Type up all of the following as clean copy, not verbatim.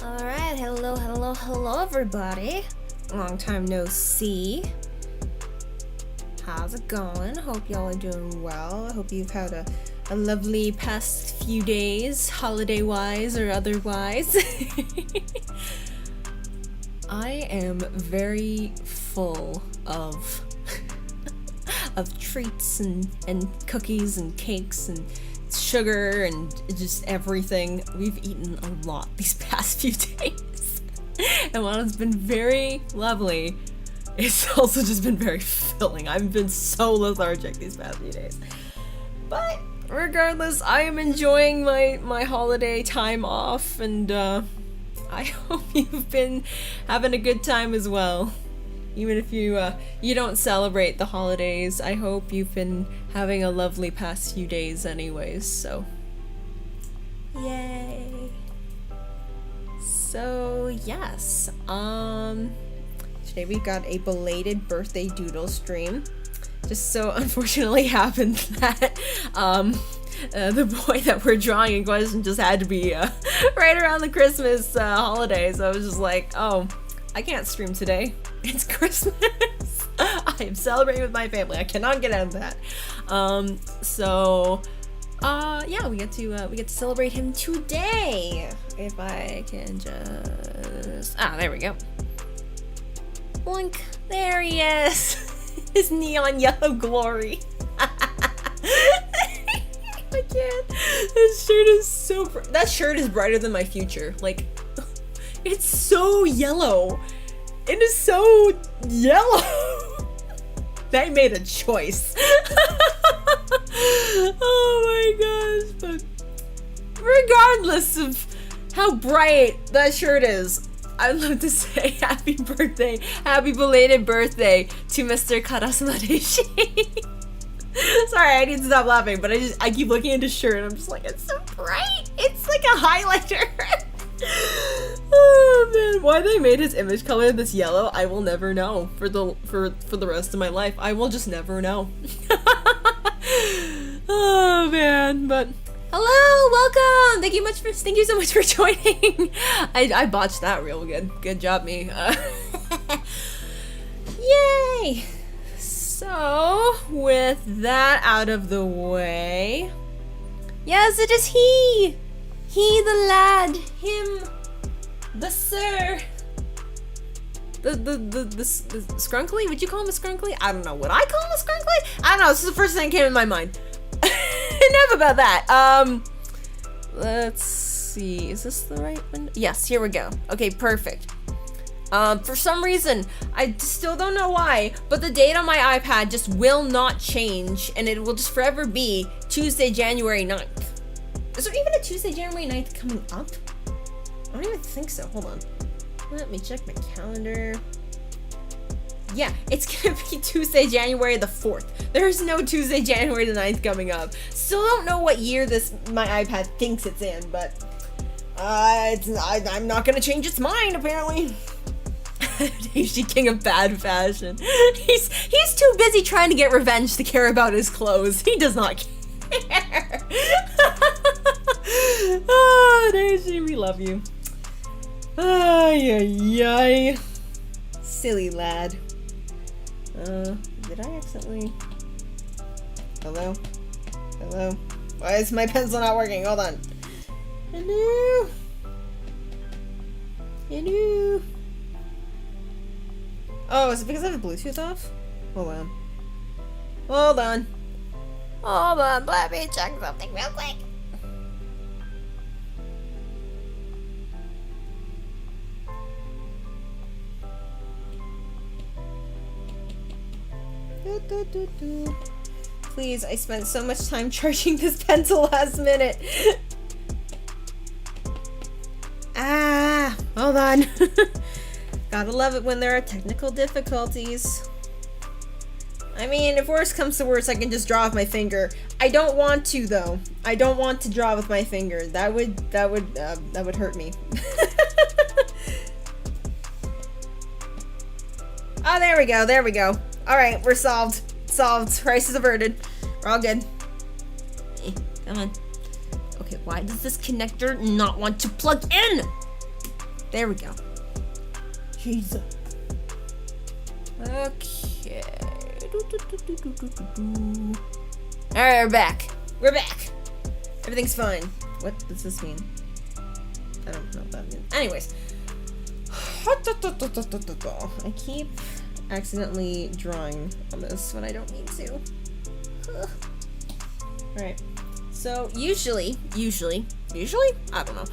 Alright, hello everybody. Long time no see. How's it going? Hope y'all are doing well. I hope you've had a lovely past few days, holiday-wise or otherwise. I am very full of treats and cookies and cakes and sugar and just everything. We've eaten a lot these past few days. And while it's been very lovely, it's also just been very filling. I've been so lethargic these past few days. But regardless, I am enjoying my holiday time off, and I hope you've been having a good time as well. Even if you don't celebrate the holidays, I hope you've been having a lovely past few days anyways, so yay. So yes, today we got a belated birthday doodle stream. Just so unfortunately happened that the boy that we're drawing in question just had to be right around the Christmas holiday, so I was just like, oh, I can't stream today. It's Christmas. I am celebrating with my family. I cannot get out of that. Yeah, we get to celebrate him today. If I can just there we go. Blink. There he is. His neon yellow glory. I can't. That shirt is so that shirt is brighter than my future. Like, it's so yellow. It is so yellow. They made a choice. Oh my gosh. But regardless of how bright that shirt is, I'd love to say happy birthday, happy belated birthday to Mr. Karasuma Reiji. Sorry, I need to stop laughing, but I keep looking at his shirt and I'm just like, it's so bright. It's like a highlighter. Oh man, why they made his image color this yellow, I will never know for the rest of my life. I will just never know. Oh man, but hello, welcome. Thank you so much for joining. I botched that real good. Good job, me. Yay! So, with that out of the way, yes, it is he! He, the lad, him, the sir, the scrunkly? Would you call him a scrunkly? I don't know. Would I call him a scrunkly? I don't know. This is the first thing that came in my mind. Enough about that. Let's see. Is this the right one? Yes, here we go. Okay, perfect. For some reason, I still don't know why, but the date on my iPad just will not change, and it will just forever be Tuesday, January 9th. Is there even a Tuesday, January 9th coming up? I don't even think so. Hold on. Let me check my calendar. Yeah, it's gonna be Tuesday, January the 4th. There's no Tuesday, January the 9th coming up. Still don't know what year my iPad thinks it's in, but I'm not gonna change its mind, apparently. He's the king of bad fashion. He's too busy trying to get revenge to care about his clothes. He does not care. Oh, Daisy, we love you. Ay. Silly lad. Did I accidentally... Hello? Why is my pencil not working? Hold on. Hello? Oh, is it because I have the Bluetooth off? Hold on. Let me check something real quick. Please, I spent so much time charging this pencil last minute. Hold on. Gotta love it when there are technical difficulties. I mean, if worse comes to worse, I can just draw with my finger. I don't want to, though. I don't want to draw with my finger. That would hurt me. Oh, there we go. All right, we're solved. Crisis averted. We're all good. Come on. Okay, why does this connector not want to plug in? There we go. Jesus. Okay. Alright, we're back. We're back. Everything's fine. What does this mean? I don't know what that means. Anyways. I keep accidentally drawing on this when I don't need to. Alright. So usually, I don't know.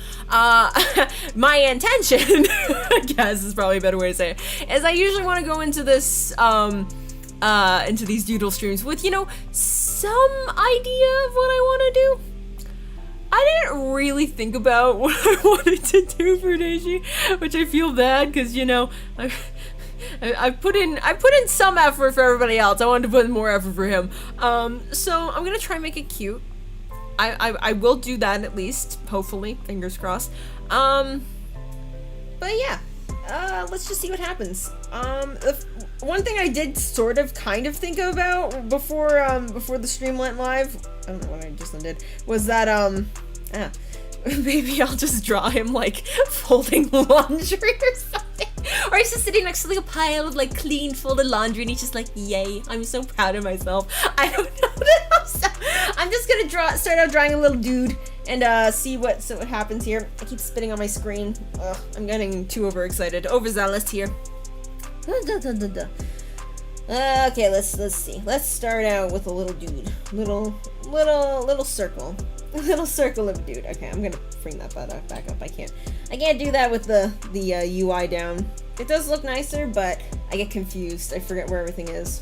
My intention, I guess is probably a better way to say it, is I usually want to go into this, into these doodle streams with, you know, some idea of what I want to do. I didn't really think about what I wanted to do for Reiji, which I feel bad because, you know, I put in some effort for everybody else. I wanted to put in more effort for him. So I'm gonna try and make it cute. I will do that at least, hopefully, fingers crossed. But yeah, let's just see what happens. One thing I did sort of kind of think about before the stream went live, I don't know what I just did, was that maybe I'll just draw him like folding laundry or something. Or he's just sitting next to like a pile of like clean folded laundry and he's just like, yay, I'm so proud of myself. I don't know I'm just gonna start out drawing a little dude and see what happens here. I keep spitting on my screen. Ugh, I'm getting too overexcited, overzealous here. Okay, let's see. Let's start out with a little dude. Little circle. A little circle of dude. Okay, I'm gonna bring that back up. I can't do that with the UI down. It does look nicer, but I get confused. I forget where everything is.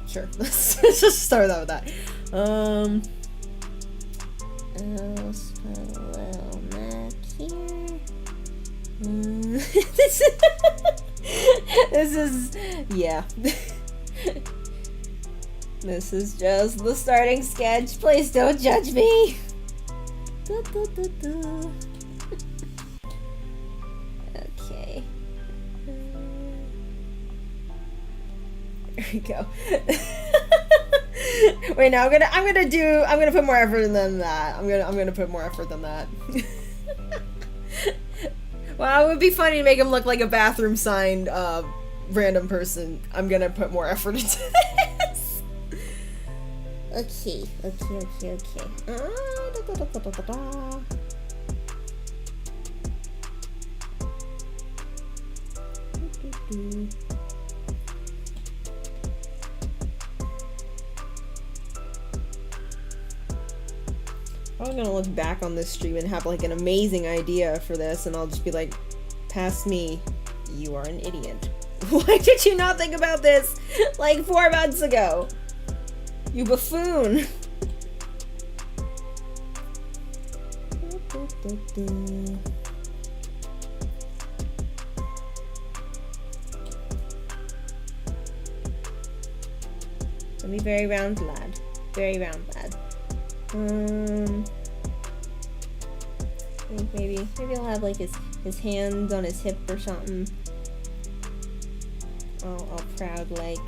Sure. Let's just start out with that. Let's put a little map here. This is yeah. This is just the starting sketch. Please don't judge me. Okay. There we go. Wait, now I'm gonna put more effort than that. I'm gonna put more effort than that. Well, it would be funny to make him look like a bathroom sign random person. I'm gonna put more effort into this. Okay. I'm gonna look back on this stream and have like an amazing idea for this, and I'll just be like, past me, you are an idiot. Why did you not think about this like 4 months ago? You buffoon. Let me very round lad. Very round lad. I think maybe I'll have like his hands on his hip or something. All proud like.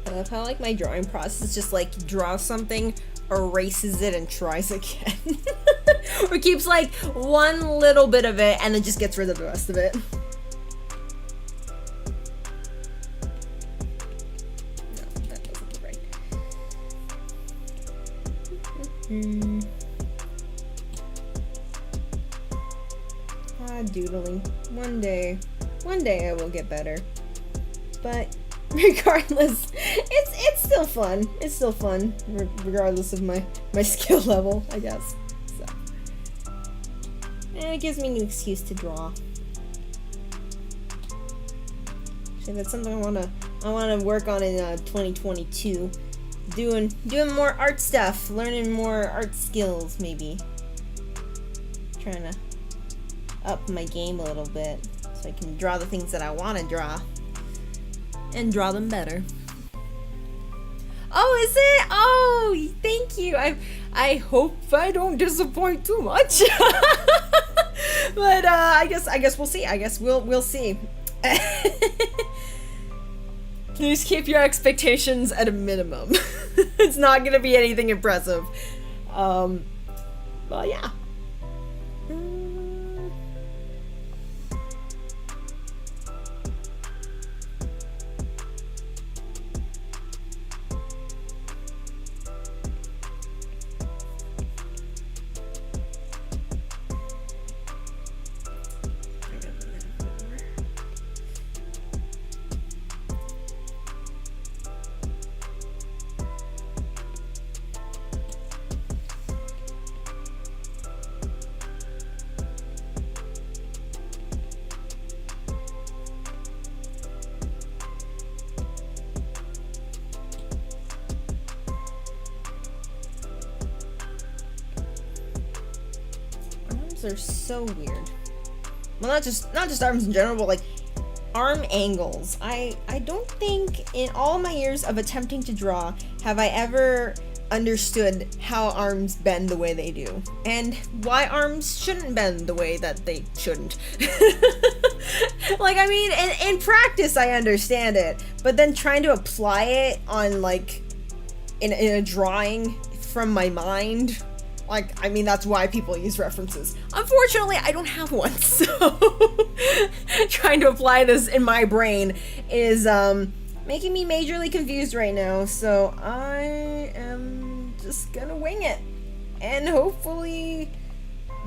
I love how like my drawing process just like draws something, erases it, and tries again. Or keeps like one little bit of it and then just gets rid of the rest of it. No, that doesn't look right. Doodling. One day. One day I will get better. But regardless, it's still fun. It's still fun, regardless of my skill level, I guess. So, and it gives me an excuse to draw. So that's something I wanna work on in 2022. Doing more art stuff, learning more art skills, maybe. Trying to up my game a little bit so I can draw the things that I want to draw and draw them better. Oh, is it? Oh, thank you. I hope I don't disappoint too much. But I guess we'll see. I guess we'll see. Please keep your expectations at a minimum. It's not gonna be anything impressive. Well, yeah. Are so weird. Well, not just arms in general, but like arm angles. I don't think in all my years of attempting to draw have I ever understood how arms bend the way they do and why arms shouldn't bend the way that they shouldn't. Like, I mean, in practice I understand it, but then trying to apply it on like in a drawing from my mind, like, I mean, that's why people use references. Unfortunately, I don't have one, so trying to apply this in my brain is making me majorly confused right now, so I am just gonna wing it. And hopefully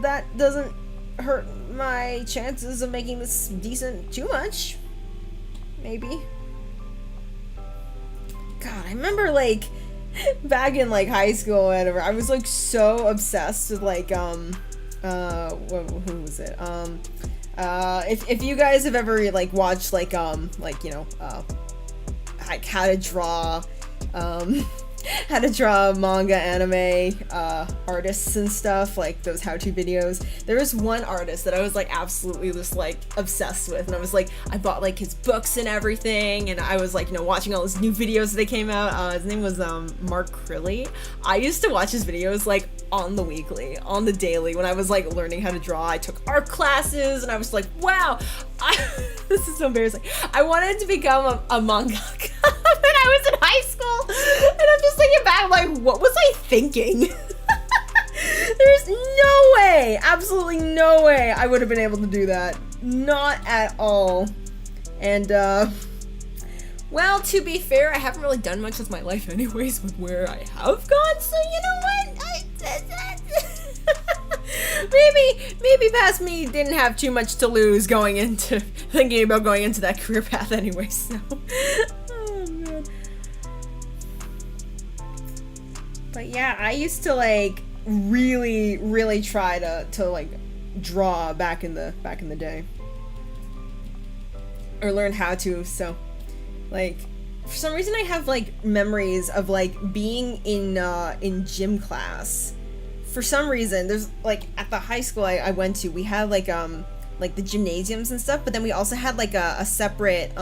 that doesn't hurt my chances of making this decent too much. Maybe. God, I remember, like, back in like high school or whatever, I was like so obsessed with like who was it? If you guys have ever like watched like you know like how to draw manga, anime, artists and stuff, like those how-to videos. There was one artist that I was like absolutely just like obsessed with, and I was like, I bought like his books and everything, and I was like, you know, watching all his new videos that came out. His name was Mark Crilly. I used to watch his videos like on the weekly, on the daily, when I was like learning how to draw. I took art classes, and I was like, wow, this is so embarrassing. I wanted to become a mangaka when I was in high school, and I'm just thinking back, like, what was I thinking? There's no way, absolutely no way I would have been able to do that. Not at all. And, well, to be fair, I haven't really done much with my life anyways with where I have gone, so you know what? Maybe past me didn't have too much to lose going into thinking about going into that career path anyway, so. Oh, man. But yeah, I used to like really try to like draw back in the day. Or learn how to, so like for some reason I have like memories of like being in gym class. For some reason, there's like at the high school I went to, we had like the gymnasiums and stuff, but then we also had like a separate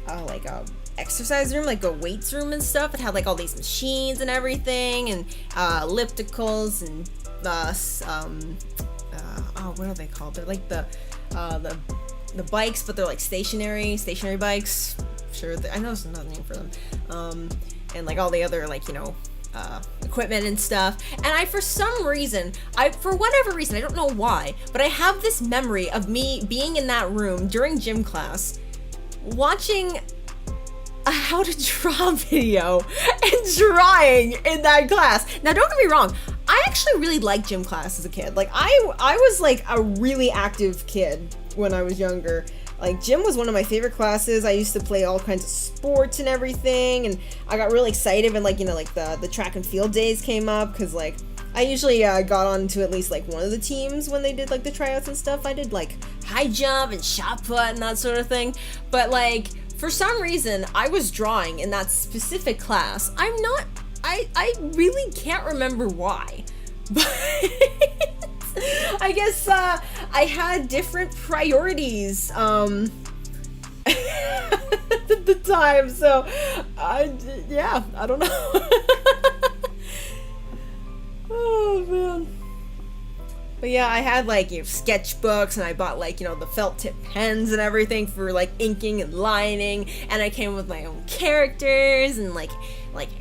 like a exercise room, like a weights room and stuff. It had like all these machines and everything, and ellipticals and what are they called? They're like the bikes, but they're like stationary bikes. Sure, I know there's another name for them. And like all the other like, you know, equipment and stuff. And for whatever reason, I don't know why, but I have this memory of me being in that room during gym class, watching a how to draw video and drawing in that class. Now, don't get me wrong, I actually really liked gym class as a kid. Like I was like a really active kid when I was younger. Like gym was one of my favorite classes. I used to play all kinds of sports and everything, and I got really excited when like, you know, like the track and field days came up, because like I usually got on to at least like one of the teams when they did like the tryouts and stuff. I did like high jump and shot put and that sort of thing. But like for some reason I was drawing in that specific class. I really can't remember why. But I guess I had different priorities at the time, so yeah, I don't know. Oh man. But yeah, I had like, you know, sketchbooks, and I bought like, you know, the felt tip pens and everything for like inking and lining, and I came with my own characters and like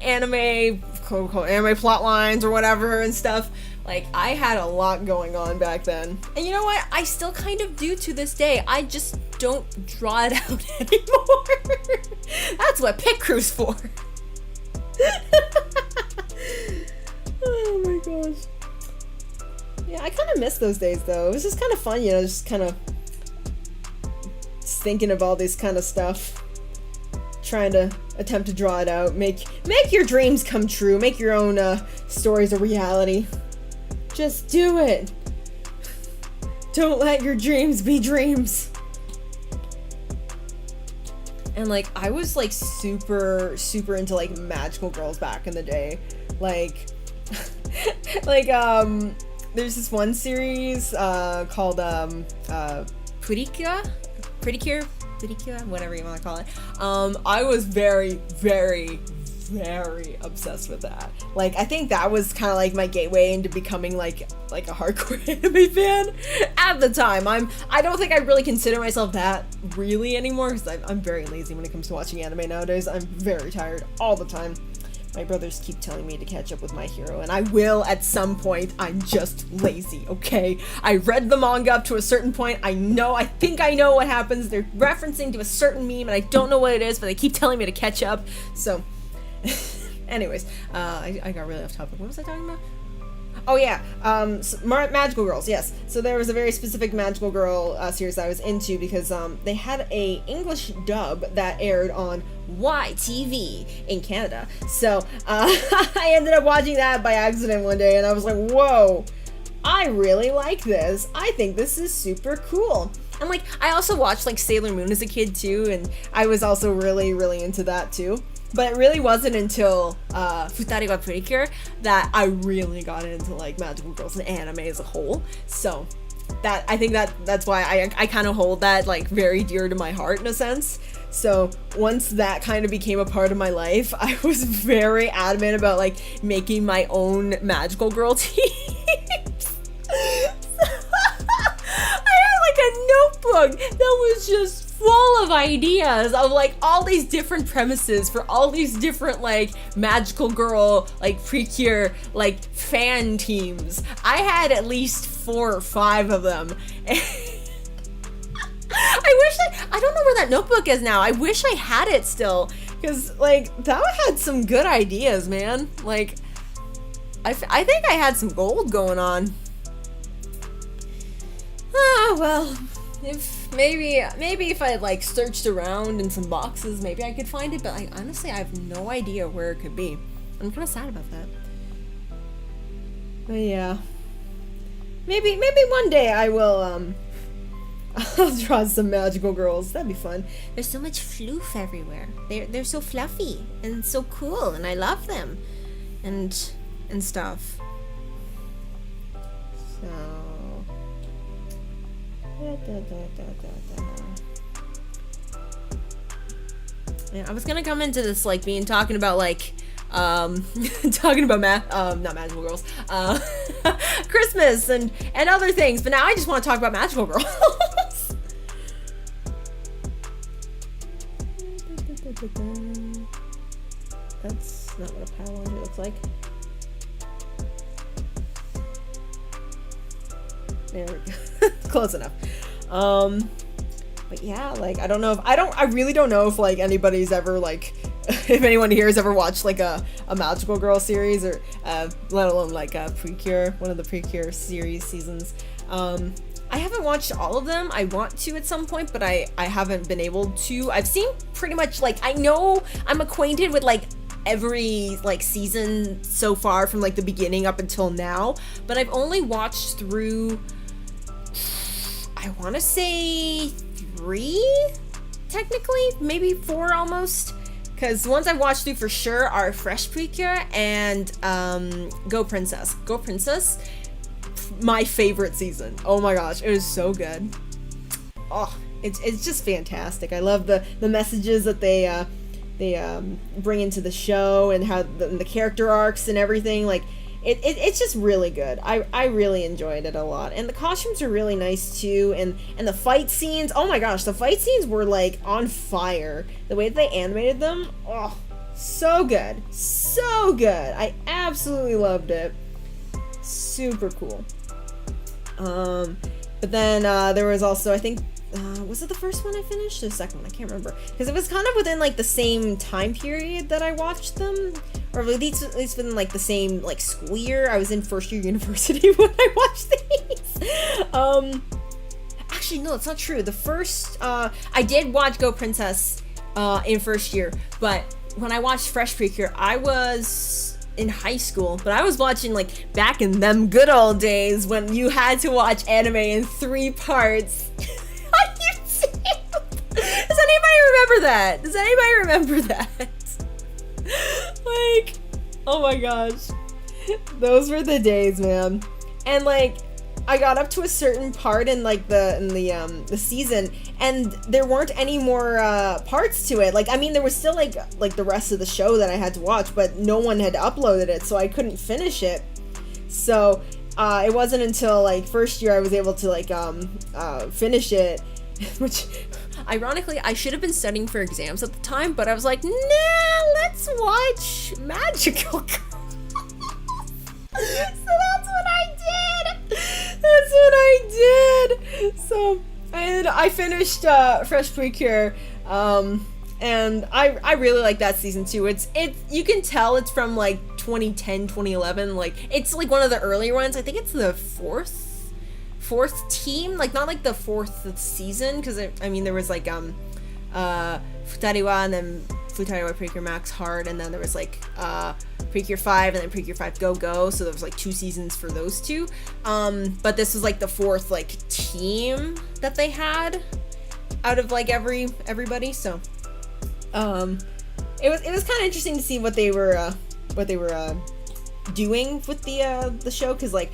anime, quote unquote anime plot lines or whatever and stuff. Like I had a lot going on back then. And you know what? I still kind of do to this day. I just don't draw it out anymore. That's what Pit Crew's for. Oh my gosh. Yeah, I kind of miss those days though. It was just kind of fun, you know, just kind of thinking of all this kind of stuff. Trying to attempt to draw it out. Make your dreams come true. Make your own stories a reality. Just do it. Don't let your dreams be dreams. And like I was like super into like magical girls back in the day. Like like there's this one series called Pedicure, whatever you want to call it. I was very obsessed with that. Like I think that was kind of like my gateway into becoming like a hardcore anime fan at the time. I don't think I really consider myself that really anymore, because I'm very lazy when it comes to watching anime nowadays. I'm very tired all the time. My brothers keep telling me to catch up with My Hero, and I will at some point. I'm just lazy, okay? I read the manga up to a certain point. I think I know what happens. They're referencing to a certain meme, and I don't know what it is, but they keep telling me to catch up. So, anyways, I got really off topic. What was I talking about? Oh yeah, Magical Girls, yes. So there was a very specific Magical Girl series I was into, because they had a English dub that aired on YTV in Canada. So I ended up watching that by accident one day, and I was like, whoa, I really like this. I think this is super cool. And like, I also watched like Sailor Moon as a kid too, and I was also really into that too. But it really wasn't until Futari wa Precure that I really got into like magical girls and anime as a whole. So that I think that's why I kind of hold that like very dear to my heart in a sense. So once that kind of became a part of my life, I was very adamant about like making my own magical girl teams. I had like a notebook that was just full of ideas of like all these different premises for all these different like magical girl like precure like fan teams. I had at least 4 or 5 of them. I don't know where that notebook is now. I wish I had it still, because like that had some good ideas, man. Like I think I had some gold going on. Ah, well, maybe if I like searched around in some boxes, maybe I could find it, but like honestly I have no idea where it could be. I'm kind of sad about that. But yeah, maybe one day I will I'll draw some magical girls. That'd be fun. There's so much floof everywhere. They're so fluffy and so cool, and I love them, and stuff. So. Yeah, I was gonna come into this like talking about like talking about not magical girls, Christmas and other things, but now I just want to talk about magical girls. That's not what a power laundry looks like. There we go. Close enough. But yeah, like I really don't know if like anybody's ever like if anyone here has ever watched like a Magical Girl series, or let alone like a Precure, one of the Precure seasons. I haven't watched all of them. I want to at some point, but I haven't been able to. I've seen pretty much, like, I know I'm acquainted with like every like season so far from like the beginning up until now, but I've only watched through, I want to say 3, technically, maybe 4 almost, because the ones I've watched through for sure are Fresh Precure and Go Princess. Go Princess, my favorite season. Oh my gosh, it is so good. Oh, it's just fantastic. I love the messages that they bring into the show, and how the character arcs and everything. Like it's just really good. I really enjoyed it a lot, and the costumes are really nice too, and the fight scenes, oh my gosh, the fight scenes were like on fire. The way that they animated them, oh, so good, so good. I absolutely loved it. Super cool. But then there was also, I think, was it the first one I finished or the second one? I can't remember, because it was kind of within like the same time period that I watched them, or at least within like the same like school year. I was in first year university when I watched these. Actually, no, it's not true. The first, I did watch Go Princess in first year, but when I watched Fresh Precure, I was in high school, but I was watching like back in them good old days when you had to watch anime in 3 parts on YouTube. Does anybody remember that? Does anybody remember that? Like, oh my gosh, those were the days, man. And like, I got up to a certain part in like the season, and there weren't any more parts to it. Like, I mean, there was still like the rest of the show that I had to watch, but no one had uploaded it, so I couldn't finish it. So it wasn't until like first year I was able to like finish it, which ironically I should have been studying for exams at the time, but I was like, nah, let's watch Magical Girl. So that's what I did. That's what I did. So I finished Fresh Precure, and I really like that season too. It's you can tell it's from like 2010, 2011. Like, it's like one of the earlier ones. I think it's the fourth team, like not like the 4th season, because I mean there was like Futariwa, and then Futariwa Precure Max Hard, and then there was like Precure 5 and then Precure 5 Go Go, so there was like 2 seasons for those 2. But this was like the 4th like team that they had out of like everybody, so it was kind of interesting to see what they were doing with the show, because like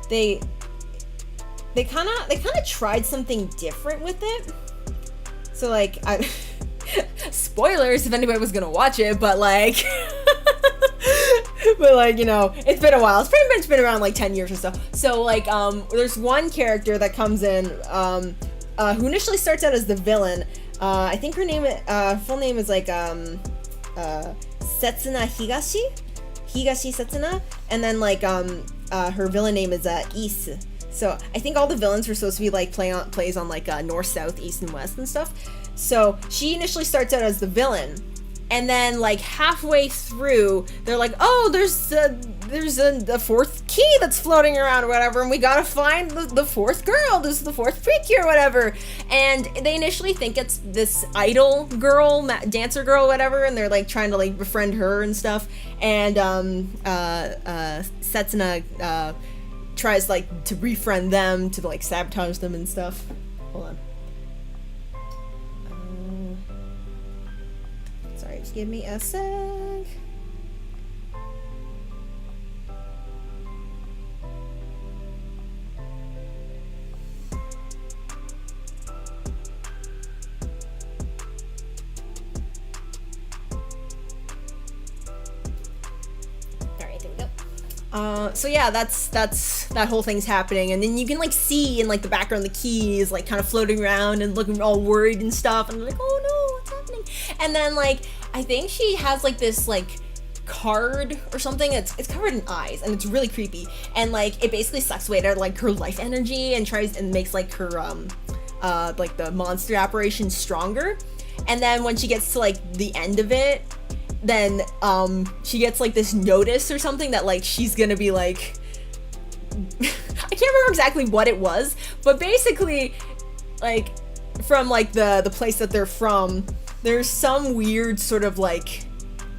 they kind of tried something different with it. So like, spoilers if anybody was gonna watch it, but like but like, you know, it's been a while. It's pretty much been around like 10 years or so. So like there's one character that comes in who initially starts out as the villain. I think her name full name is like Setsuna Higashi Setsuna, and then like her villain name is Is. So I think all the villains were supposed to be like plays on like north, south, east, and west and stuff. So she initially starts out as the villain, and then like halfway through, they're like, oh, there's a 4th key that's floating around or whatever, and we gotta find the 4th girl. This is the 4th Precure or whatever. And they initially think it's this idol girl, dancer girl, whatever, and they're like trying to like befriend her and stuff. And Setsuna tries like to befriend them, to like sabotage them and stuff. Hold on. Sorry, just give me a sec. So yeah, that's that whole thing's happening, and then you can like see in like the background the key is like kind of floating around and looking all worried and stuff, and I'm like, oh no, what's happening? And then like I think she has like this like card or something. It's covered in eyes, and it's really creepy, and like it basically sucks away at like her life energy and tries and makes like her like the monster apparition stronger. And then when she gets to like the end of it, then she gets like this notice or something that like she's gonna be like I can't remember exactly what it was, but basically like from like the place that they're from, there's some weird sort of like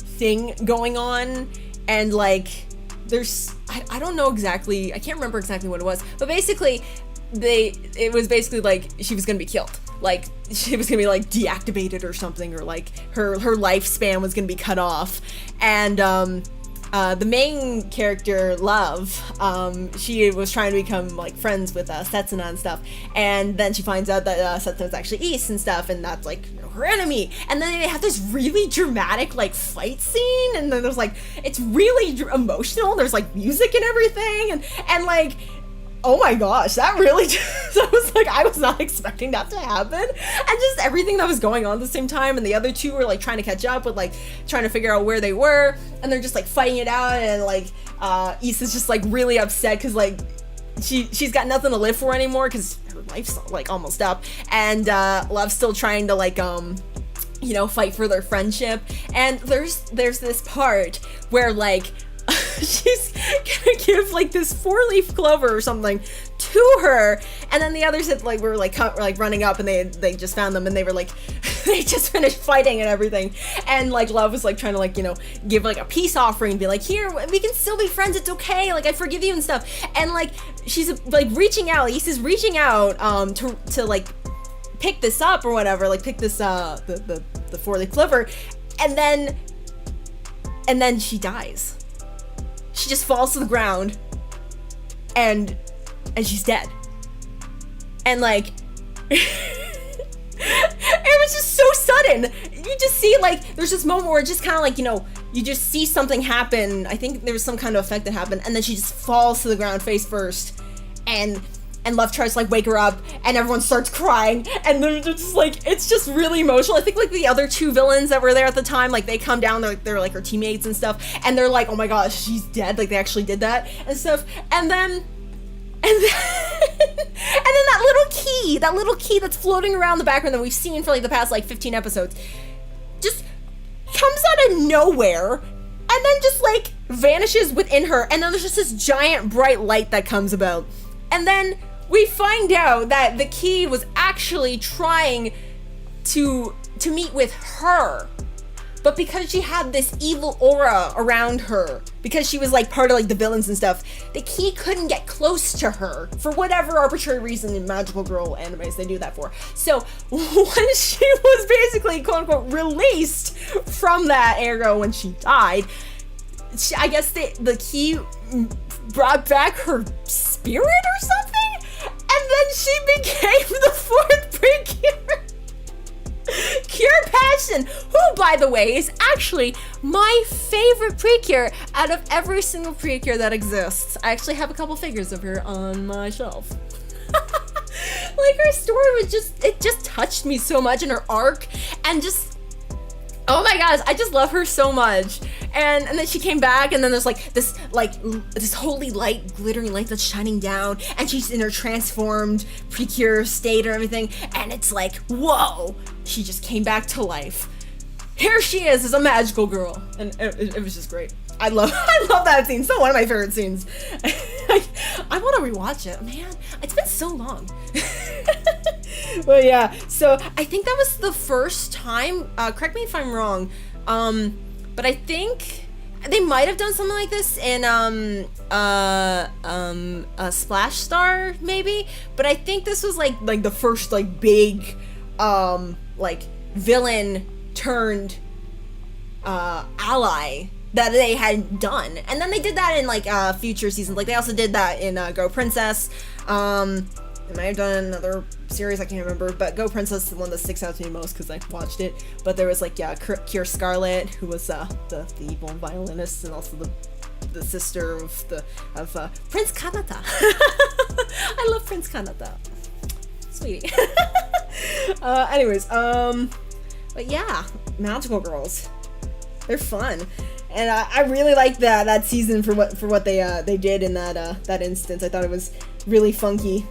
thing going on, and like there's I don't know exactly, I can't remember exactly what it was, but basically it was basically like she was gonna be killed, like she was gonna be like deactivated or something, or like her lifespan was gonna be cut off. And the main character, Love, she was trying to become like friends with Setsuna and stuff, and then she finds out that Setsuna's actually East and stuff, and that's like her enemy. And then they have this really dramatic like fight scene, and then there's like, it's really emotional, there's like music and everything, and like, oh my gosh, that really just, I was like, I was not expecting that to happen. And just everything that was going on at the same time, and the other two were like trying to catch up with like trying to figure out where they were, and they're just like fighting it out, and like Issa's just like really upset because like she's got nothing to live for anymore because her life's like almost up, and Love's still trying to like you know, fight for their friendship. And there's this part where like she's gonna give like this 4-leaf clover or something to her, and then the others had like were like running up, and they just found them, and they were like they just finished fighting and everything, and like Love was like trying to like, you know, give like a peace offering, be like, here, we can still be friends, it's okay, like I forgive you and stuff. And like she's like reaching out, Issa's reaching out to like pick this up or whatever, like pick this the 4-leaf clover, and then she dies. She just falls to the ground, and she's dead. And like it was just so sudden. You just see like there's this moment where it just kind of like, you know, you just see something happen. I think there was some kind of effect that happened, and then she just falls to the ground face first, and Love tries to like wake her up, and everyone starts crying, and they're just like, it's just really emotional. I think like the other two villains that were there at the time, like they come down, they're like her teammates and stuff, and they're like, oh my gosh, she's dead, like they actually did that and stuff. And then that little key that's floating around the background that we've seen for like the past like 15 episodes just comes out of nowhere, and then just like vanishes within her, and then there's just this giant bright light that comes about. And then we find out that the key was actually trying to meet with her, but because she had this evil aura around her, because she was like part of like the villains and stuff, the key couldn't get close to her for whatever arbitrary reason. In magical girl animes, they do that for. So when she was basically quote unquote released from that era when she died, I guess the key brought back her spirit or something, and then she became the 4th Precure, Cure Passion, who, by the way, is actually my favorite Precure out of every single Precure that exists. I actually have a couple figures of her on my shelf. Like, her story was it just touched me so much, and her arc, and just, oh my gosh, I just love her so much. And then she came back, and then there's like this holy light, glittering light that's shining down, and she's in her transformed Precure state or everything, and it's like, whoa, she just came back to life. Here she is as a magical girl, and it was just great. I love that scene. So one of my favorite scenes. I want to rewatch it, man. It's been so long. But yeah, so I think that was the first time. Correct me if I'm wrong. But I think they might have done something like this in Splash Star maybe. But I think this was like the first like big like villain turned ally that they had done. And then they did that in like future seasons. Like they also did that in Go Princess. They might have done another series, I can't remember, but Go Princess is the one that sticks out to me most because I watched it. But there was like, yeah, Cure Scarlet, who was the evil violinist, and also the sister of Prince Kanata. I love Prince Kanata, sweetie. Anyways, but yeah, magical girls, they're fun. And I really liked that season for what they did in that instance. I thought it was really funky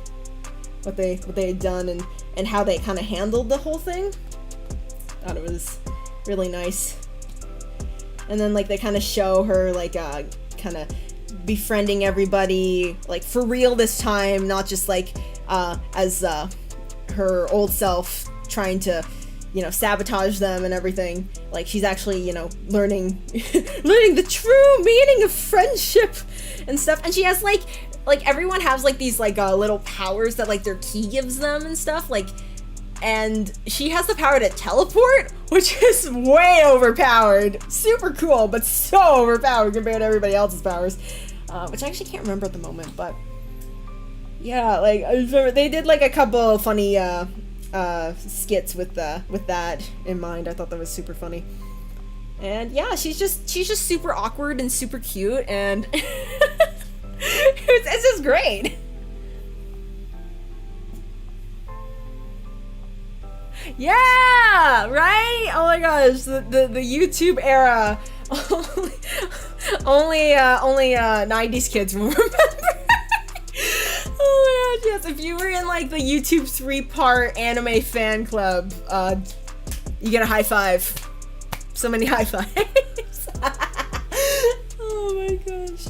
what they had done and how they kind of handled the whole thing. Thought it was really nice. And then like they kind of show her like kind of befriending everybody like for real this time, not just like as her old self trying to, you know, sabotage them and everything. Like she's actually, you know, learning the true meaning of friendship and stuff. And she has like everyone has like these like little powers that like their ki gives them and stuff, like, and she has the power to teleport, which is way overpowered. Super cool, but so overpowered compared to everybody else's powers, which I actually can't remember at the moment. But yeah, like I remember they did like a couple of funny skits with that in mind. I thought that was super funny. And yeah, she's just super awkward and super cute, and it's just great. Yeah, right? Oh my gosh, the YouTube era. only 90s kids will remember. Oh my gosh, yes. If you were in like the YouTube 3-part anime fan club, you get a high five. So many high fives. Oh my gosh.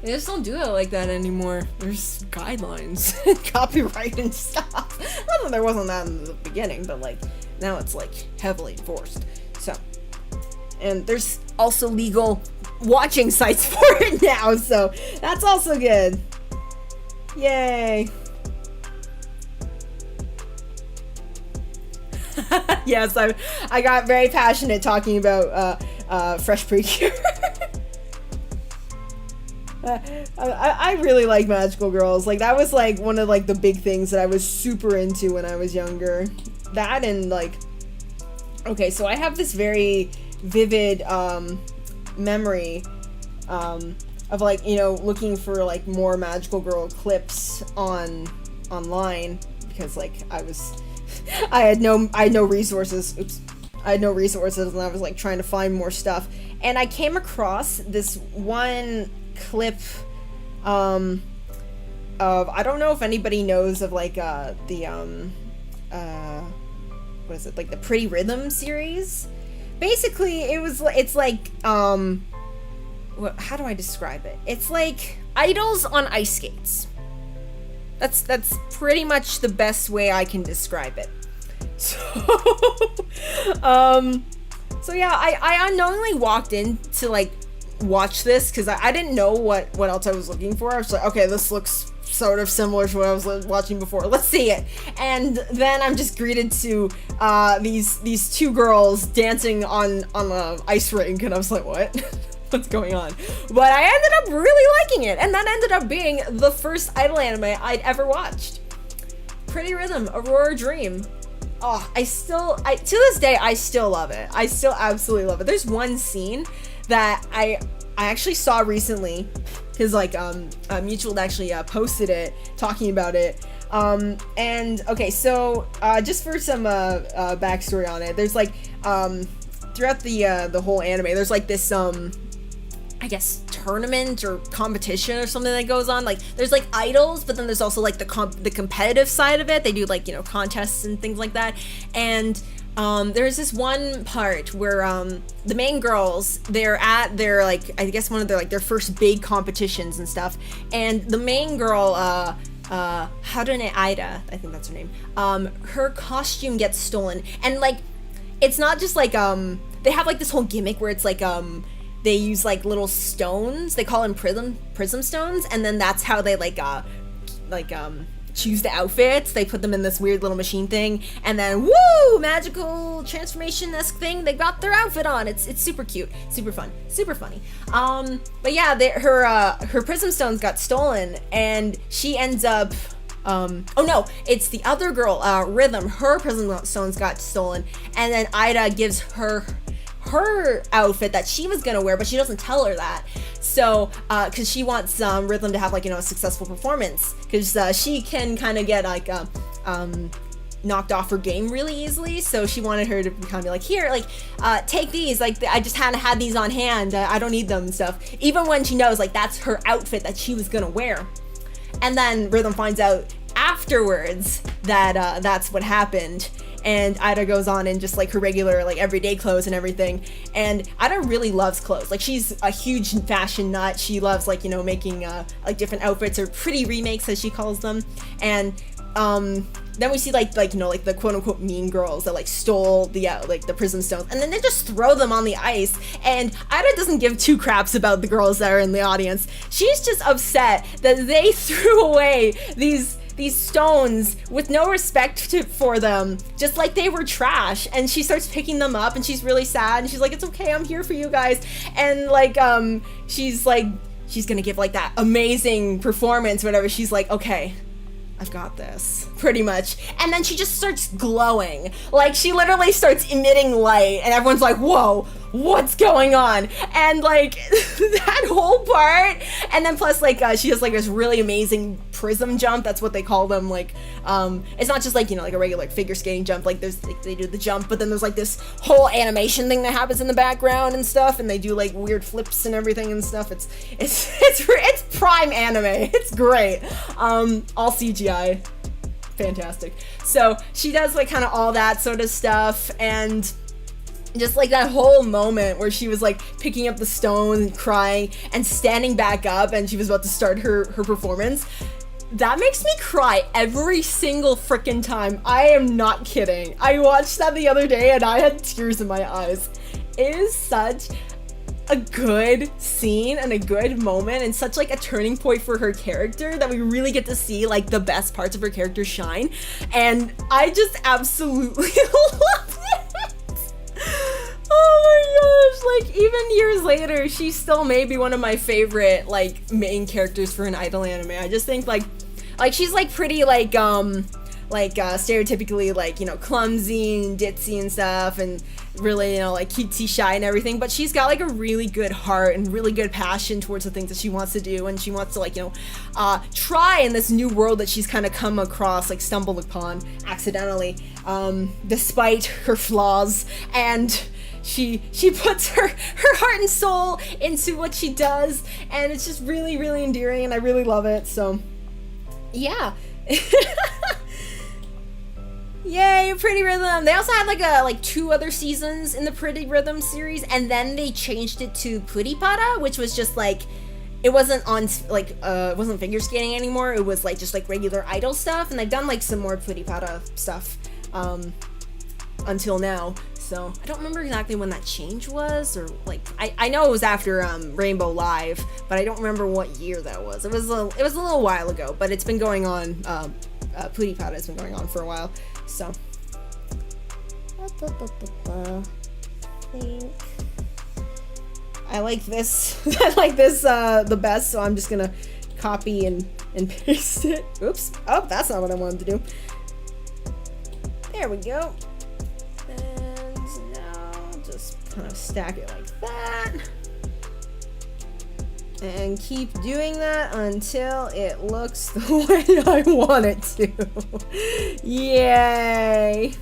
They just don't do it like that anymore. There's guidelines, copyright and stuff. Not that there wasn't that in the beginning, but like now it's like heavily enforced. So, and there's also legal watching sites for it now, so that's also good. Yay. Yes, I got very passionate talking about Fresh Precure. I really like magical girls. Like that was like one of like the big things that I was super into when I was younger. That and like, okay, so I have this very vivid memory of like, you know, looking for like more magical girl clips online because like I had no resources. Oops. I had no resources, and I was like trying to find more stuff, and I came across this one clip of, I don't know if anybody knows of like what is it, like the Pretty Rhythm series. Basically it's like how do I describe it? It's like idols on ice skates. That's pretty much the best way I can describe it. So so yeah, I unknowingly walked in to like watch this because I didn't know what else I was looking for. I was like, okay, this looks sort of similar to what I was watching before. Let's see it. And then I'm just greeted to these two girls dancing on an ice rink, and I was like, what? What's going on? But I ended up really liking it, and that ended up being the first idol anime I'd ever watched. Pretty Rhythm, Aurora Dream. Oh, to this day, I still love it. I still absolutely love it. There's one scene that I actually saw recently, because like Mutual actually posted it, talking about it. And okay, so just for some backstory on it, there's like throughout the whole anime, there's like this I guess tournament or competition or something that goes on. Like there's like idols, but then there's also like the competitive side of it. They do like, you know, contests and things like that. And there's this one part where the main girls, they're at their like, I guess one of their like their first big competitions and stuff. And the main girl, Harune Aida, I think that's her name. Her costume gets stolen, and like it's not just like they have like this whole gimmick where it's like they use like little stones, they call them prism stones, and then that's how they choose the outfits. They put them in this weird little machine thing, and then woo, magical transformation-esque thing, they got their outfit on. It's super cute, super fun, super funny. But yeah, her prism stones got stolen, and she ends up oh no, it's the other girl, Rhythm, her prism stones got stolen, and then Ida gives her outfit that she was gonna wear, but she doesn't tell her that. So because she wants Rhythm to have like, you know, a successful performance, because she can kind of get like knocked off her game really easily. So she wanted her to kind of be like, here, like take these, like I just had these on hand, I don't need them and stuff, even when she knows like that's her outfit that she was gonna wear. And then Rhythm finds out afterwards that that's what happened, and Ida goes on in just like her regular like everyday clothes and everything. And Ida really loves clothes. Like she's a huge fashion nut. She loves like, you know, making like different outfits or pretty remakes as she calls them. And then we see like you know, like the quote unquote mean girls that like stole the like the prism stones, and then they just throw them on the ice, and Ida doesn't give two craps about the girls that are in the audience. She's just upset that they threw away these stones with no respect for them, just like they were trash. And she starts picking them up, and she's really sad, and she's like, it's okay, I'm here for you guys. And like she's gonna give like that amazing performance, whatever. She's like, okay, I've got this, pretty much. And then she just starts glowing. Like, she literally starts emitting light, and everyone's like, whoa, what's going on? And like, that whole part, and then plus like, she has like this really amazing prism jump, that's what they call them. Like, it's not just like, you know, like a regular figure skating jump, like there's, like, they do the jump, but then there's like this whole animation thing that happens in the background and stuff, and they do like weird flips and everything and stuff. It's prime anime. It's great. All CGI. Fantastic. So she does like kind of all that sort of stuff, and just like that whole moment where she was like picking up the stone and crying and standing back up, and she was about to start her performance. That makes me cry every single freaking time. I am not kidding. I watched that the other day and I had tears in my eyes. It is such a good scene and a good moment, and such like a turning point for her character, that we really get to see like the best parts of her character shine. And I just absolutely love it. Oh my gosh, like even years later, she still may be one of my favorite like main characters for an idol anime. I just think like she's like pretty like stereotypically like, you know, clumsy and ditzy and stuff, and really, you know, like cutesy, shy and everything, but she's got like a really good heart and really good passion towards the things that she wants to do, and she wants to like, you know, try in this new world that she's kind of come across, like stumbled upon accidentally, despite her flaws. And she puts her heart and soul into what she does, and it's just really, really endearing, and I really love it. So yeah. Yay, Pretty Rhythm. They also had like two other seasons in the Pretty Rhythm series, and then they changed it to Puripara, which was just like, it wasn't on like it wasn't figure skating anymore. It was like just like regular idol stuff, and they've done like some more Puripara stuff until now. So I don't remember exactly when that change was, or like I know it was after Rainbow Live, but I don't remember what year that was. It was a little while ago, but it's been going on. Puripara has been going on for a while. So I like this. I like this the best, so I'm just gonna copy and paste it. Oops. Oh, that's not what I wanted to do. There we go. And now just kind of stack it like that. And keep doing that until it looks the way I want it to. Yay!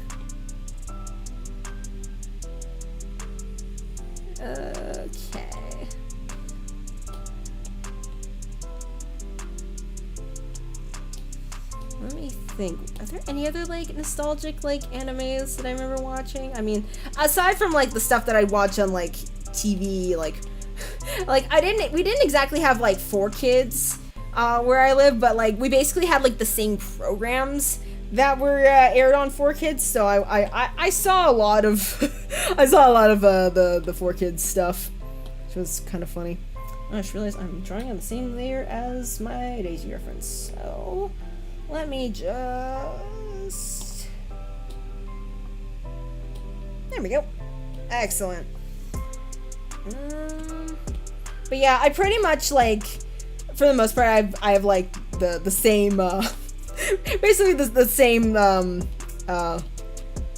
Okay. Let me think. Are there any other like nostalgic like animes that I remember watching? I mean, aside from like the stuff that I watch on like TV, like we didn't exactly have like 4Kids where I live, but like we basically had like the same programs that were aired on 4Kids. So I saw a lot of the 4Kids stuff, which was kind of funny. I just realized I'm drawing on the same layer as my Daisy reference, so let me just, there we go. Excellent. But yeah, I pretty much like, for the most part, I have like the same basically the same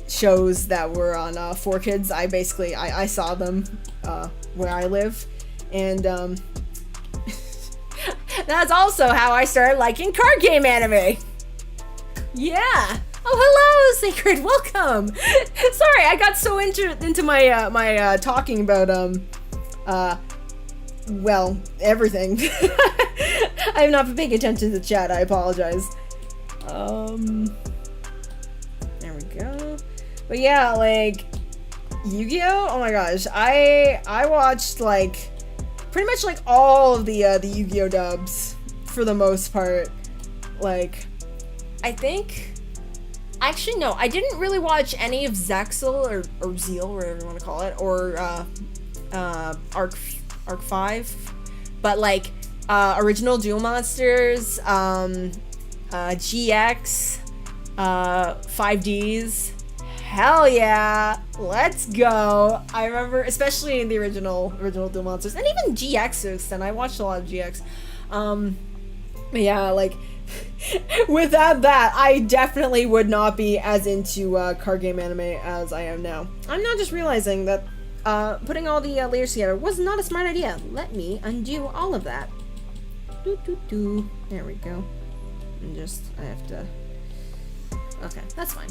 shows that were on 4Kids. I saw them where I live, and that's also how I started liking card game anime. Yeah. Oh, hello, Sacred. Welcome. Sorry, I got so into my my talking about well, everything. I have not been paying attention to the chat. I apologize. There we go. But yeah, like Yu-Gi-Oh! Oh my gosh, I watched like pretty much like all of the Yu-Gi-Oh! Dubs for the most part. Like, I think, actually no, I didn't really watch any of Zexel or Zeal, whatever you want to call it, or Arc 5, but like original Duel Monsters, GX, 5Ds. Hell yeah, let's go. I remember, especially in the original Duel Monsters, and even GX to extent. I watched a lot of GX. But yeah, like, without that, I definitely would not be as into card game anime as I am now. I'm now just realizing that putting all the layers together was not a smart idea. Let me undo all of that. There we go. And just, I have to, okay, that's fine.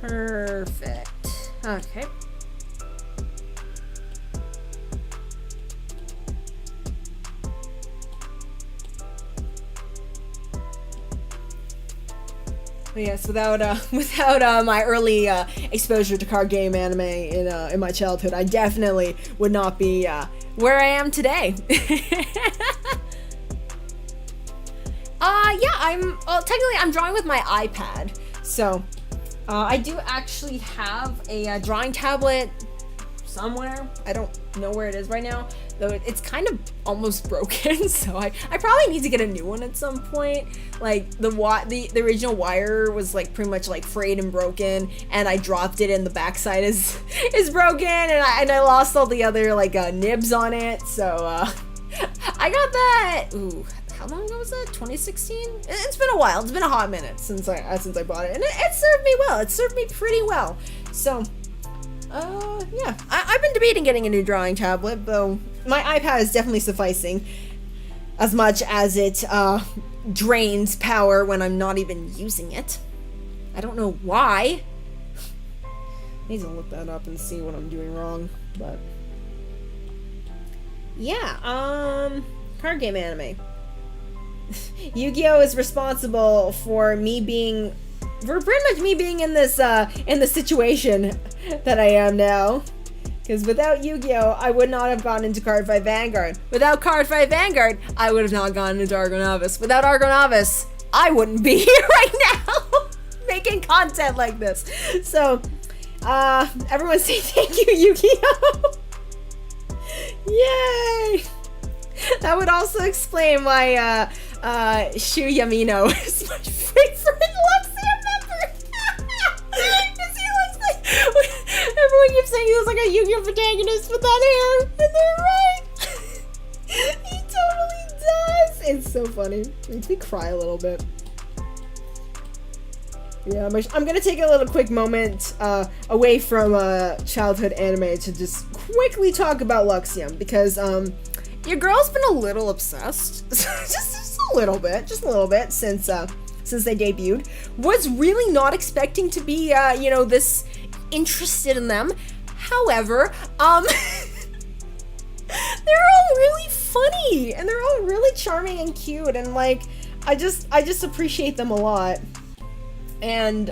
Perfect. Okay. But yes, without my early exposure to card game anime in my childhood, I definitely would not be where I am today. Yeah, technically I'm drawing with my iPad, so I do actually have a drawing tablet somewhere. I don't know where it is right now, though it's kind of almost broken, so I probably need to get a new one at some point. Like the original wire was like pretty much like frayed and broken, and I dropped it and the backside is broken, and I lost all the other like nibs on it, so I got that. Ooh, how long ago was that? 2016? It's been a while. It's been a hot minute since I bought it, and it served me well. It served me pretty well. So, yeah, I've been debating getting a new drawing tablet, though my iPad is definitely sufficing, as much as it drains power when I'm not even using it. I don't know why. I need to look that up and see what I'm doing wrong, but yeah, card game anime. Yu-Gi-Oh! Is responsible for pretty much me being in this situation that I am now. Because without Yu-Gi-Oh! I would not have gotten into Card Fight Vanguard. Without Card Fight Vanguard, I would have not gotten into Argo Novice. Without Argo Novice, I wouldn't be here right now making content like this. So, everyone say thank you, Yu-Gi-Oh! Yay! That would also explain why Shu Yamino is my favorite Luxia member. Because he looks like, everyone keeps saying he looks like a Yu-Gi-Oh! Protagonist with that hair, and they're right. He totally does. It's so funny. It makes me cry a little bit. Yeah, I'm gonna take a little quick moment away from childhood anime to just quickly talk about Luxium, because your girl's been a little obsessed, just a little bit since they debuted. Was really not expecting to be, this interested in them. However, they're all really funny, and they're all really charming and cute, and like, I just appreciate them a lot. And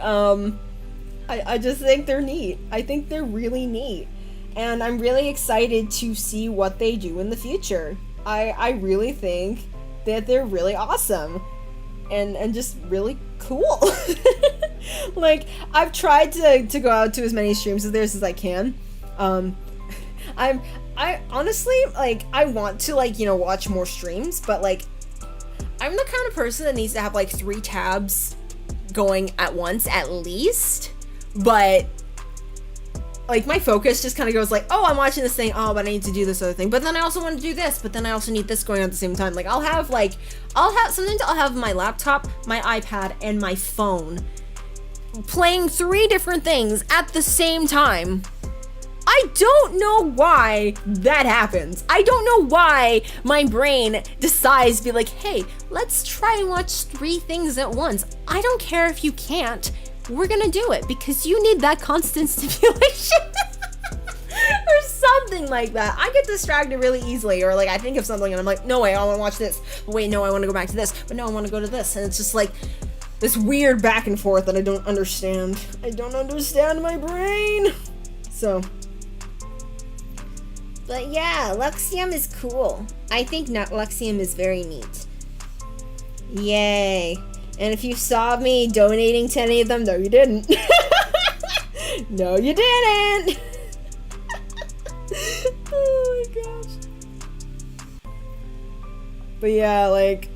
I just think they're neat. I think they're really neat. And I'm really excited to see what they do in the future. I really think that they're really awesome and just really cool. Like, I've tried to go out to as many streams of theirs as I can. I honestly, like, I want to, like, watch more streams, but like, I'm the kind of person that needs to have like 3 tabs going at once at least, but like my focus just kind of goes like, oh, I'm watching this thing, oh, but I need to do this other thing, but then I also want to do this, but then I also need this going on at the same time. Like I'll have my laptop, my iPad, and my phone playing 3 different things at the same time. I don't know why that happens. I don't know why my brain decides to be like, hey, let's try and watch 3 things at once. I don't care if you can't. We're gonna do it because you need that constant stimulation or something. something like that. I get distracted really easily, or like I think of something and I'm like, no way, I want to watch this. But wait, no, I want to go back to this. But no, I want to go to this. And it's just like this weird back and forth that I don't understand. I don't understand my brain. So. But yeah, Luxium is cool. I think Luxium is very neat. Yay. And if you saw me donating to any of them, no you didn't. No you didn't. Oh my gosh. But yeah, like,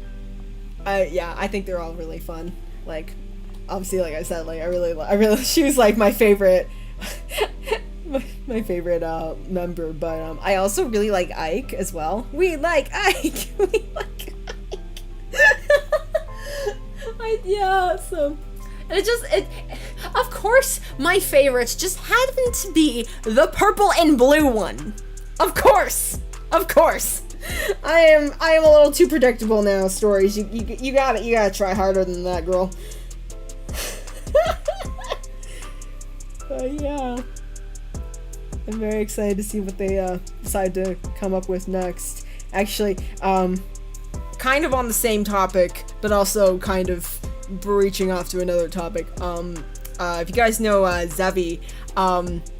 I think they're all really fun. Like, obviously, like I said, like I really, she was like my favorite, my favorite member. But I also really like Ike as well. We like Ike. We like Ike. Yeah. So. And of course, my favorites just happen to be the purple and blue one. Of course. I am a little too predictable now, Stories. You gotta try harder than that, girl. But yeah. I'm very excited to see what they decide to come up with next. Actually, kind of on the same topic, but also kind of breaching off to another topic. If you guys know Zevi,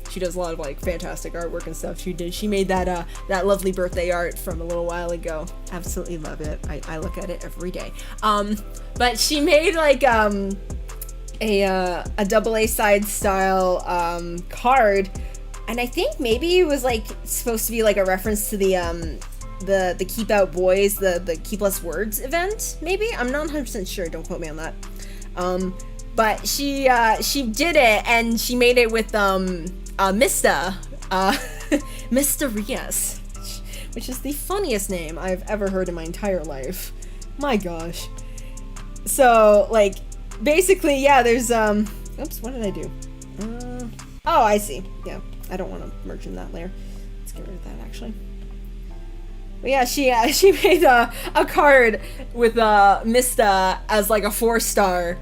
she does a lot of like fantastic artwork and stuff. She made that lovely birthday art from a little while ago. Absolutely love it. I look at it every day. But she made like a AA side style card, and I think maybe it was like supposed to be like a reference to the Keep Out Boys, the Keep Less Words event, maybe? I'm not 100% sure, don't quote me on that. But she did it, and she made it with Mysterious, which is the funniest name I've ever heard in my entire life. My gosh. So, like, basically, yeah, there's, oops, what did I do? Oh, I see. Yeah, I don't want to merge in that layer. Let's get rid of that, actually. But yeah, she made a card with Mista as like a 4-star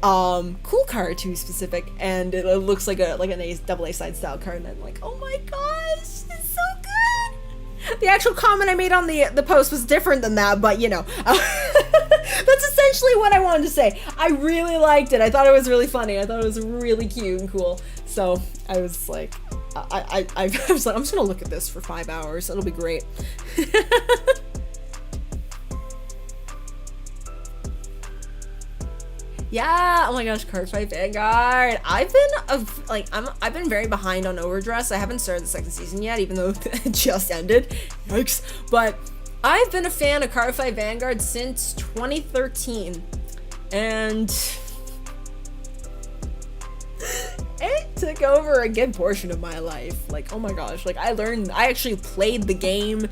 cool card to be specific, and it looks like an AA side style card, and I'm like, oh my gosh, it's so good. The actual comment I made on the post was different than that, but you know, that's essentially what I wanted to say. I really liked it. I thought it was really funny. I thought it was really cute and cool. So I was like, I was like, I'm just gonna look at this for 5 hours. It'll be great. Yeah, oh my gosh, Cardfight Vanguard. I've been very behind on Overdress. I haven't started the second season yet, even though it just ended. Yikes. But I've been a fan of Cardfight Vanguard since 2013. And it took over a good portion of my life. Like, oh my gosh, like I actually played the game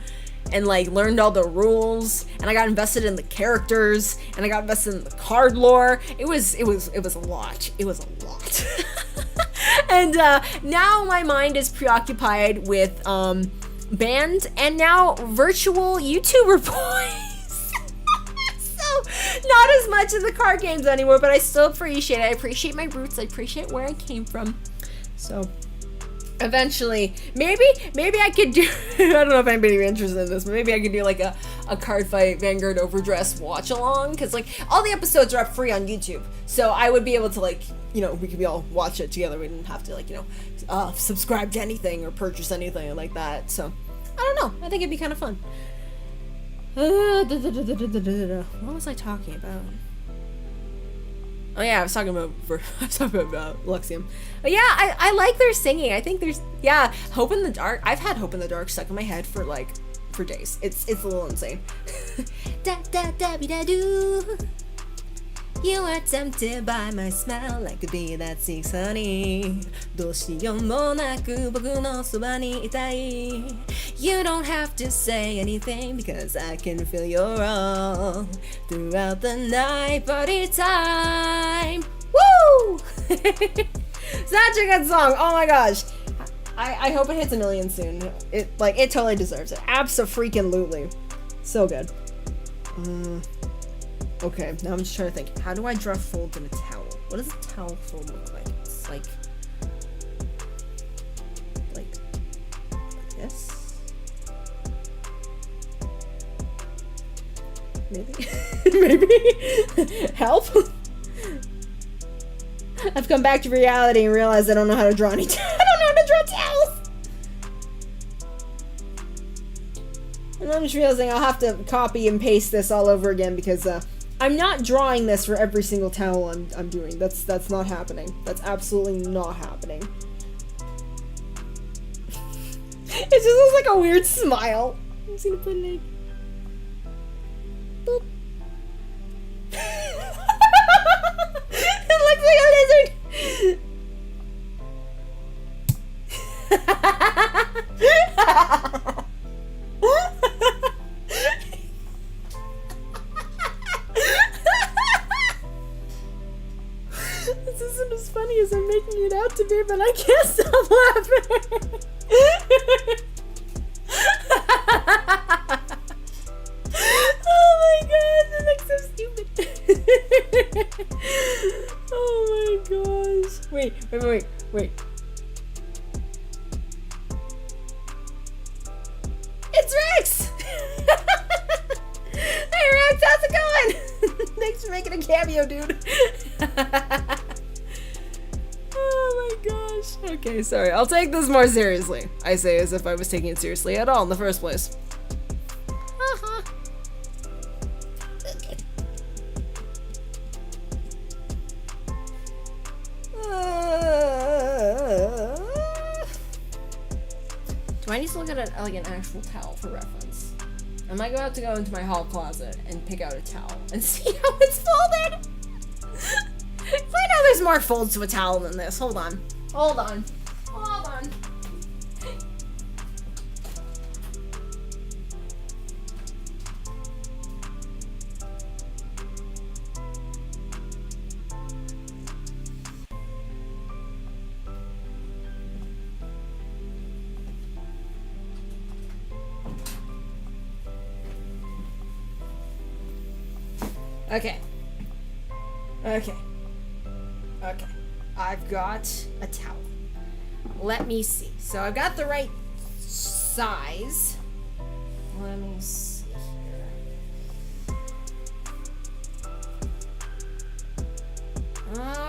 and like learned all the rules, and I got invested in the characters, and I got invested in the card lore. It was a lot. It was a lot. And now my mind is preoccupied with band and now virtual YouTuber boys. So not as much as the card games anymore, but I still appreciate it. I appreciate my roots. I appreciate where I came from. So eventually, maybe I could do, I don't know if anybody's interested in this, but maybe I could do like a Cardfight Vanguard Overdress watch along, because like all the episodes are up free on YouTube, so I would be able to like, you know, we could be all watch it together. We didn't have to like, you know, subscribe to anything or purchase anything like that. So I don't know, I think it'd be kind of fun. What was I talking about? Oh yeah, I was talking about Luxium. But yeah, I like their singing. I think there's, yeah, Hope in the Dark. I've had Hope in the Dark stuck in my head for days. It's a little insane. Da da da bi da do. You are tempted by my smile like a bee that seeks honey. どうしようもなく僕のそばにいたい. You don't have to say anything because I can feel your all throughout the night party time. Woo! Such a good song. Oh my gosh. I hope it hits 1 million soon. It totally deserves it. Abso-freaking-lutely. So good. Okay, now I'm just trying to think. How do I draw folds in a towel? What does a towel fold look like? It's like this? Maybe? Maybe? Help? I've come back to reality and realized I don't know how to draw any I don't know how to draw towels! And I'm just realizing I'll have to copy and paste this all over again because I'm not drawing this for every single towel I'm doing. That's not happening. That's absolutely not happening. It just looks like a weird smile. I'm just gonna put like boop. It looks like a lizard. This isn't as funny as I'm making it out to be, but I can't stop laughing. Oh my god, that looks so stupid. Oh my gosh. Wait. It's Rex! Hey Rex, how's it going? Thanks for making a cameo, dude. Oh my gosh. Okay, sorry. I'll take this more seriously. I say as if I was taking it seriously at all in the first place. Okay. Do I need to look at like an actual towel for reference? I might have to go into my hall closet and pick out a towel and see how it's folded. I know there's more folds to a towel than this. Hold on. Okay. I've got a towel. Let me see. So I've got the right size. Let me see here.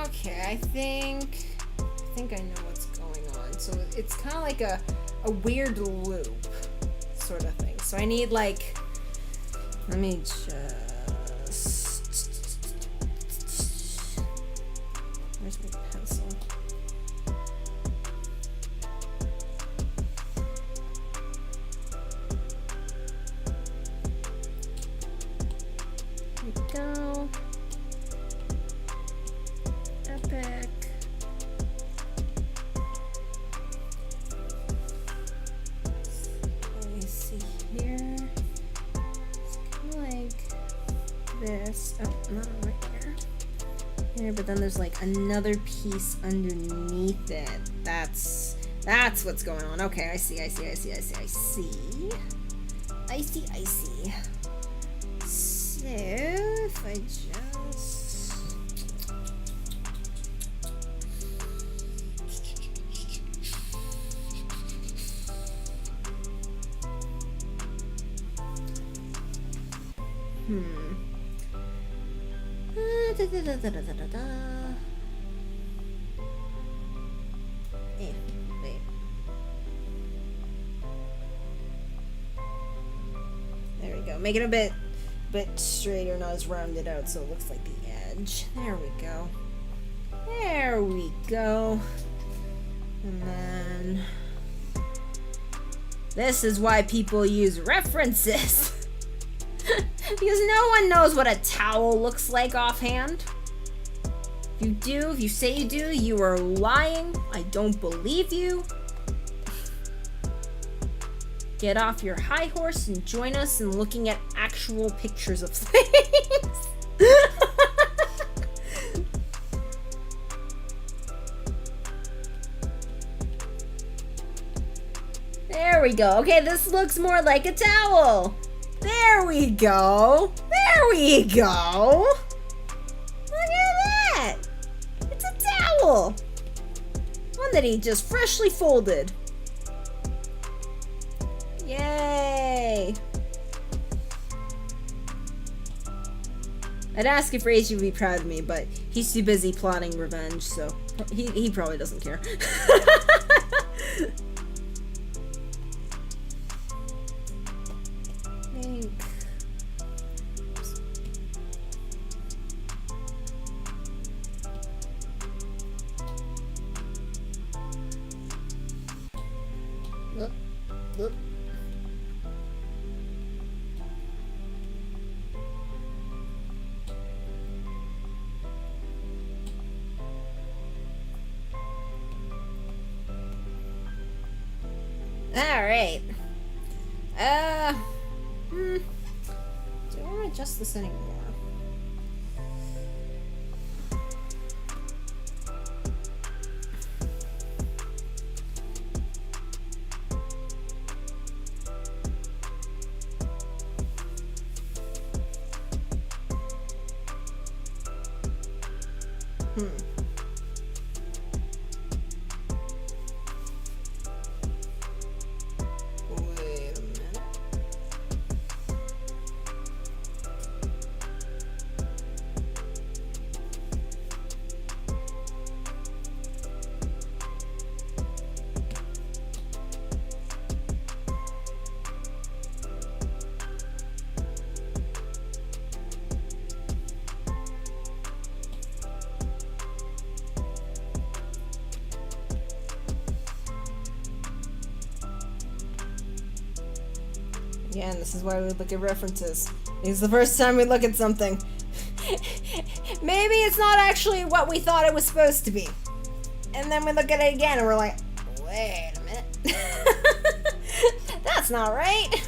Okay, I think I know what's going on. So it's kind of like a weird loop sort of thing. So I need like, let me just, where's my pencil? There we go. Epic. Let me see here. It's kind of like this. Oh, not right here. Here, but then there's like another piece underneath it. That's what's going on. Okay, I see. So if I just wait. There we go. Make it a bit straighter, not as rounded out, so it looks like the edge. There we go. And then this is why people use references. Because no one knows what a towel looks like offhand. If you say you do, you are lying. I don't believe you. Get off your high horse and join us in looking at actual pictures of things. There we go. Okay, this looks more like a towel. There we go. Look at that. It's a towel. One that he just freshly folded. Yay. I'd ask if Reiji would be proud of me, but he's too busy plotting revenge, so he probably doesn't care. Alright. Do I want to adjust this anymore? Again, this is why we look at references. It's the first time we look at something. Maybe it's not actually what we thought it was supposed to be. And then we look at it again and we're like, wait a minute. That's not right.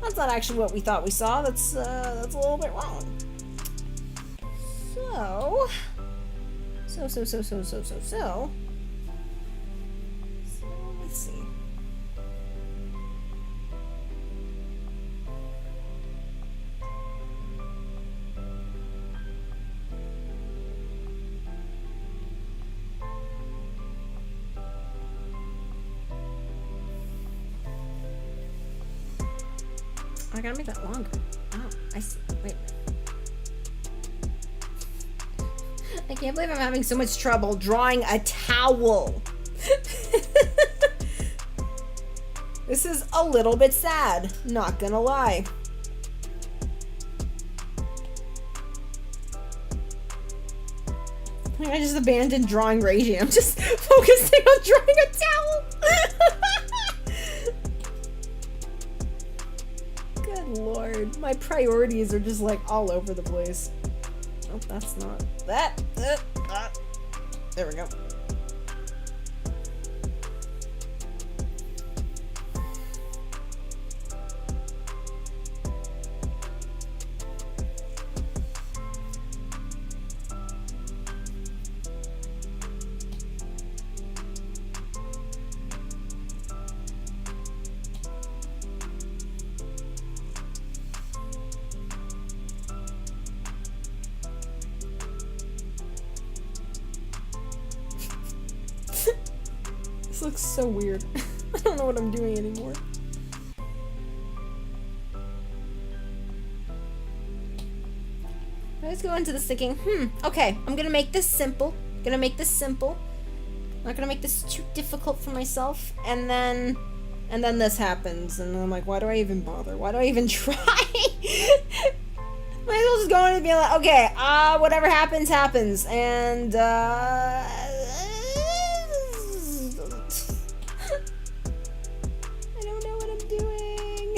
That's not actually what we thought we saw. That's a little bit wrong. So let's see. I gotta make that longer. Oh, I see. Wait. I can't believe I'm having so much trouble drawing a towel. This is a little bit sad, not gonna lie. I just abandoned drawing Reiji. I'm just focusing on drawing a towel. Good lord, my priorities are just like all over the place. Oh, that's not that. There we go. This looks so weird. I don't know what I'm doing anymore. Let's go into the sticking. Okay, I'm gonna make this simple. I'm not gonna make this too difficult for myself. And then this happens, and I'm like, why do I even bother? Why do I even try? Might as well just go in and be like, okay, whatever happens, happens. And I don't know what I'm doing.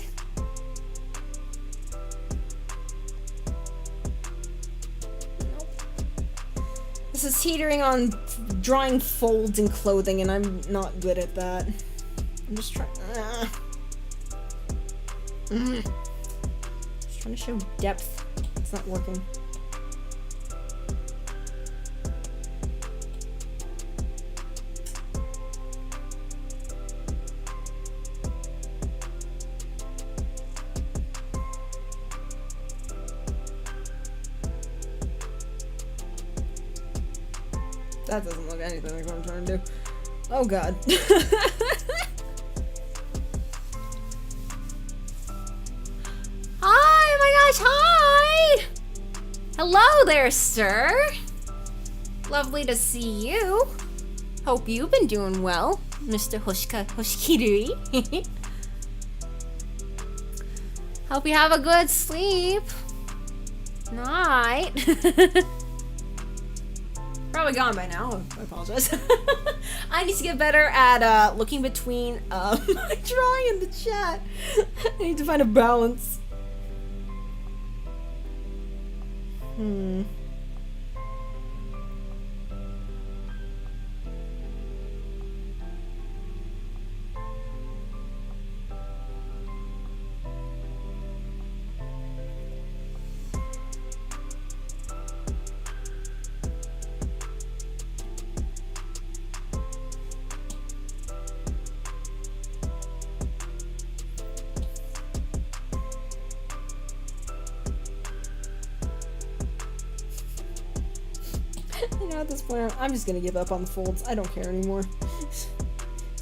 This is teetering on drawing folds in clothing, and I'm not good at that. I'm just trying. Just trying to show depth. It's not working. That doesn't look anything like what I'm trying to do. Oh god. Hi! Oh my gosh, hi! Hello there, sir. Lovely to see you. Hope you've been doing well, Mr. Hoshikirui. Hope you have a good sleep. Night. Probably gone by now. I apologize. I need to get better at looking between my drawing and the chat. I need to find a balance. At this point, I'm just gonna give up on the folds. I don't care anymore. It's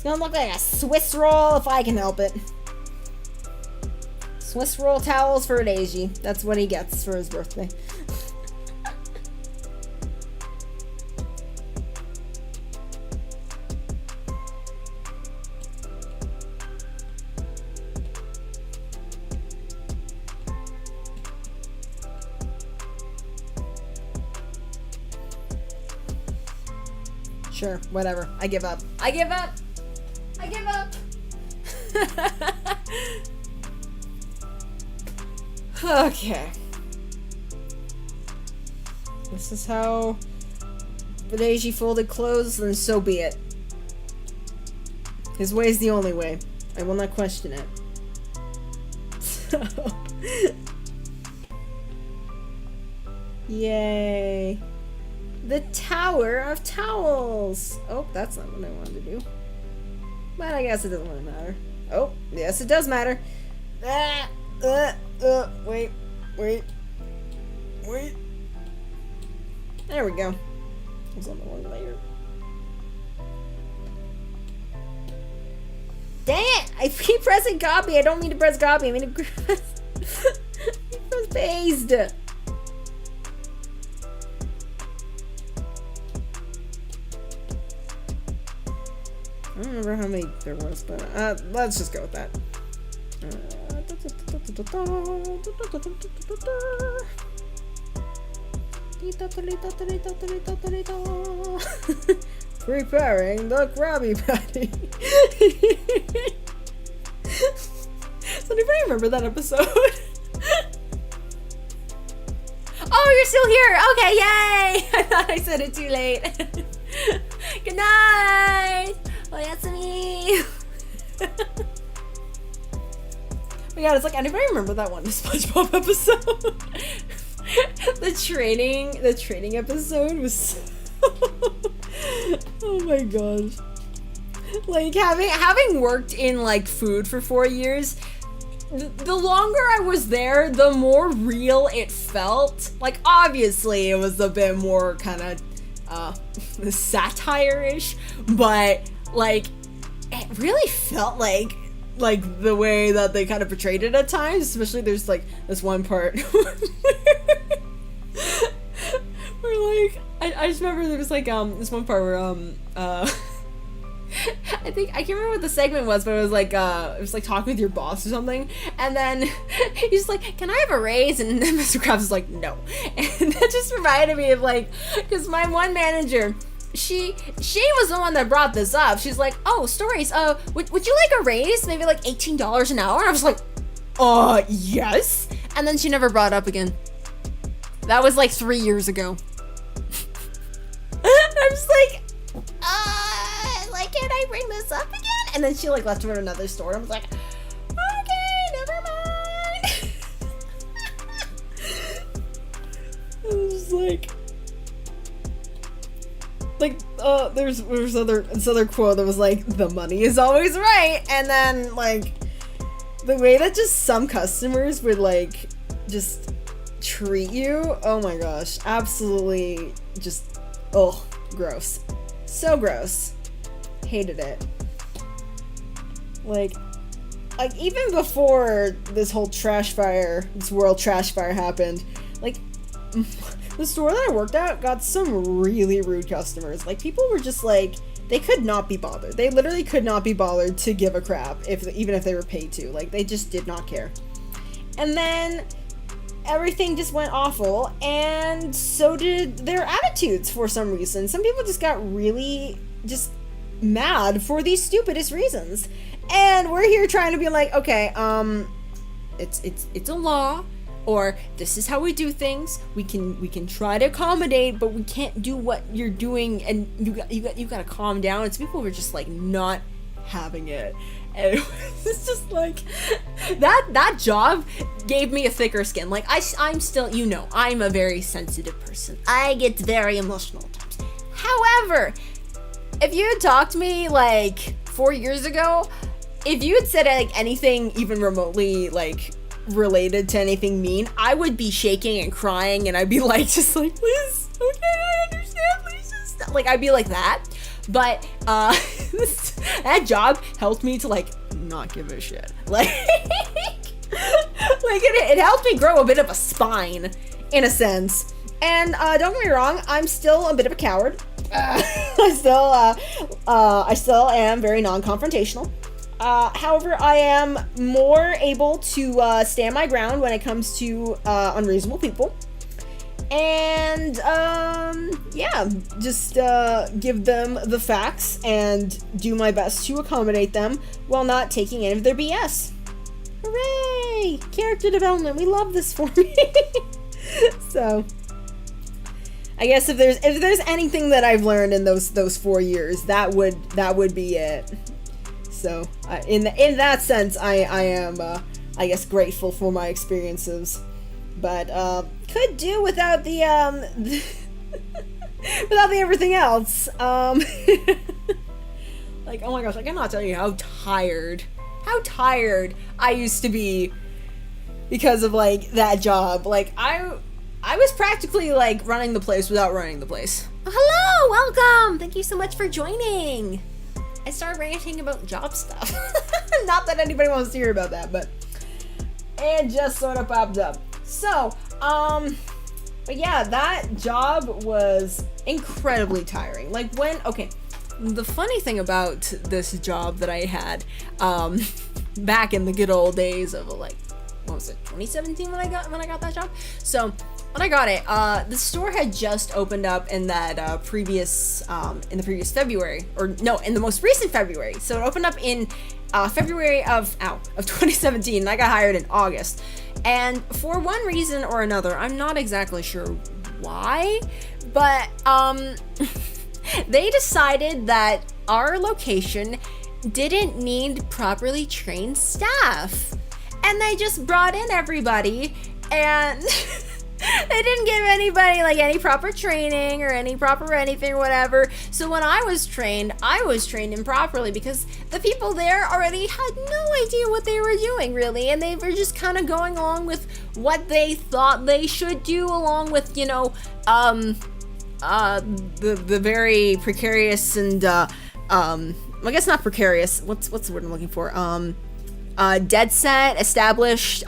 gonna look like a Swiss roll if I can help it. Swiss roll towels for Reiji. That's what he gets for his birthday. Sure, whatever. I give up. I give up! I give up! Okay. This is how Reiji folded clothes, then so be it. His way is the only way. I will not question it. So. Yay. The Tower of Towels! Oh, that's not what I wanted to do. But I guess it doesn't really matter. Oh, yes it does matter. Wait. There we go. I was on the wrong layer. Dang it! I keep pressing copy. I don't mean to press copy. I mean to press paste. I don't remember how many there was, but let's just go with that. Preparing the Krabby Patty. Does anybody remember that episode? Oh, you're still here! Okay, yay! I thought I said it too late. Good night! Oyatsumi! Oh my god, it's like anybody remember that one SpongeBob episode? the training episode was so oh my gosh. Like having worked in like food for 4 years, the longer I was there, the more real it felt. Like obviously it was a bit more kind of satire-ish, but like it really felt like the way that they kind of portrayed it at times. Especially there's like this one part where like I just remember there was like this one part where I can't remember what the segment was, but it was like talking with your boss or something, and then he's like, "Can I have a raise?" And then Mr. Krabs is like, "No," and that just reminded me of like, because my one manager, she was the one that brought this up. She's like, "Oh, Stories, would you like a raise? Maybe like $18 an hour?" And I was like, yes. And then she never brought it up again. That was like 3 years ago. I'm just like, can I bring this up again? And then she like left for another store. I was like, okay, never mind. I was just like there's this other quote that was like, "The money is always right," and then like the way that just some customers would like just treat you. Oh my gosh, absolutely just gross, so gross. Hated it. Like even before this whole this world trash fire happened, like the store that I worked at got some really rude customers. Like, people were just like, they could not be bothered. They literally could not be bothered to give a crap, even if they were paid to. Like, they just did not care. And then everything just went awful, and so did their attitudes for some reason. Some people just got really just mad for the stupidest reasons. And we're here trying to be like, okay, it's a law, or this is how we do things. We can try to accommodate, but we can't do what you're doing, and you gotta calm down. And so people were just like not having it. And it was just like, that job gave me a thicker skin. Like, I'm still, I'm a very sensitive person. I get very emotional at times. However, if you had talked to me like 4 years ago, if you had said like anything even remotely like related to anything mean, I would be shaking and crying, and I'd be like, just like, please, okay, I understand, please just stop. Like, I'd be like that. But that job helped me to like not give a shit. Like, it helped me grow a bit of a spine, in a sense. And don't get me wrong, I'm still a bit of a coward. I still am very non-confrontational. However, I am more able to stand my ground when it comes to unreasonable people. And just give them the facts and do my best to accommodate them while not taking any of their BS. Hooray! Character development, we love this for me. So, I guess if there's anything that I've learned in those 4 years, that would be it. So, in that sense, I am I guess grateful for my experiences, but could do without the without the everything else. Like, oh my gosh, I cannot tell you how tired I used to be because of like that job. Like, I was practically like running the place without running the place. Hello, welcome. Thank you so much for joining. I started ranting about job stuff. Not that anybody wants to hear about that, but it just sort of popped up. So, but yeah, that job was incredibly tiring. Like, the funny thing about this job that I had, back in the good old days of like, what was it, 2017 when I got that job? So, when I got it, the store had just opened up in that previous February, or no, in the most recent February. So it opened up in February of 2017, and I got hired in August. And for one reason or another, I'm not exactly sure why, but they decided that our location didn't need properly trained staff, and they just brought in everybody, and they didn't give anybody like any proper training or any proper anything or whatever. So when I was trained improperly because the people there already had no idea what they were doing really, and they were just kind of going along with what they thought they should do, along with the very precarious and I guess not precarious. What's the word I'm looking for? Dead set, established,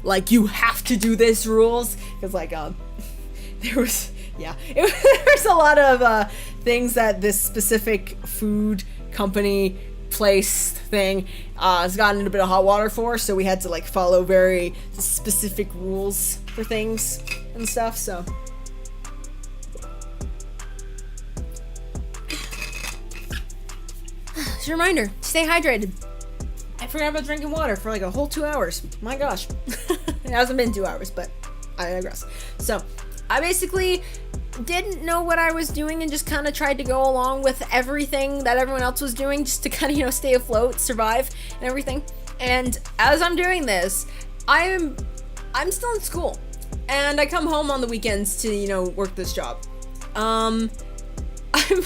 like, you have to do this rules, because like there was a lot of things that this specific food company place thing has gotten into a bit of hot water for, so we had to like follow very specific rules for things and stuff. So just a reminder, stay hydrated. I forgot about drinking water for like a whole 2 hours. My gosh. It hasn't been 2 hours, but I digress. So, I basically didn't know what I was doing and just kind of tried to go along with everything that everyone else was doing just to kind of, stay afloat, survive, and everything. And as I'm doing this, I'm still in school. And I come home on the weekends to, work this job. I'm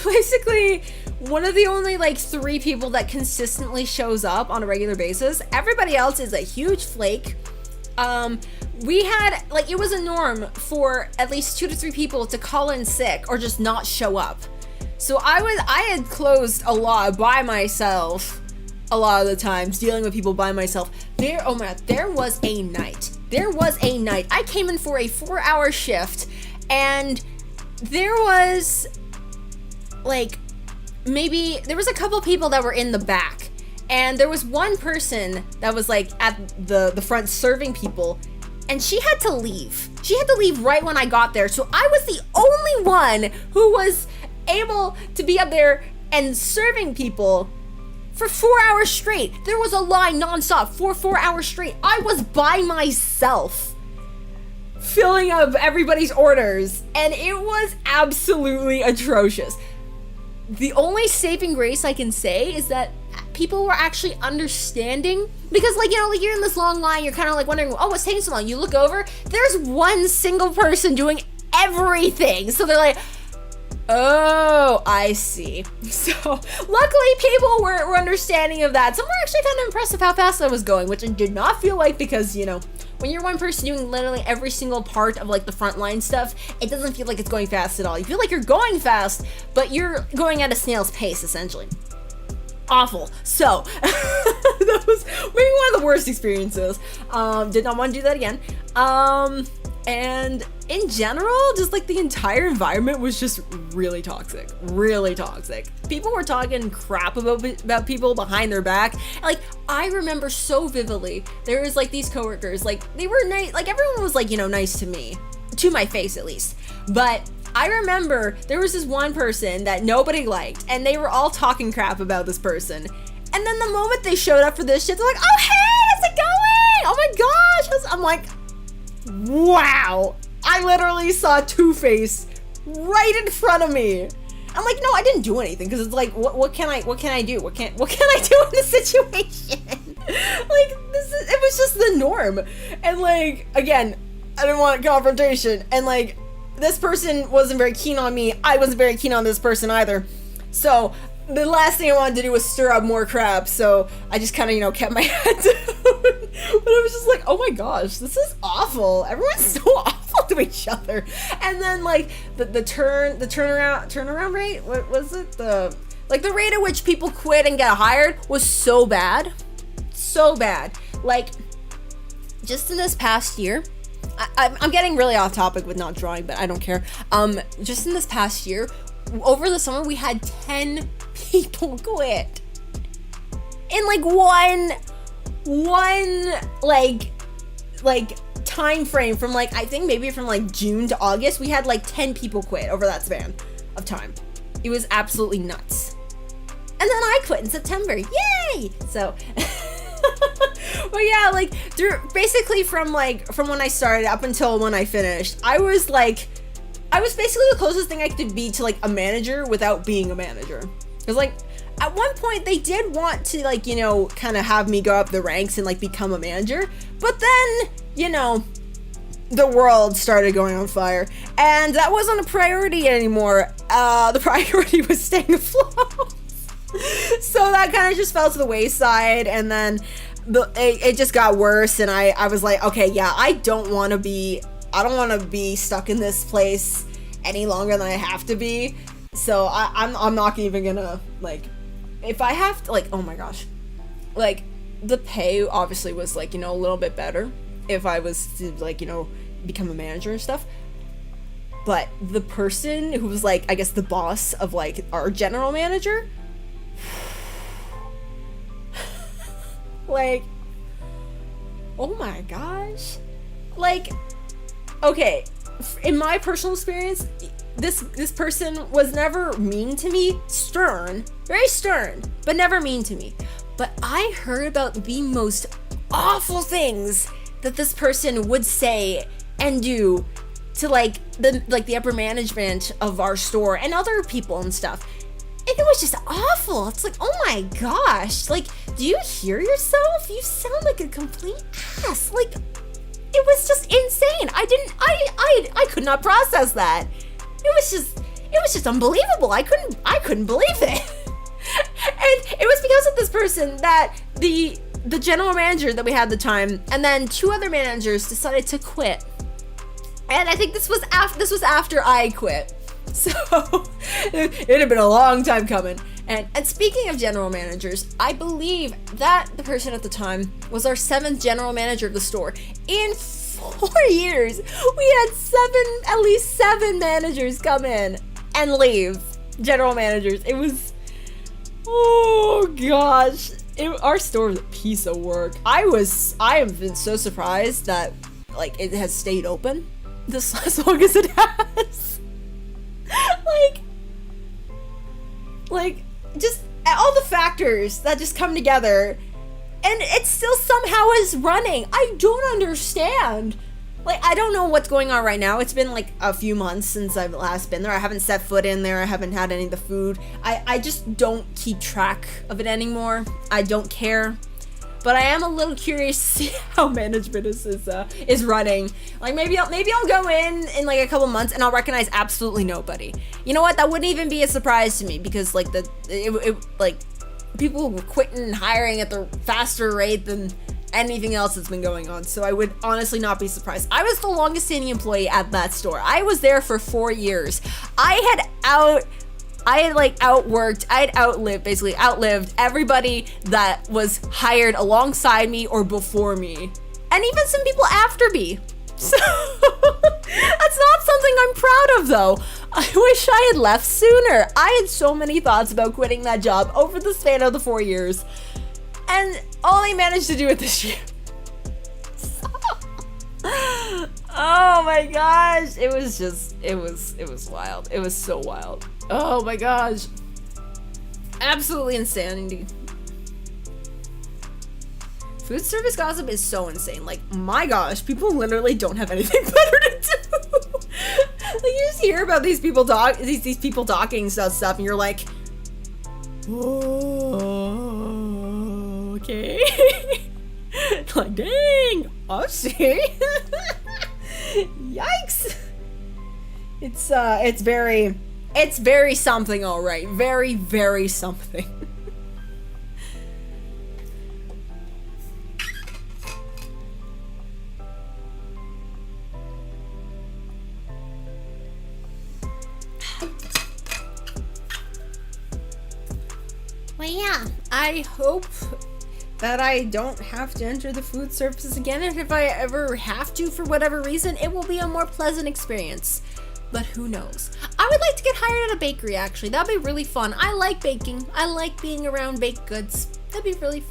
basically one of the only like 3 people that consistently shows up on a regular basis. Everybody else is a huge flake. We had like, it was a norm for at least 2 to 3 people to call in sick or just not show up. So I had closed a lot by myself a lot of the times, dealing with people by myself. There was a night I came in for a 4-hour shift, And there was like there was a couple people that were in the back, and there was one person that was like at the front serving people, and she had to leave. She had to leave right when I got there, so I was the only one who was able to be up there and serving people for 4 hours straight. There was a line nonstop for 4 hours straight. I was by myself filling up everybody's orders, and it was absolutely atrocious. The only saving grace I can say is that people were actually understanding, because like, you know, like you're in this long line, you're kind of like wondering, oh, what's taking so long? You look over, there's one single person doing everything. So they're like, oh, I see. So luckily people were understanding of that. Some were actually kind of impressed with how fast I was going, which I did not feel like, because, you know, when you're one person doing literally every single part of like the frontline stuff, it doesn't feel like it's going fast at all. You feel like you're going fast, but you're going at a snail's pace, essentially. Awful. So that was maybe one of the worst experiences. Did not want to do that again. And in general, just like the entire environment was just really toxic. Really toxic. People were talking crap about people behind their back. And, like, I remember so vividly, there was like these coworkers, like they were nice, like everyone was like, you know, nice to me, to my face at least. But I remember there was this one person that nobody liked, and they were all talking crap about this person. And then the moment they showed up for this shit, they're like, oh, hey, how's it going? Oh my gosh. I'm like, wow. I literally saw Two-Face right in front of me. I'm like, no, I didn't do anything, because it's like, what can I do? What can I do in this situation? Like, it was just the norm. And like, again, I didn't want confrontation, and like, this person wasn't very keen on me. I wasn't very keen on this person either. So the last thing I wanted to do was stir up more crap. So I just kind of, you know, kept my head down. But I was just like, oh my gosh, this is awful. Everyone's so awful to each other. And then like the turnaround rate. What was it? The rate at which people quit and get hired was so bad. So bad. Like, just in this past year, I'm getting really off topic with not drawing, but I don't care. Just in this past year, over the summer, we had 10 people quit. In like one time frame from like, I think maybe from like June to August, we had like 10 people quit over that span of time. It was absolutely nuts. And then I quit in September. Yay! So but yeah, like basically from when I started up until when I finished, I was basically the closest thing I could be to like a manager without being a manager. Because like at one point they did want to like, you know, kind of have me go up the ranks and like become a manager, but then, you know, the world started going on fire, and that wasn't a priority anymore. The priority was staying afloat. So that kind of just fell to the wayside, and then it just got worse, and I was like, okay, yeah, I don't want to be stuck in this place any longer than I have to be. So I'm not even gonna, like, if I have to, like, oh my gosh, like, the pay obviously was like, you know, a little bit better if I was to, like, you know, become a manager and stuff. But the person who was like, I guess the boss of like our general manager, like, oh my gosh, like, okay, in my personal experience, this person was never mean to me. Stern, very stern, but never mean to me. But I heard about the most awful things that this person would say and do to like the upper management of our store and other people and stuff. And it was just awful. It's like, oh my gosh, like, do you hear yourself? You sound like a complete ass. Like, it was just insane. I could not process that. It was just unbelievable. I couldn't believe it. And it was because of this person that the general manager that we had at the time, and then two other managers decided to quit. And I think this was after I quit. So it had been a long time coming. And speaking of general managers, I believe that the person at the time was our 7th general manager of the store. In 4 years, we had at least seven managers come in and leave. General managers. It was, oh gosh. Our store was a piece of work. I have been so surprised that like it has stayed open this as long as it has. like just all the factors that just come together and it still somehow is running. I don't understand. Like, I don't know what's going on right now. It's been like a few months since I've last been there. I haven't set foot in there. I haven't had any of the food. I just don't keep track of it anymore. I don't care. But I am a little curious to see how management is running. Like, maybe I'll go in like a couple months and I'll recognize absolutely nobody. You know what? That wouldn't even be a surprise to me because like like people were quitting and hiring at the faster rate than anything else that's been going on, so I would honestly not be surprised. I was the longest standing employee at that store. I was there for 4 years. I had outlived everybody that was hired alongside me or before me, and even some people after me. So that's not something I'm proud of, though. I wish I had left sooner. I had so many thoughts about quitting that job over the span of the 4 years. And all I managed to do it this year. Oh my gosh. It was wild. It was so wild. Oh my gosh. Absolutely insanity. Food service gossip is so insane. Like, my gosh, people literally don't have anything better to do. Like, you just hear about these people these people talking stuff and you're like, oh. Okay. Like, dang, I see. Yikes. It's very something, all right. Very, very something. Well, yeah, I hope that I don't have to enter the food services again, and if I ever have to for whatever reason, it will be a more pleasant experience. But who knows? I would like to get hired at a bakery, actually. That'd be really fun. I like baking. I like being around baked goods. That'd be really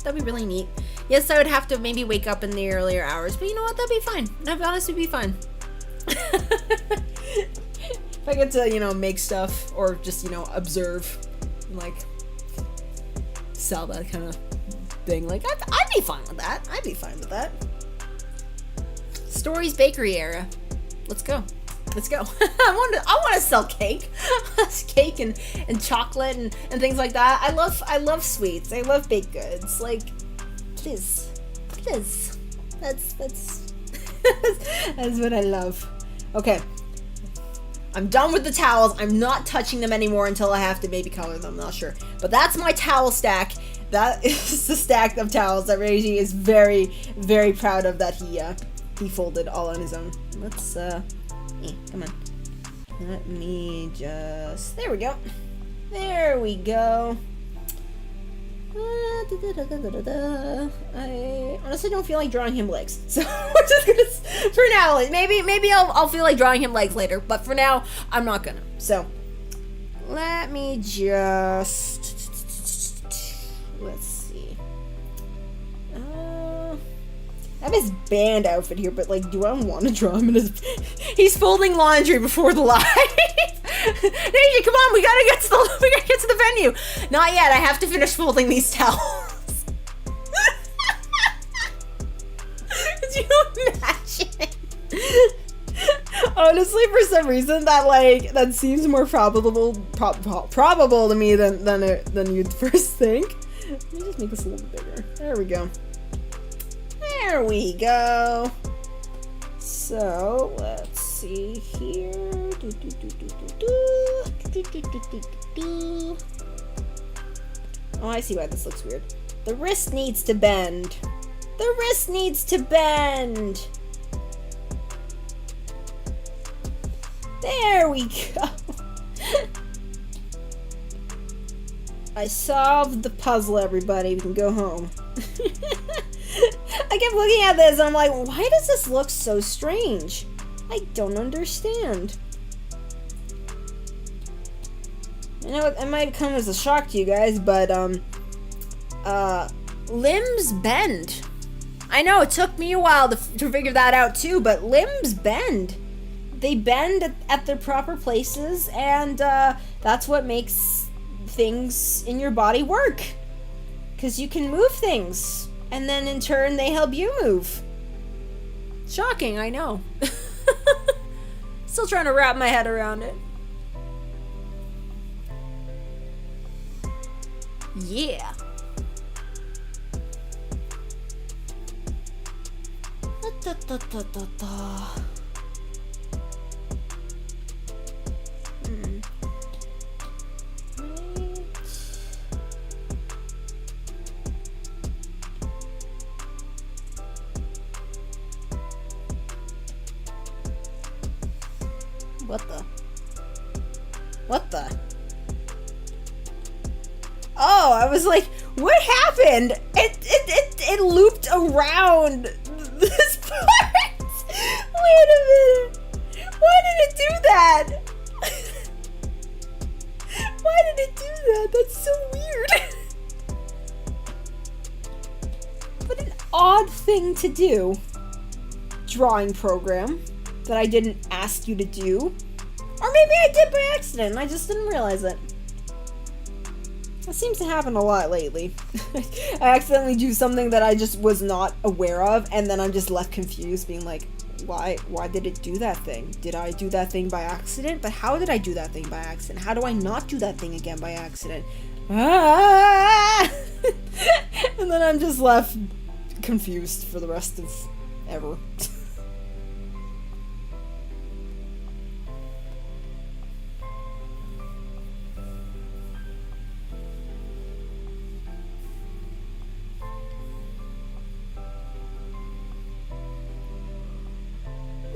neat. Yes, I would have to maybe wake up in the earlier hours, but you know what? That'd be fine. That'd honestly be fine. If I get to, you know, make stuff or just, you know, observe, like, sell that kind of thing, like, I'd be fine with that. I'd be fine with that. Stories bakery era. Let's go. I want to sell cake. Cake and chocolate and things like that. I love sweets. I love baked goods. Like, please. That's that's what I love. Okay. I'm done with the towels. I'm not touching them anymore until I have to maybe color them. I'm not sure. But that's my towel stack. That is the stack of towels that Reiji is very, very proud of, that he folded all on his own. Let's come on. Let me just, there we go. I honestly don't feel like drawing him legs, so we're just gonna, for now, maybe I'll feel like drawing him legs later, but for now I'm not gonna. So let me just, let's see. I have his band outfit here, but like, do I want to draw him in his? He's folding laundry before the live. Reiji, come on, we gotta get to the venue. Not yet. I have to finish folding these towels. Could you imagine? Honestly, for some reason, that seems more probable to me than you'd first think. Let me just make this a little bit bigger. There we go. There we go. So let's see here. Oh, I see why this looks weird. The wrist needs to bend. There we go. I solved the puzzle, everybody. We can go home. I kept looking at this and I'm like, why does this look so strange? I don't understand. I know it might come as a shock to you guys, but, limbs bend. I know it took me a while to figure that out too, but limbs bend. They bend at their proper places, and that's what makes things in your body work. Because you can move things, and then in turn they help you move. Shocking, I know. Still trying to wrap my head around it. Yeah. Da, da, da, da, da. What the? Oh, I was like, what happened? It looped around this part. Wait a minute. Why did it do that? Why did it do that? That's so weird. What an odd thing to do. Drawing program that I didn't ask you to do. Or maybe I did by accident and I just didn't realize it. That seems to happen a lot lately. I accidentally do something that I just was not aware of, and then I'm just left confused, being like, why did it do that thing? Did I do that thing by accident? But how did I do that thing by accident? How do I not do that thing again by accident? Ah! And then I'm just left confused for the rest of ever.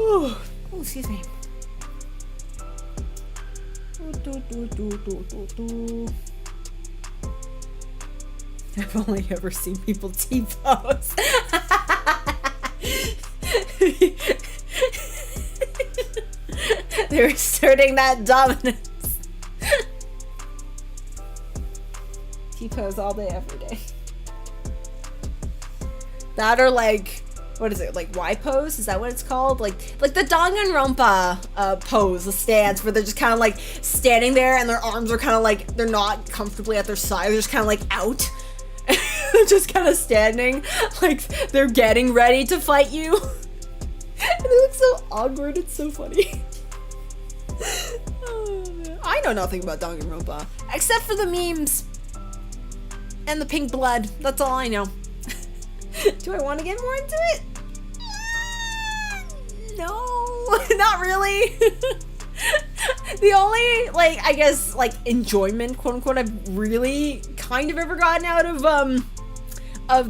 Oh, excuse me. I've only ever seen people T-pose. They're asserting that dominance. T-pose all day, every day. That or like, what is it, like Y pose? Is that what it's called? Like the Danganronpa pose, the stance, where they're just kind of like standing there and their arms are kind of like, they're not comfortably at their side, they're just kind of like out. They're just kind of standing, like they're getting ready to fight you. And they look so awkward, it's so funny. Oh, man. I know nothing about Danganronpa, except for the memes and the pink blood. That's all I know. Do I want to get more into it? No, not really. The only, like, I guess, like, enjoyment, quote unquote, I've really kind of ever gotten out of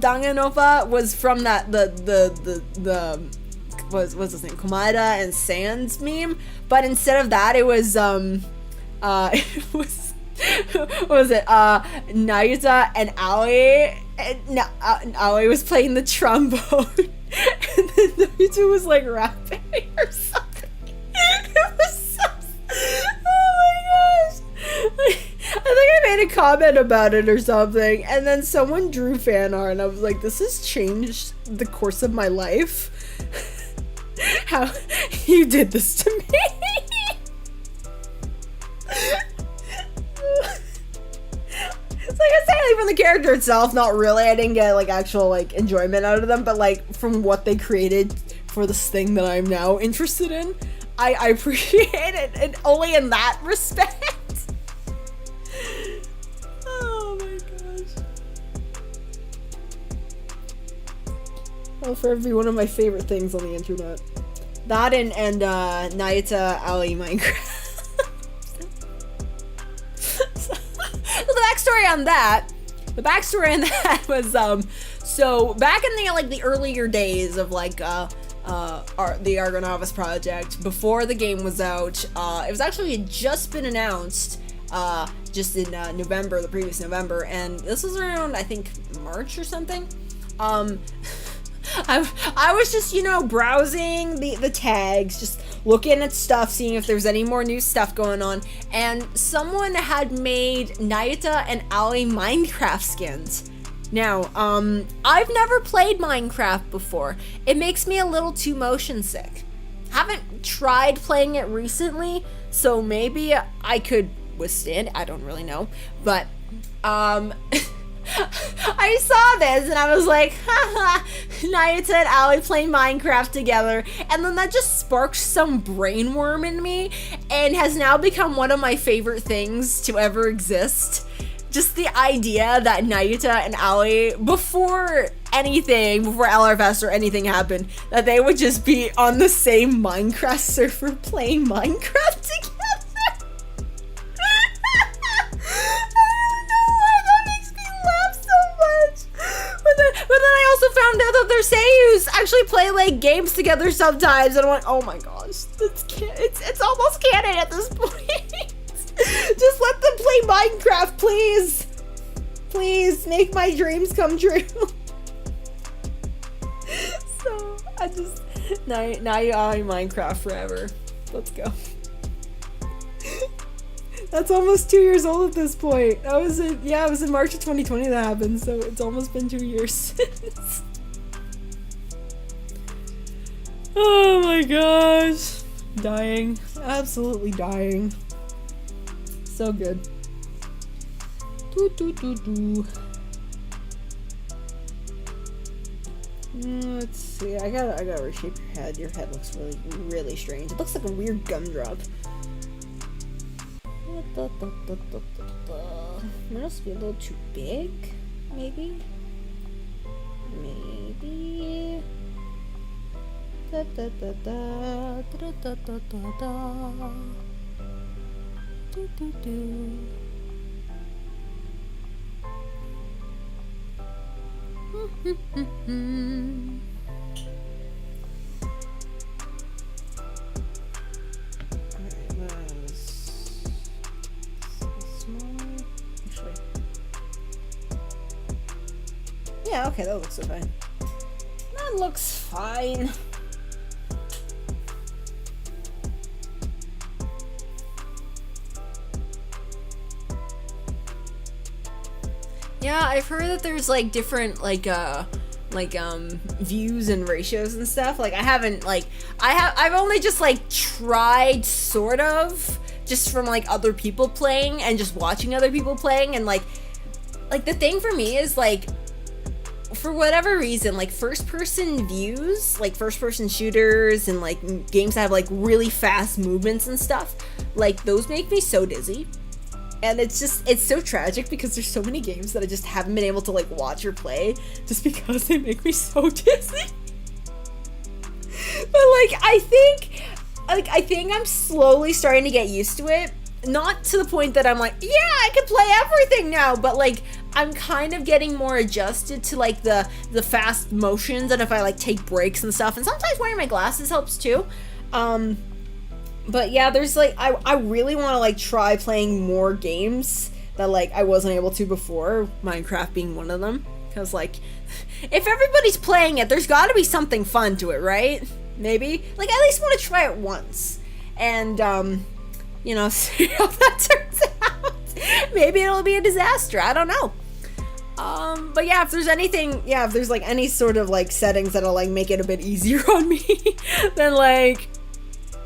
Danganronpa was from that, what's his name, Komada and Sans meme, but instead of that, it was, it was, what was it, Nayuta and Aoi, and Aoi was playing the trombone, and then Nayuta was, like, rapping or something. It was so, oh my gosh. I think I made a comment about it or something, and then someone drew fan art, and I was like, this has changed the course of my life. How you did this to me. It's like, it's technically from the character itself, not really. I didn't get, like, actual, like, enjoyment out of them, but, like, from what they created for this thing that I'm now interested in, I appreciate it, and only in that respect. Oh my gosh. Well, for every one of my favorite things on the internet. That and Nayuta Ali Minecraft. The backstory on that was, so back in the earlier days of, like, the Argonavis project, before the game was out, it was actually had just been announced, just in November, the previous November, and this was around, I think, March or something. I was just, you know, browsing the tags, just looking at stuff, seeing if there's any more new stuff going on, and someone had made Nayuta and Ali Minecraft skins. Now, I've never played Minecraft before. It makes me a little too motion sick. Haven't tried playing it recently, so maybe I could withstand, I don't really know, but, I saw this and I was like, haha, Nayuta and Ali play Minecraft together, and then that just sparked some brainworm in me and has now become one of my favorite things to ever exist. Just the idea that Nayuta and Ali, before LRFS or anything happened, that they would just be on the same Minecraft server playing Minecraft together. But then I also found out that their seiyus actually play like games together sometimes, and I'm like, oh my gosh, it's almost canon at this point. Just let them play Minecraft, please. Please make my dreams come true. So I just now you are in Minecraft forever. Let's go. That's almost 2 years old at this point. It was in March of 2020 that happened, so it's almost been 2 years since. Oh my gosh. Dying. Absolutely dying. So good. Let's see. I gotta reshape your head. Your head looks really strange. It looks like a weird gumdrop. Might also be a little too big, maybe. Yeah, okay, that looks so fine. That looks fine. Yeah, I've heard that there's like different views and ratios and stuff. Like I've only just like tried sort of just from like other people playing and just watching other people playing, and like the thing for me is like, for whatever reason, like first-person views, like first-person shooters and like games that have like really fast movements and stuff, like those make me so dizzy. And it's so tragic because there's so many games that I just haven't been able to like watch or play just because they make me so dizzy. But like I think I'm slowly starting to get used to it. Not to the point that I'm like, yeah, I can play everything now, but like I'm kind of getting more adjusted to like the fast motions, and if I like take breaks and stuff, and sometimes wearing my glasses helps too. But yeah, there's like I really want to like try playing more games that like I wasn't able to before, Minecraft being one of them, because like if everybody's playing it, there's got to be something fun to it, right? Maybe like I at least want to try it once, and you know, see how that turns out. Maybe it'll be a disaster, I don't know. But yeah, if there's like any sort of like settings that'll like make it a bit easier on me, then like,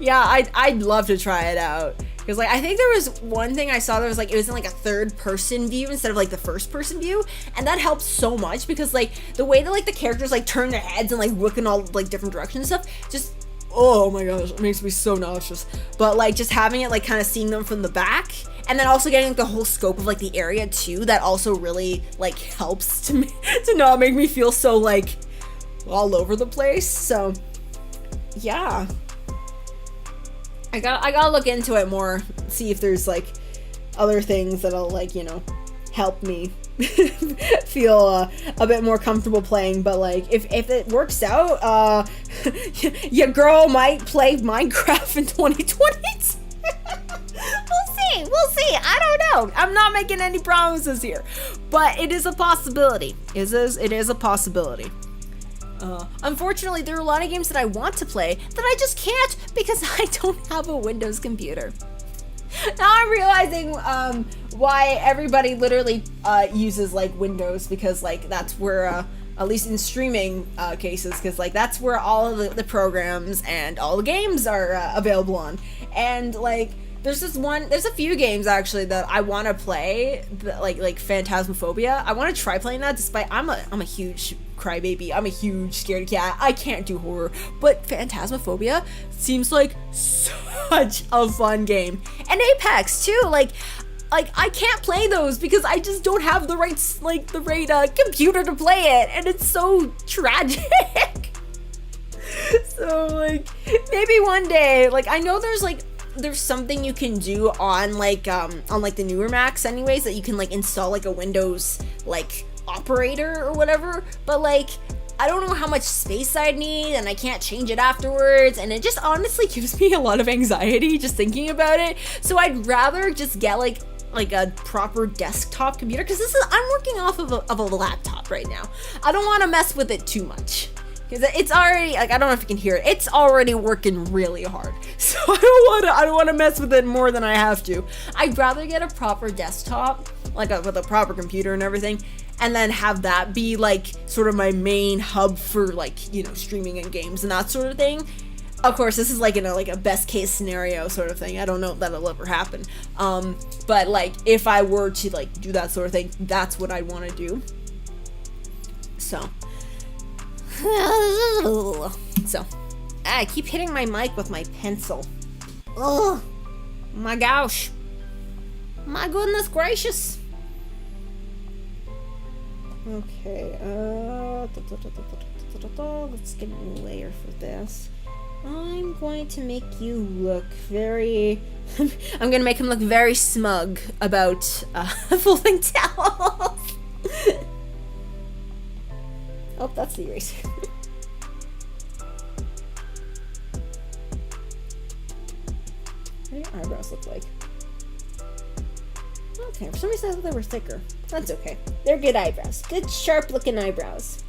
yeah, I'd love to try it out. Because like I think there was one thing I saw that was like it was in like a third person view instead of like the first person view, and that helps so much because like the way that like the characters like turn their heads and like look in all like different directions and stuff, just, oh my gosh, it makes me so nauseous. But like just having it like kind of seeing them from the back, and then also getting like, the whole scope of like the area too, that also really like helps to me to not make me feel so like all over the place. So yeah, I gotta look into it more, see if there's like other things that'll like, you know, help me feel a bit more comfortable playing. But like if it works out, your girl might play Minecraft in 2022. We'll We'll see. I don't know. I'm not making any promises here, but it is a possibility. It is a possibility. Unfortunately, there are a lot of games that I want to play that I just can't because I don't have a Windows computer. Now I'm realizing why everybody literally uses like Windows, because like that's where at least in streaming cases, because like that's where all of the programs and all the games are available on. And like there's a few games actually that I want to play, like Phantasmophobia. I want to try playing that, despite I'm a huge crybaby. I'm a huge scaredy cat. I can't do horror, but Phantasmophobia seems like such a fun game. And Apex too. Like I can't play those because I just don't have the right computer to play it, and it's so tragic. So like maybe one day, like I know there's something you can do on the newer Macs anyways, that you can like install like a Windows like operator or whatever, but like I don't know how much space I'd need, and I can't change it afterwards, and it just honestly gives me a lot of anxiety just thinking about it. So I'd rather just get like a proper desktop computer, because I'm working off of a laptop right now. I don't want to mess with it too much, because it's already, like, I don't know if you can hear it, it's already working really hard. So I don't want to mess with it more than I have to. I'd rather get a proper desktop, with a proper computer and everything, and then have that be like sort of my main hub for like, you know, streaming and games and that sort of thing. Of course, this is like in a best case scenario sort of thing. I don't know if that'll ever happen. But like if I were to like do that sort of thing, that's what I want to do. So I keep hitting my mic with my pencil. Oh my gosh. My goodness gracious. Okay, let's get a new layer for this. I'm going to make you look very... I'm gonna make him look very smug about folding towels. Oh, that's the eraser. What do your eyebrows look like? Okay, for some reason I thought they were thicker. That's okay. They're good eyebrows. Good, sharp-looking eyebrows.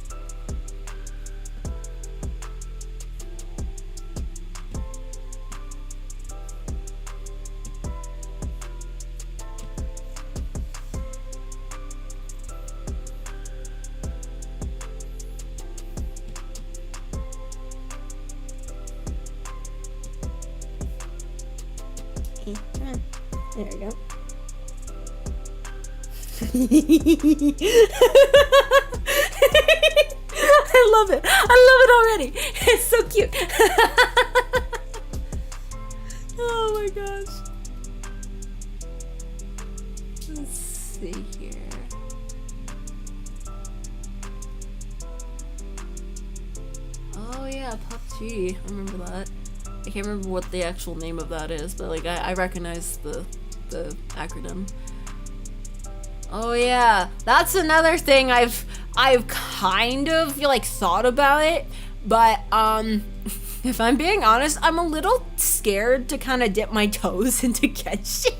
There we go. I love it. I love it already. It's so cute. Oh my gosh. Let's see here. Oh yeah, PUBG. I remember that. I can't remember what the actual name of that is, but like I recognize the acronym. Oh yeah, that's another thing I've kind of like thought about it, but if I'm being honest, I'm a little scared to kind of dip my toes into Genshin.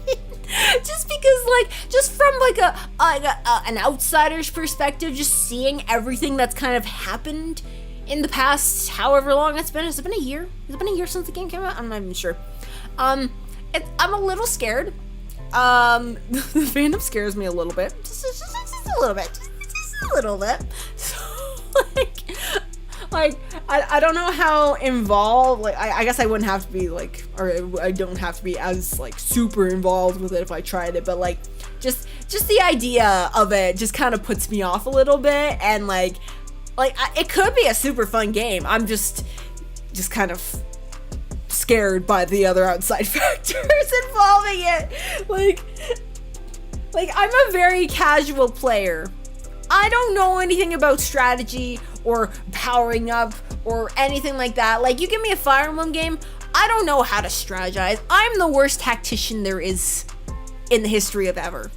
Just because, like, just from like an outsider's perspective, just seeing everything that's kind of happened in the past however long it's been. Has it been a year? Has it been a year since the game came out? I'm not even sure. I'm a little scared. The fandom scares me a little bit. Just a little bit. Just a little bit. So, like, I don't know how involved, like, I guess I wouldn't have to be, like, or I don't have to be as, like, super involved with it if I tried it, but, like, just the idea of it just kind of puts me off a little bit, and, like, it could be a super fun game. I'm just kind of scared by the other outside factors involving it. Like I'm a very casual player. I don't know anything about strategy or powering up or anything like that. Like, you give me a Fire Emblem game, I don't know how to strategize. I'm the worst tactician there is in the history of ever.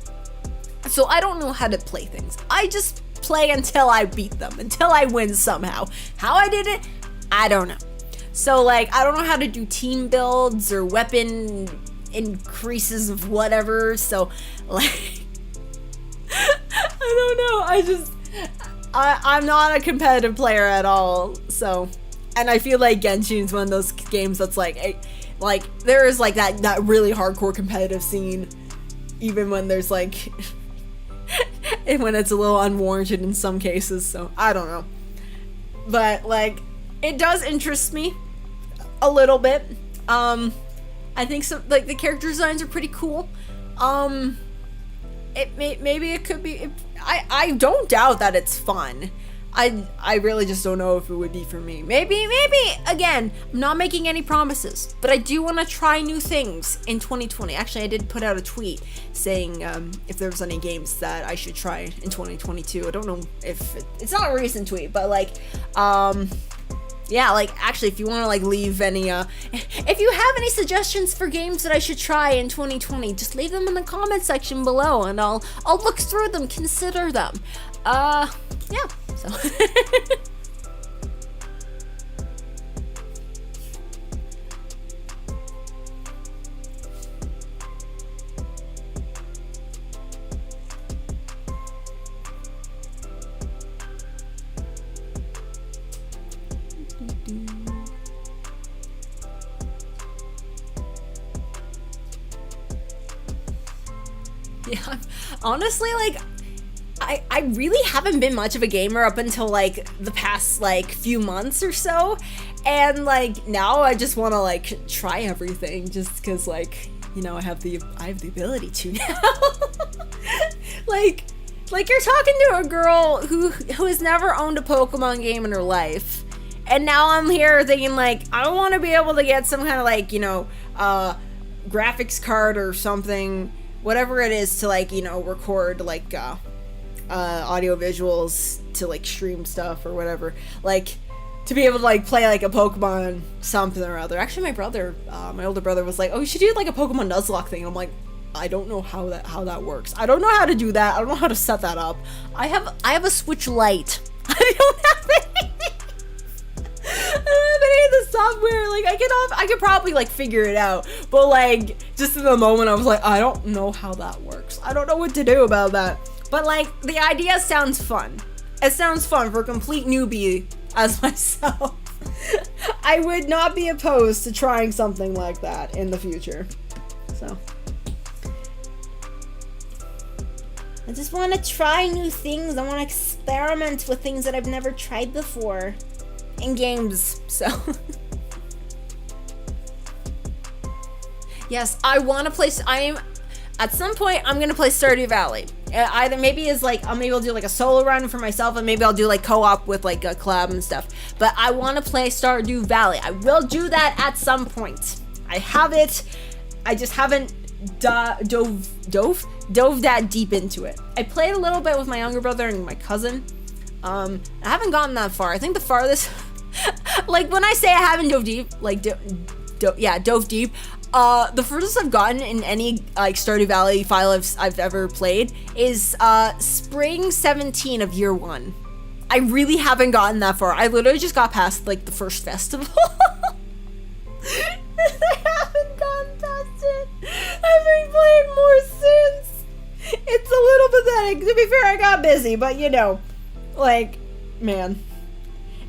So I don't know how to play things. I just play until I beat them, until I win somehow. How I did it, I don't know. So, like, I don't know how to do team builds or weapon increases of whatever. So like, I don't know. I'm not a competitive player at all. So, and I feel like Genshin's one of those games that's like there is like that really hardcore competitive scene, even when there's like, and when it's a little unwarranted in some cases. So I don't know, but like it does interest me a little bit. I think some like the character designs are pretty cool. Maybe it could be. I don't doubt that it's fun. I really just don't know if it would be for me. Maybe again, I'm not making any promises, but I do want to try new things in 2020. Actually, I did put out a tweet saying if there was any games that I should try in 2022. I don't know if it's not a recent tweet, but like yeah, like actually if you want to like leave any if you have any suggestions for games that I should try in 2020, just leave them in the comment section below and I'll look through them, consider them. Yeah, so yeah, honestly, like I really haven't been much of a gamer up until like the past like few months or so, and like now I just want to like try everything just because like, you know, I have the ability to now. like you're talking to a girl who has never owned a Pokemon game in her life, and now I'm here thinking like I want to be able to get some kind of like, you know, graphics card or something, whatever it is, to like, you know, record like audio visuals to like stream stuff or whatever, like to be able to like play like a Pokemon something or other. Actually, my brother, my older brother, was like, oh, you should do like a Pokemon Nuzlocke thing, and I'm like, I don't know how that works. I don't know how to do that. I don't know how to set that up. I have a Switch Lite. I don't have anything. I don't have any of the software. Like I could probably like figure it out, but like just in the moment I was like, I don't know how that works. I don't know what to do about that. But like the idea sounds fun. It sounds fun for a complete newbie as myself. I would not be opposed to trying something like that in the future. So I just want to try new things. I want to experiment with things that I've never tried before in games. So yes, I want to play. At some point I'm gonna play Stardew Valley. Either maybe as like maybe I'll do like a solo run for myself, and maybe I'll do like co-op with like a collab and stuff. But I want to play Stardew Valley. I will do that at some point. I have it. I just haven't dove that deep into it. I played a little bit with my younger brother and my cousin. I haven't gotten that far. I think the farthest, like when I say I haven't dove deep, like dove deep. The furthest I've gotten in any like Stardew Valley file I've ever played is spring 17 of year 1. I really haven't gotten that far. I literally just got past like the first festival. I haven't gotten past it. I've been playing more since. It's a little pathetic. To be fair, I got busy, but you know, like, man.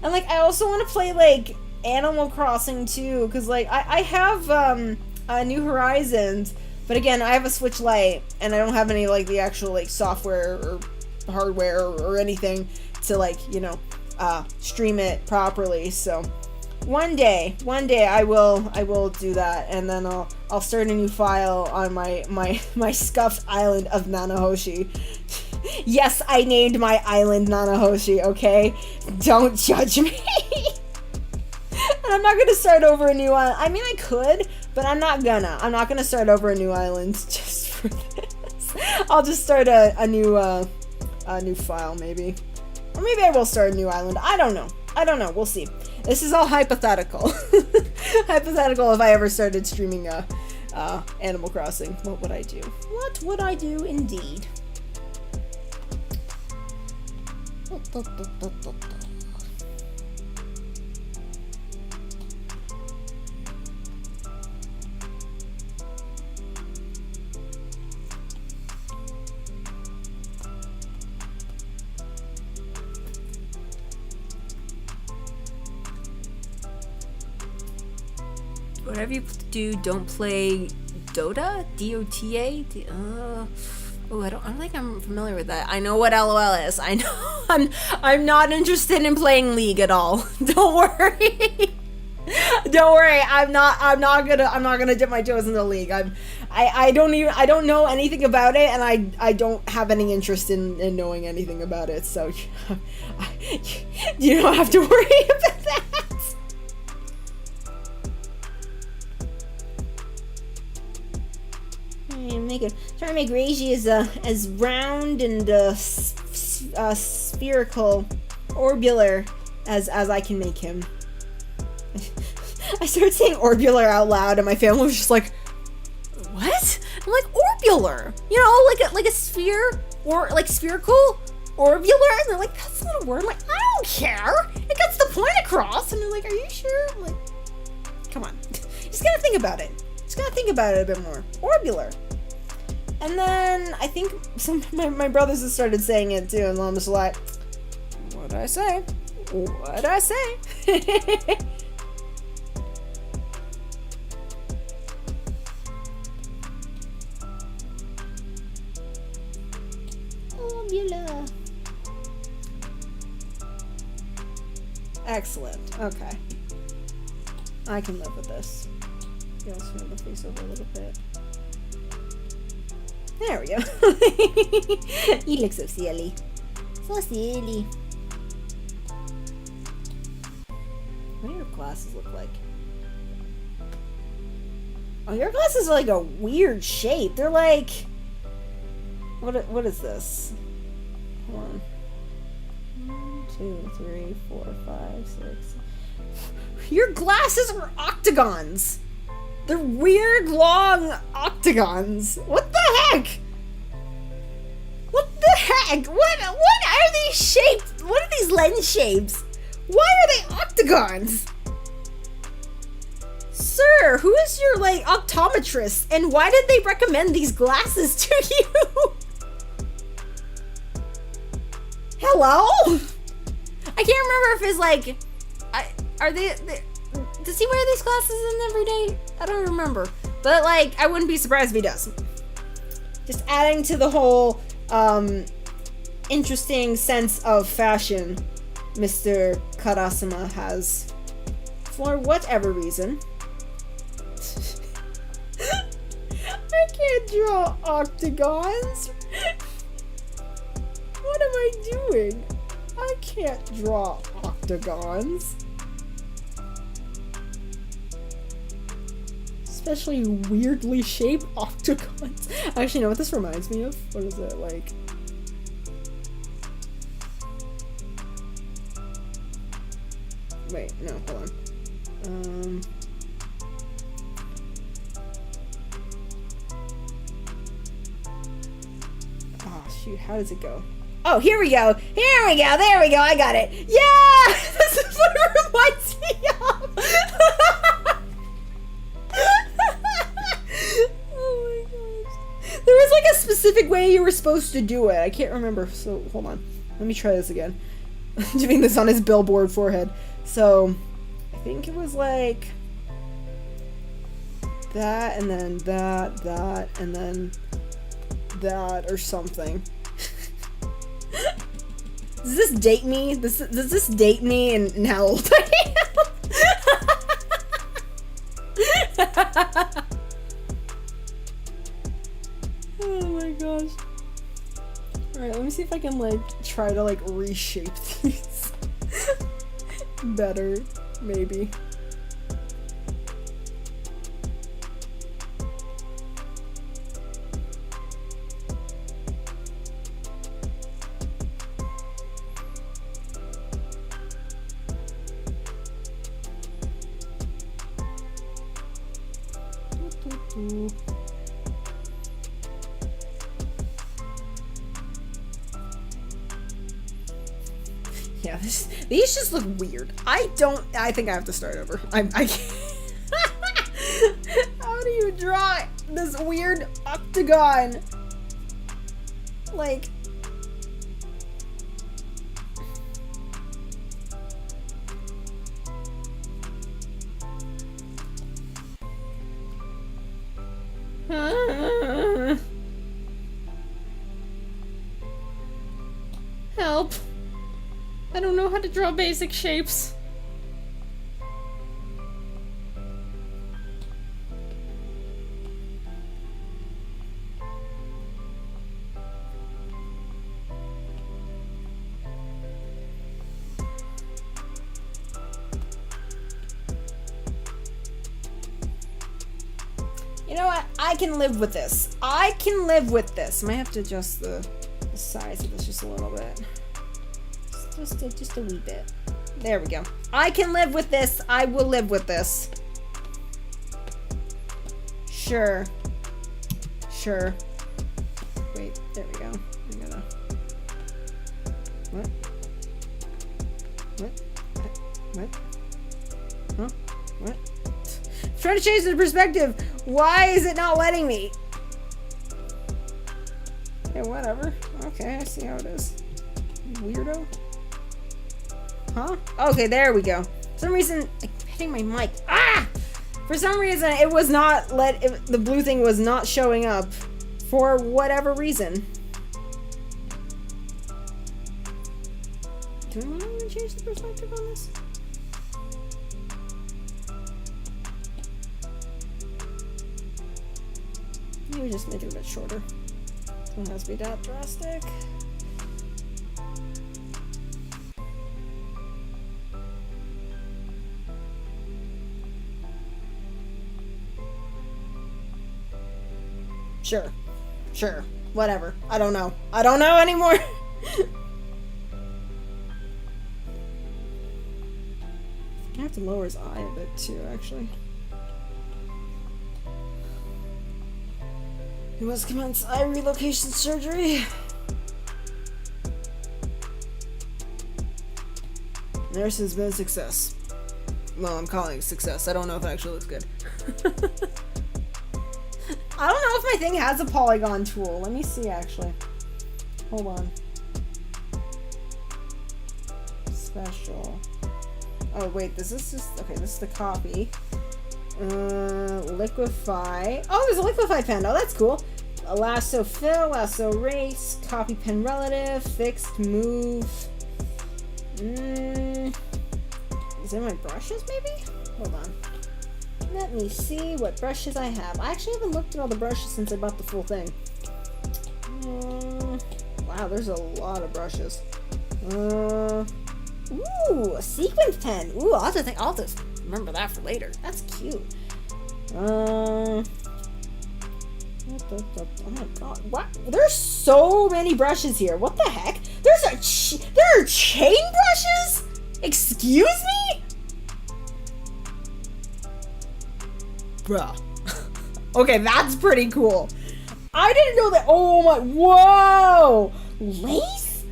And like I also want to play like Animal Crossing too, because like I have New Horizons, but again I have a Switch Lite and I don't have any like the actual like software or hardware or anything to like, you know, stream it properly. So one day I will do that, and then I'll start a new file on my scuffed island of Nanahoshi. Yes, I named my island Nanahoshi, okay? Don't judge me. And I'm not gonna start over a new island. I mean, I could, but I'm not gonna start over a new island just for this. I'll just start a new file, maybe. Or maybe I will start a new island. I don't know. We'll see. This is all hypothetical. Hypothetical if I ever started streaming Animal Crossing. What would I do? What would I do indeed? whatever you do, don't play Dota? D-O-T-A? Oh, I don't think I'm familiar with that. I know what LOL is. I know I'm not interested in playing League at all. Don't worry. Don't worry. I'm not gonna dip my toes into League. I don't know anything about it, and I don't have any interest in knowing anything about it. So you don't have to worry about that. Trying to make Reiji as round and spherical, orbular as I can make him. I started saying orbular out loud, and my family was just like, "What?" I'm like, orbular, you know, like a sphere, or like spherical, orbular. And they're like, "That's not a word." I'm like, I don't care. It gets the point across. And they're like, "Are you sure?" I'm like, "Come on, just gotta think about it. Just gotta think about it a bit more. Orbular." And then I think my brothers have started saying it too, and I'm just like, "What'd I say? What'd I say?" Formula. Excellent. Okay. I can live with this. You also move the face over a little bit. There we go. You look so silly. So silly. What do your glasses look like? Oh, your glasses are like a weird shape. They're like... What is this? Hold on. 1, 2, 3, 4, 5, 6. Your glasses are octagons. They're weird, long octagons. What the heck? What the heck? What are these shapes? What are these lens shapes? Why are they octagons? Sir, who is your, like, optometrist? And why did they recommend these glasses to you? Hello? I can't remember if it's like... Are they does he wear these glasses in every day? I don't remember. But, like, I wouldn't be surprised if he does. Just adding to the whole, interesting sense of fashion Mr. Karasuma has. For whatever reason. I can't draw octagons. What am I doing? I can't draw octagons. Especially weirdly shaped octagons. Actually, you know what this reminds me of? What is it, like? Wait, no, hold on. Oh, shoot, how does it go? Oh, here we go! Here we go! There we go! I got it! Yeah! This is what it reminds me of! Oh my gosh. There was like a specific way you were supposed to do it. I can't remember, so hold on. Let me try this again. Doing this on his billboard forehead. So, I think it was like that, and then that, and then that, or something. Does this date me? Does this date me and how old I am? Oh my gosh. Alright, let me see if I can like try to like reshape these better, maybe. Yeah, these just look weird. I think I have to start over. I can't. How do you draw this weird octagon? Like... I don't know how to draw basic shapes. You know what? I can live with this. I can live with this. Might have to adjust the size of this just a little bit. Just a wee bit. There we go. I can live with this. I will live with this. Sure. Sure. Wait, there we go. We gotta... What? What? What? Huh? What? I'm trying to change the perspective. Why is it not letting me? Yeah, whatever. Okay, I see how it is. Weirdo. Huh? Okay, there we go. For some reason, I'm hitting my mic. Ah! For some reason, it was not the blue thing was not showing up for whatever reason. Do we want to change the perspective on this? Maybe just make it a bit shorter. Don't have to be that drastic. Sure. Sure. Whatever. I don't know. I don't know anymore. I have to lower his eye a bit too, actually. He must commence eye relocation surgery. Nurse has been a success. Well, I'm calling it a success. I don't know if it actually looks good. I don't know if my thing has a polygon tool. Let me see, actually. Hold on. Special. Oh, wait, this is just... Okay, this is the copy. Liquify. Oh, there's a liquify pen. Oh, that's cool. A lasso fill, lasso race, copy pen relative, fixed move. Is there my brushes, maybe? Hold on. Let me see what brushes I have. I actually haven't looked at all the brushes since I bought the full thing. Wow, there's a lot of brushes. Ooh, a sequin pen. Ooh, I'll have to remember that for later. That's cute. Oh my god, what? There's so many brushes here. What the heck? There are chain brushes? Excuse me? Bruh. Okay, that's pretty cool. I didn't know that. Oh my, whoa! Lace?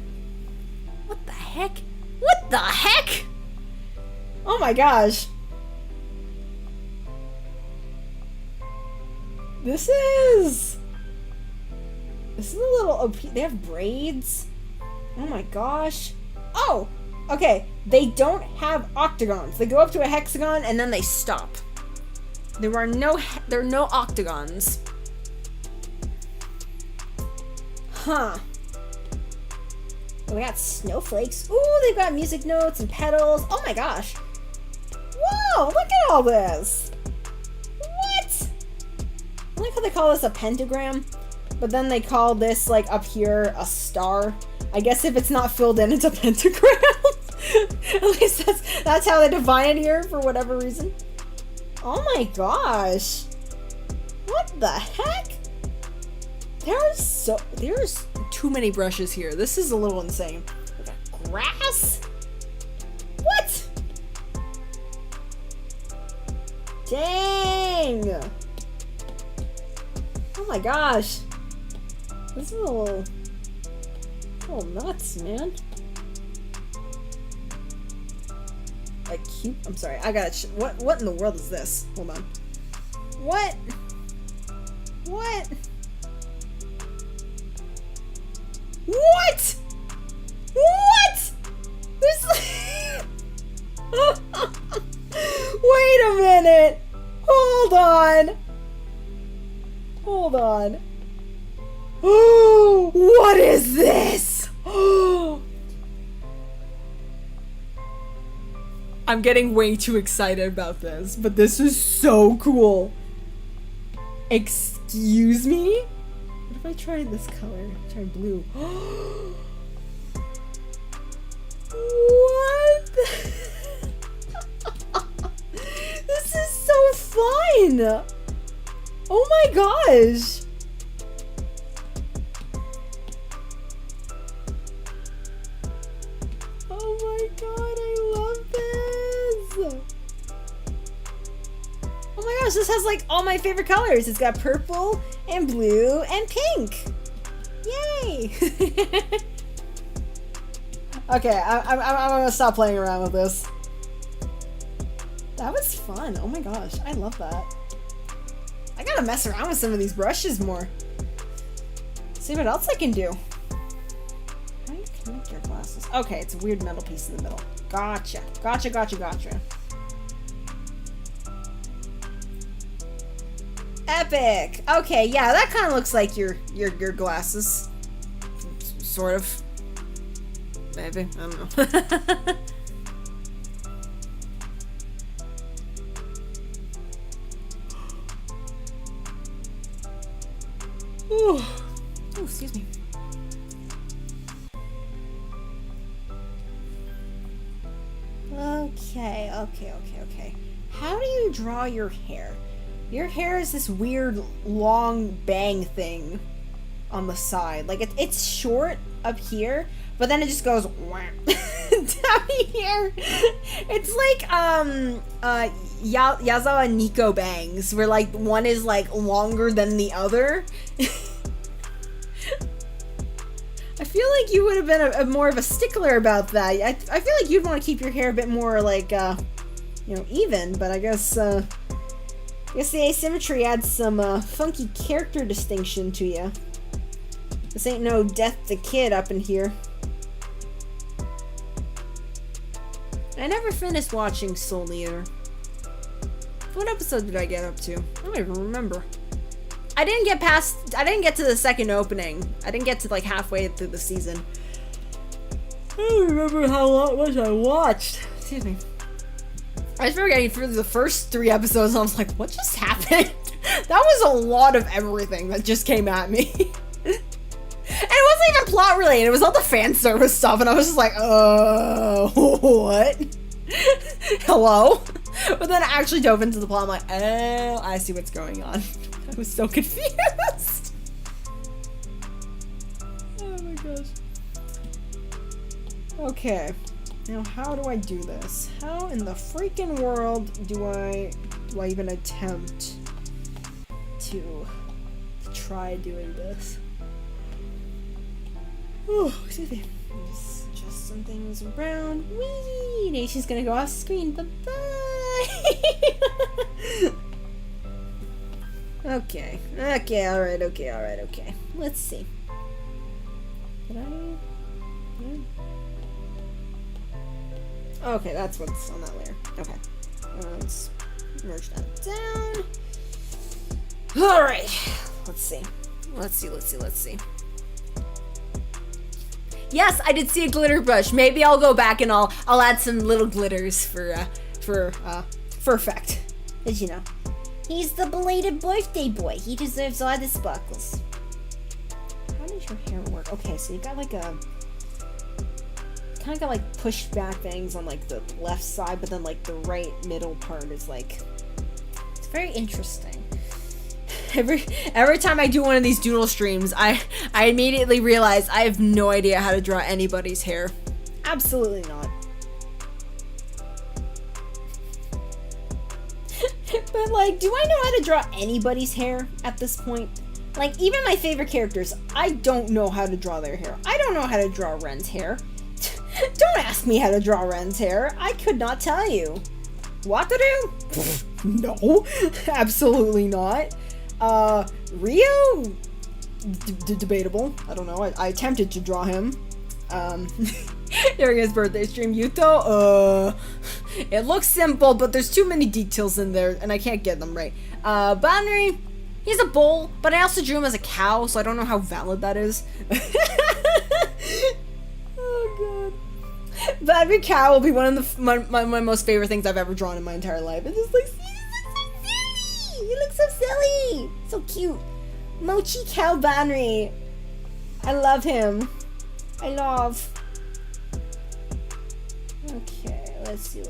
What the heck? What the heck? Oh my gosh. This is a little OP. They have braids. Oh my gosh. Oh, okay. They don't have octagons. They go up to a hexagon and then they stop. There are no octagons. Huh. We got snowflakes. Ooh, they've got music notes and pedals. Oh my gosh. Whoa, look at all this. What? I like how they call this a pentagram, but then they call this, like, up here a star. I guess if it's not filled in, it's a pentagram. At least that's how they define it here for whatever reason. Oh my gosh. What the heck? There's too many brushes here. This is a little insane. We got grass? What? Dang. Oh my gosh. This is a little nuts, man. Like cute. I'm sorry. I gotta. What in the world is this? Hold on. What? What? What? What? This. Wait a minute. Hold on. Hold on. Oh, what is this? Oh. I'm getting way too excited about this, but this is so cool. Excuse me? What if I try this color? Try blue. What? This is so fun! Oh my gosh! Oh my god, I love this! Oh my gosh, this has like all my favorite colors. It's got purple and blue and pink. Yay! Okay, I'm gonna stop playing around with this. That was fun. Oh my gosh, I love that. I gotta mess around with some of these brushes more. See what else I can do. How do you connect your glasses? Okay, it's a weird metal piece in the middle. Gotcha. Gotcha, gotcha, gotcha. Epic! Okay, yeah, that kind of looks like your glasses. Sort of. Maybe. I don't know. Ooh. Oh, excuse me. Okay. How do you draw your hair? Your hair is this weird long bang thing on the side. Like it's short up here, but then it just goes wham down here. It's like Yazawa Nico bangs, where like one is like longer than the other. I feel like you would have been a more of a stickler about that. I feel like you'd want to keep your hair a bit more like you know, even, but I guess the asymmetry adds some funky character distinction to you. This ain't no Death the Kid up in here. I never finished watching Soul Eater. What episode did I get up to? I don't even remember. I didn't get to the second opening. I didn't get to like halfway through the season. I don't remember how much I watched. Excuse me. I just remember getting through the first 3 episodes and I was like, what just happened? That was a lot of everything that just came at me. And it wasn't even plot related. It was all the fan service stuff and I was just like, what? Hello? But then I actually dove into the plot. I'm like, oh, I see what's going on. I was so confused. Oh my gosh. Okay. Now how do I do this? How in the freaking world do I even attempt to try doing this? Oh, excuse me. Just adjust some things around. Whee! Nation's gonna go off screen. Bye-bye! Okay, alright. Let's see. Okay, that's what's on that layer. Okay. Let's merge that down. Alright. Let's see. Yes, I did see a glitter brush. Maybe I'll go back and I'll add some little glitters for effect. As you know. He's the belated birthday boy. He deserves all the sparkles. How does your hair work? Okay, so you got like a... kind of got like pushed back bangs on like the left side, but then like the right middle part is like... it's very interesting. Every time I do one of these Doodle streams, I immediately realize I have no idea how to draw anybody's hair. Absolutely not. But like, do I know how to draw anybody's hair at this point? Like, even my favorite characters, I don't know how to draw their hair. I don't know how to draw Ren's hair. Don't ask me how to draw Ren's hair. I could not tell you. What to do? No, absolutely not. Rio? Debatable. I don't know. I attempted to draw him. During his birthday stream, Yuto, it looks simple, but there's too many details in there, and I can't get them right. Boundary, he's a bull, but I also drew him as a cow, so I don't know how valid that is. Oh, God. Battery cow will be one of the my most favorite things I've ever drawn in my entire life. It's just like, he looks so silly, so cute. Mochi cow Banri. I love him. I love. Okay, let's see.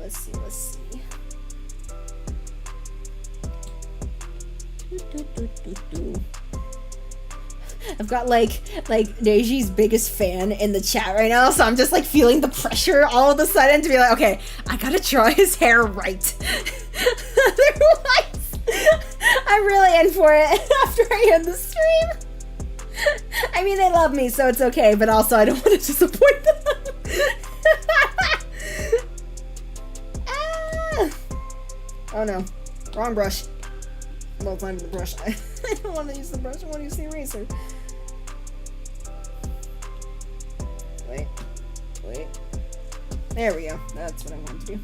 I've got like Reiji's biggest fan in the chat right now, so I'm just like feeling the pressure all of a sudden to be like, okay, I gotta draw his hair right. Otherwise, I'm really in for it after I end the stream. I mean, they love me, so it's okay, but also I don't want to disappoint them. Ah! Oh no, wrong brush. Well, it's not even the brush. I don't want to use the brush, I want to use the eraser. Wait. There we go. That's what I wanted to do.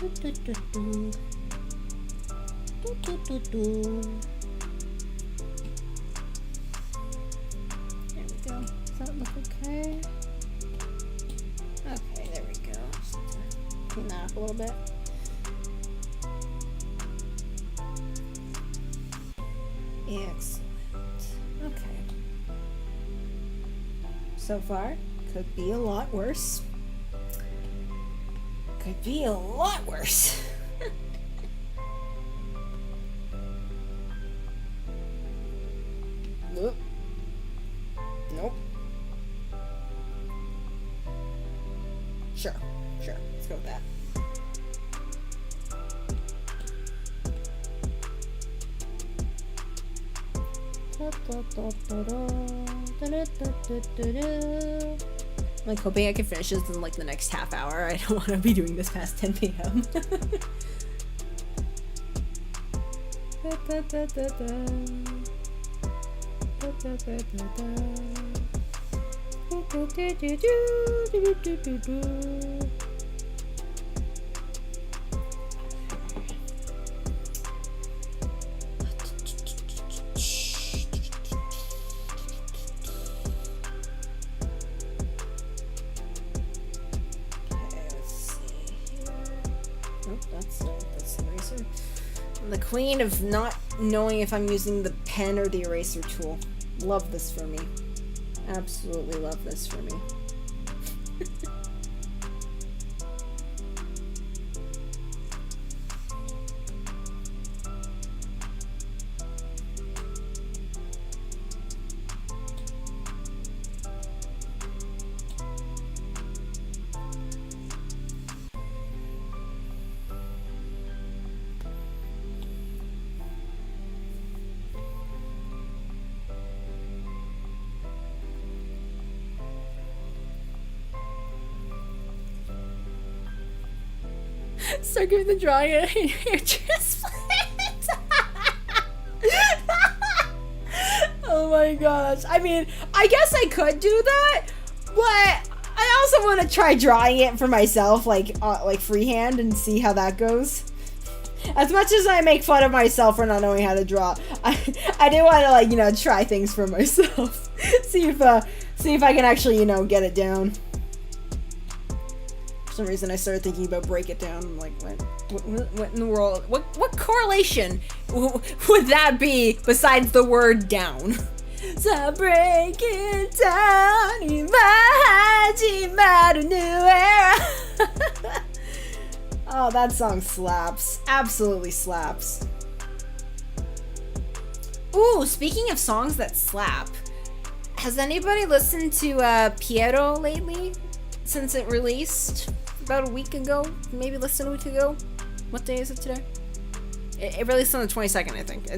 There we go. Does that look okay? Okay, there we go. Just clean that up a little bit. Excellent. Okay. So far, could be a lot worse. Could be a lot worse. Nope. Sure. Let's go with that. I'm like hoping I can finish this in like the next half hour. I don't want to be doing this past 10 p.m. The queen of not knowing if I'm using the pen or the eraser tool. Love this for me. Absolutely love this for me. Start giving the drawing a hair transplant. Oh my gosh. I mean, I guess I could do that, but I also want to try drawing it for myself, like freehand, and see how that goes. As much as I make fun of myself for not knowing how to draw, I do want to, like, you know, try things for myself. see if I can actually, you know, get it down. For some reason I started thinking about break it down. I'm like, what in the world? What correlation would that be besides the word down? So break it down, imagine a new era. Oh, that song slaps. Absolutely slaps. Ooh, speaking of songs that slap, has anybody listened to Piero lately? Since it released about a week ago? Maybe less than a week ago? What day is it today? It released on the 22nd, I think.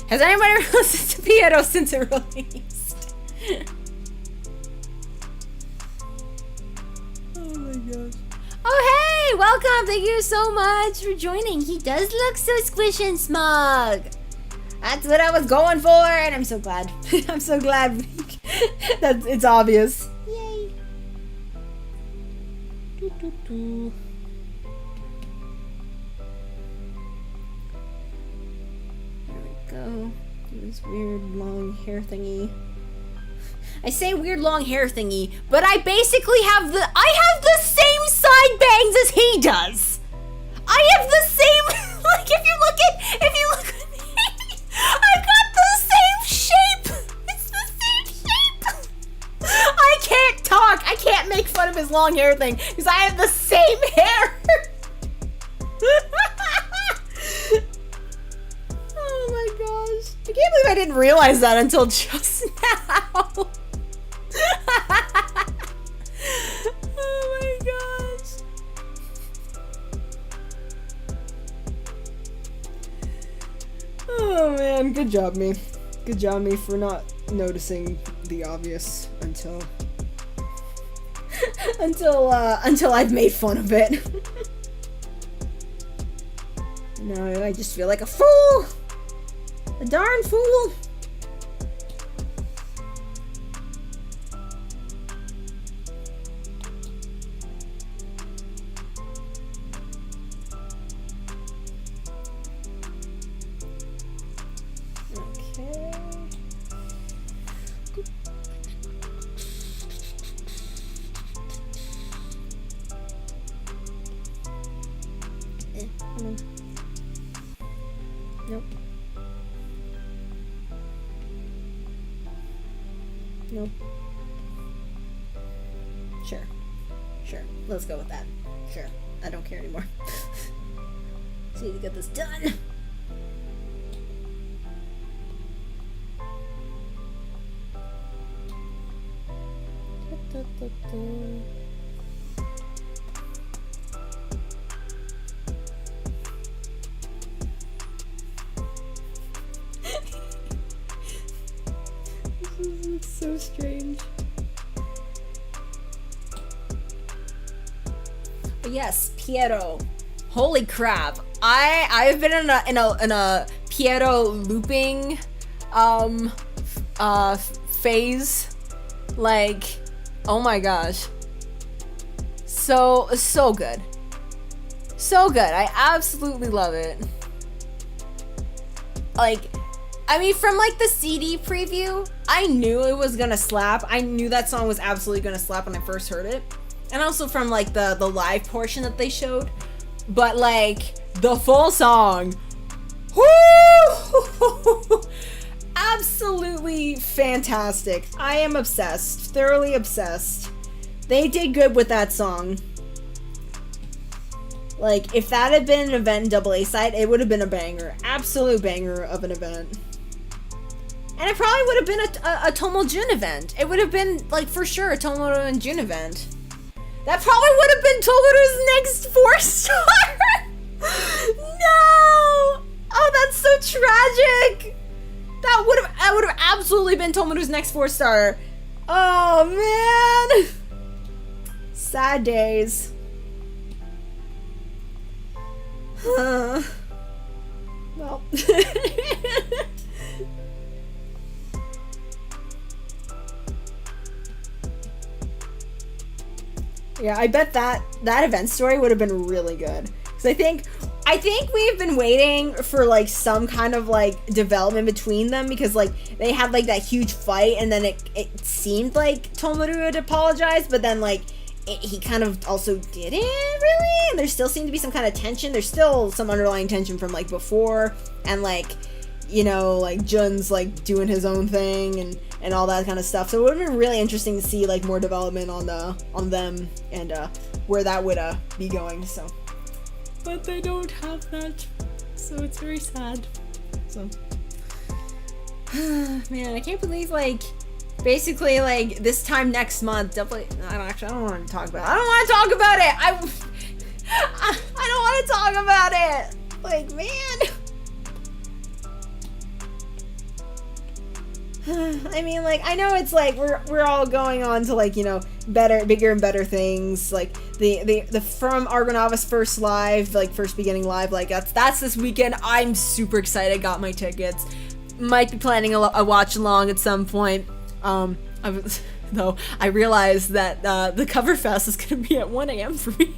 Has anybody listened to Piero since it released? Oh my gosh. Oh hey, welcome! Thank you so much for joining. He does look so squish and smug. That's what I was going for, and I'm so glad. I'm so glad that it's obvious. Yay. There we go. Do this weird long hair thingy. I say weird long hair thingy, but I basically have the same side bangs as he does. I have the same, like if you look at me, I've got the same shape. It's the same shape. I can't talk. I can't make fun of his long hair thing because I have the same hair. Oh my gosh. I can't believe I didn't realize that until just now. Oh my gosh. Oh man, good job me. Good job me for not noticing the obvious until I've made fun of it. No, I just feel like a fool! A darn fool! Okay. Come on. Nope. Nope. Sure. Sure. Let's go with that. Sure. I don't care anymore. Just need to get this done. This is so strange. But yes, Piero. Holy crap! I've been in a Piero looping phase. Like, oh my gosh. So good. So good. I absolutely love it. Like, I mean, from like the CD preview, I knew it was gonna slap. I knew that song was absolutely gonna slap when I first heard it. And also from like the live portion that they showed. But like, the full song, whoo! Absolutely fantastic. I am obsessed. Thoroughly obsessed. They did good with that song. Like, if that had been an event in AA side, it would have been a banger. Absolute banger of an event. And it probably would have been a Tomo Jun event. It would have been, like, for sure, a Tomo and Jun event. That probably would have been Tomoru's next 4-star! No! Oh, that's so tragic! That would have absolutely been Tomoru's next 4-star. Oh, man! Sad days. Huh. Well. Yeah, I bet that event story would have been really good. Because I think we've been waiting for like some kind of like development between them, because like they had like that huge fight, and then it seemed like Tomoru had apologized, but then like he kind of also didn't really, and there still seemed to be some kind of tension. There's still some underlying tension from like before, and like, you know, like Jun's like doing his own thing and all that kind of stuff. So it would have been really interesting to see like more development on them and where that would be going. So, but they don't have that, so it's very sad. So, man, I can't believe like basically like this time next month. Definitely, I don't want to talk about it. I don't want to talk about it. I don't want to talk about it. Like, man. I mean, like, I know it's like we're all going on to like, you know, bigger and better things. Like the From Argonavis first beginning live, like that's this weekend. I'm super excited. Got my tickets. Might be planning a watch along at some point. Though I realized that the cover fest is gonna be at 1 a.m. for me.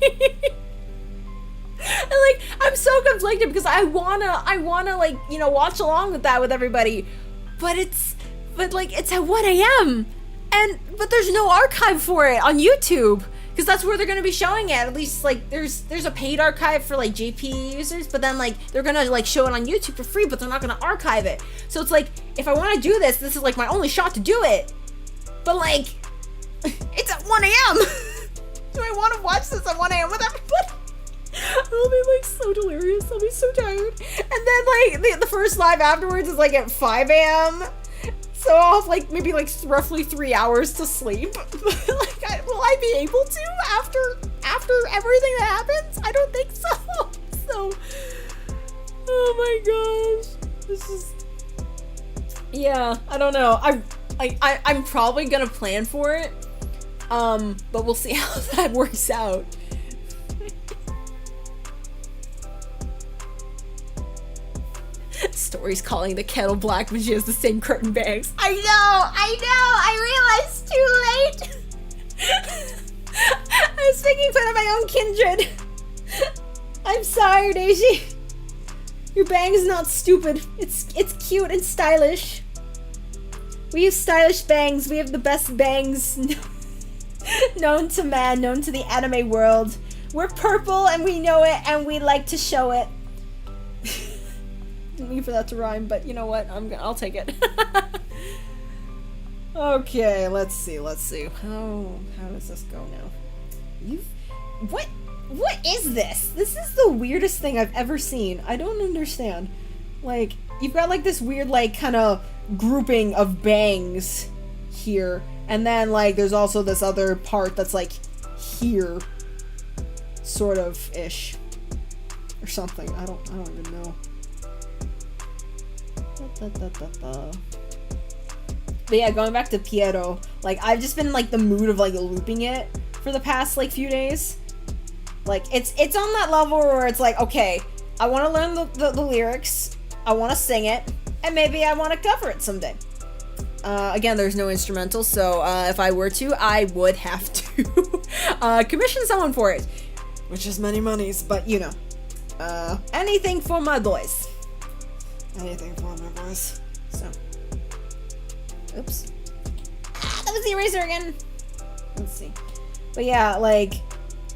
And like, I'm so conflicted because I wanna like, you know, watch along with that with everybody, but it's at 1 a.m. but there's no archive for it on YouTube. Because that's where they're going to be showing it. At least, like, there's a paid archive for, like, JP users, but then, like, they're going to, like, show it on YouTube for free, but they're not going to archive it. So it's like, if I want to do this, this is, like, my only shot to do it. But, like, it's at 1 a.m. Do I want to watch this at 1 a.m. with everybody? I'll be, like, so delirious. I'll be so tired. And then, like, the first live afterwards is, like, at 5 a.m., so I'll have, like, maybe, like, roughly 3 hours to sleep. Like, will I be able to after everything that happens? I don't think so. So, oh my gosh. This is, yeah, I don't know. I'm probably gonna plan for it. But we'll see how that works out. Story's calling the kettle black, but she has the same curtain bangs. I realized too late. I was making fun of my own kindred. I'm sorry, Daisy. Your bang is not stupid. It's cute and stylish. We have stylish bangs. We have the best bangs known to man, known to the anime world. We're purple and we know it and we like to show it. Didn't mean for that to rhyme, but you know what? I'll take it. Okay, let's see. How does this go now? What is this? This is the weirdest thing I've ever seen. I don't understand. Like, you've got like this weird like kind of grouping of bangs here, and then like there's also this other part that's like here, sort of ish, or something. I don't even know. But yeah, going back to Piero, like I've just been in like the mood of like looping it for the past like few days. Like it's on that level where it's like, okay, I want to learn the lyrics, I want to sing it, and maybe I want to cover it someday. Again, there's no instrumental, so if I were to, I would have to commission someone for it, which is many monies, but you know, anything for my boys. Anything for my boys. So, oops. That was the eraser again. Let's see. But yeah, like,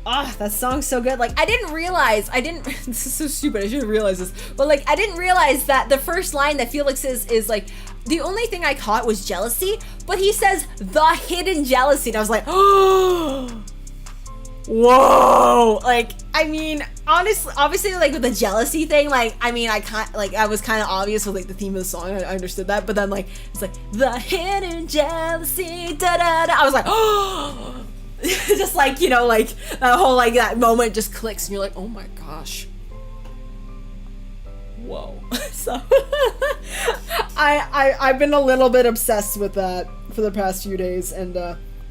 that song's so good. Like, I didn't realize, this is so stupid, I should have realized this, but like, I didn't realize that the first line that Felix is like, the only thing I caught was jealousy, but he says, the hidden jealousy, and I was like, oh, whoa, like, I mean, honestly, obviously, like, with the jealousy thing, like, I mean, I was kind of obvious with, like, the theme of the song, I understood that, but then, like, it's like, the hidden jealousy, da-da-da, I was like, oh, just, like, you know, like, that whole, like, that moment just clicks, and you're like, oh my gosh. Whoa. So, I've been a little bit obsessed with that for the past few days, and,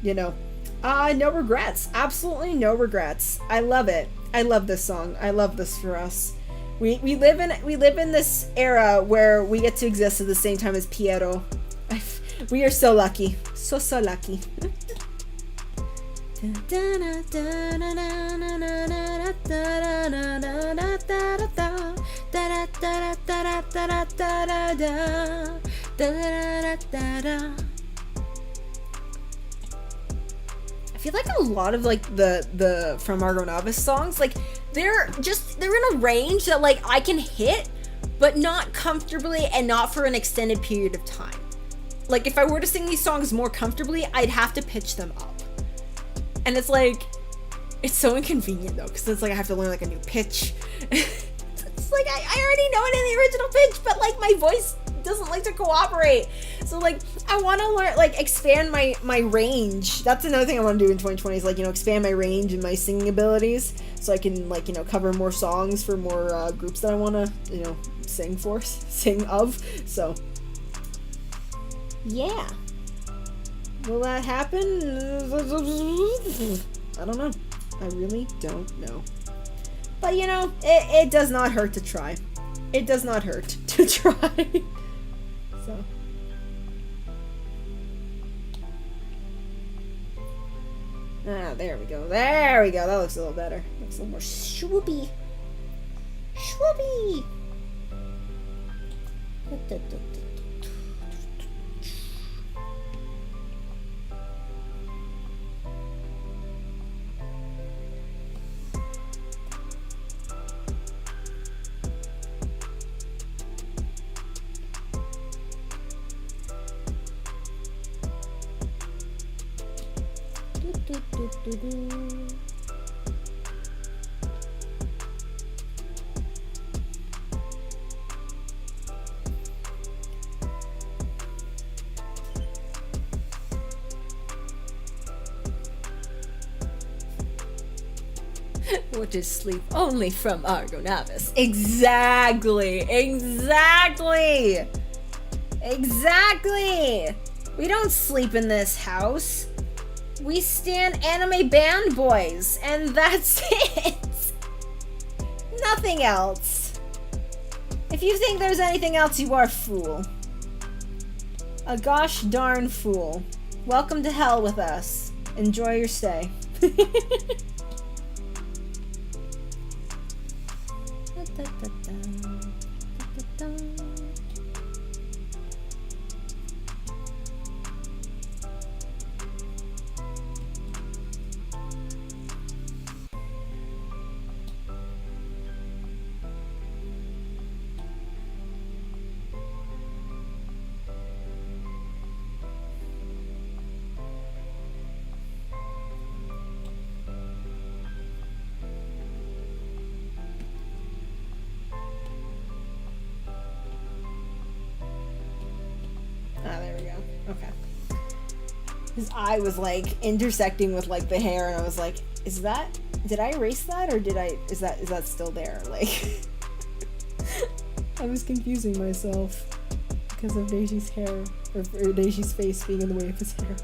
you know, no regrets. Absolutely no regrets. I love it. I love this song. I love this for us. We live in this era where we get to exist at the same time as Piero. We are so lucky. So lucky. I feel like a lot of like the From Margot Novice songs, like they're in a range that like I can hit, but not comfortably and not for an extended period of time. Like if I were to sing these songs more comfortably, I'd have to pitch them up. And it's like, it's so inconvenient though, because it's like I have to learn like a new pitch. It's like I already know it in the original pitch, but like my voice doesn't like to cooperate. So like I want to learn, like expand my range. That's another thing I want to do in 2020 is like, you know, expand my range and my singing abilities so I can like, you know, cover more songs for more groups that I want to, you know, sing of. So yeah. Will that happen? I don't know. I really don't know. But you know, it does not hurt to try. It does not hurt to try. So. There we go. There we go. That looks a little better. Looks a little more swoopy. Swoopy! What is sleep only from Argo Navis? Exactly! Exactly! Exactly! We don't sleep in this house. We stand anime band boys, and that's it! Nothing else. If you think there's anything else, you are a fool. A gosh darn fool. Welcome to hell with us. Enjoy your stay. His eye was like intersecting with like the hair, and I was like, is that, did I erase that, or is that still there? Like, I was confusing myself because of Deiji's hair, or Deiji's face being in the way of his hair.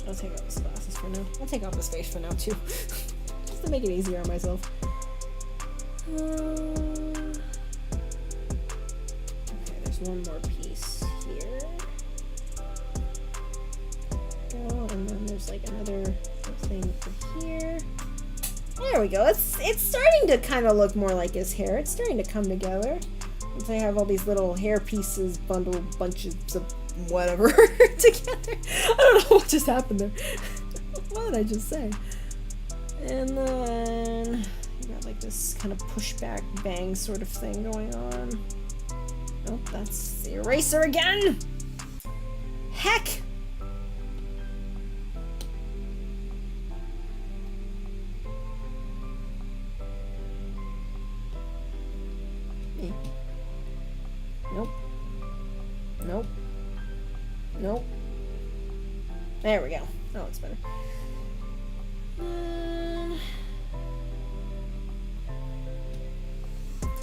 I'll take off his glasses for now. I'll take off his face for now too. Just to make it easier on myself. Okay, there's one more piece here. Go, and then there's like another thing for here. There we go. It's starting to kind of look more like his hair. It's starting to come together. Once I have all these little hair pieces, bunches of whatever together. I don't know what just happened there. What did I just say? And then you got like this kind of pushback bang sort of thing going on. Nope, that's the eraser again. Heck. Nope. Nope. Nope. There we go. That looks better.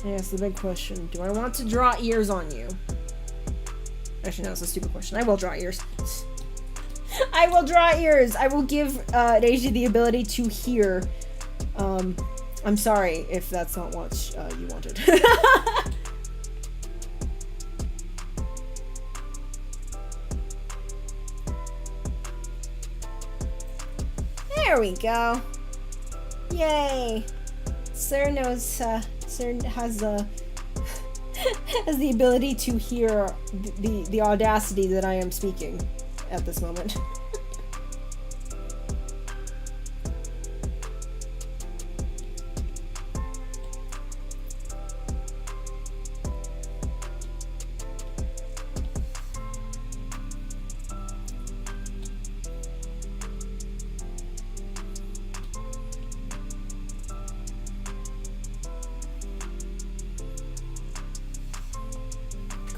Yes, the big question. Do I want to draw ears on you? Actually, no, it's a stupid question. I will draw ears. I will draw ears! I will give Reiji the ability to hear. I'm sorry if that's not what you wanted. There we go. Yay. Sir knows, Sir has has the ability to hear the audacity that I am speaking at this moment.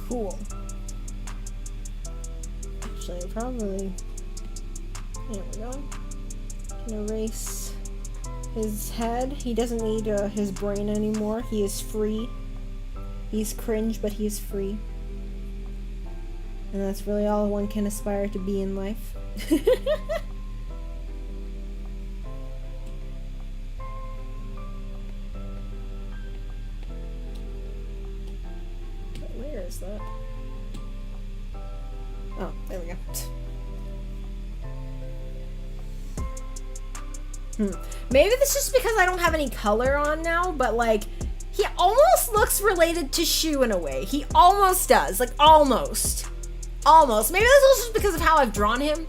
Cool. Actually, probably. There we go. Can erase his head. He doesn't need his brain anymore. He is free. He's cringe, but he is free. And that's really all one can aspire to be in life. Where is that? Oh, there we go. Maybe that's just because I don't have any color on now, but like, he almost looks related to Shu in a way. He almost does. Like, almost. Almost. Maybe that's also just because of how I've drawn him.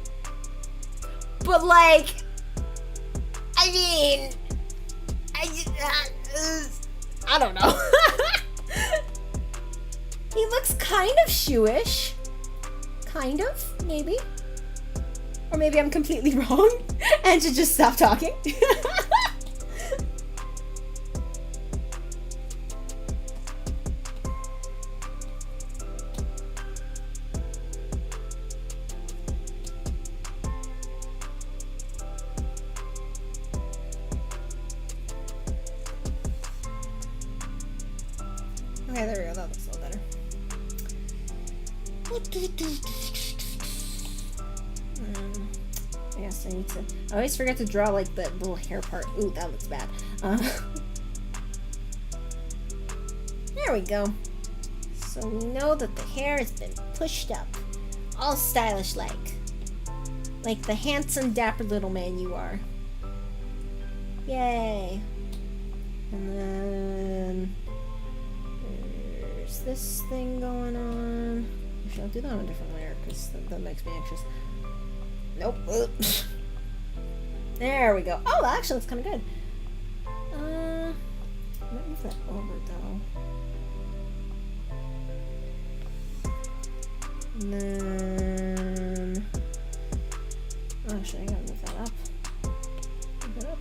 But like, I mean, I don't know. He looks kind of shoeish. Kind of, maybe. Or maybe I'm completely wrong and should just stop talking. Okay, there we go. That looks a little better. Yes, I need to. I always forget to draw like the little hair part. Ooh, that looks bad. There we go. So we know that the hair has been pushed up, all stylish like the handsome, dapper little man you are. Yay! And then there's this thing going on. Actually, I'll do that on a different layer because that makes me anxious. Nope. There we go. Oh, that actually looks kind of good. I might move that over though. And then, actually, I gotta move that up. Move that up.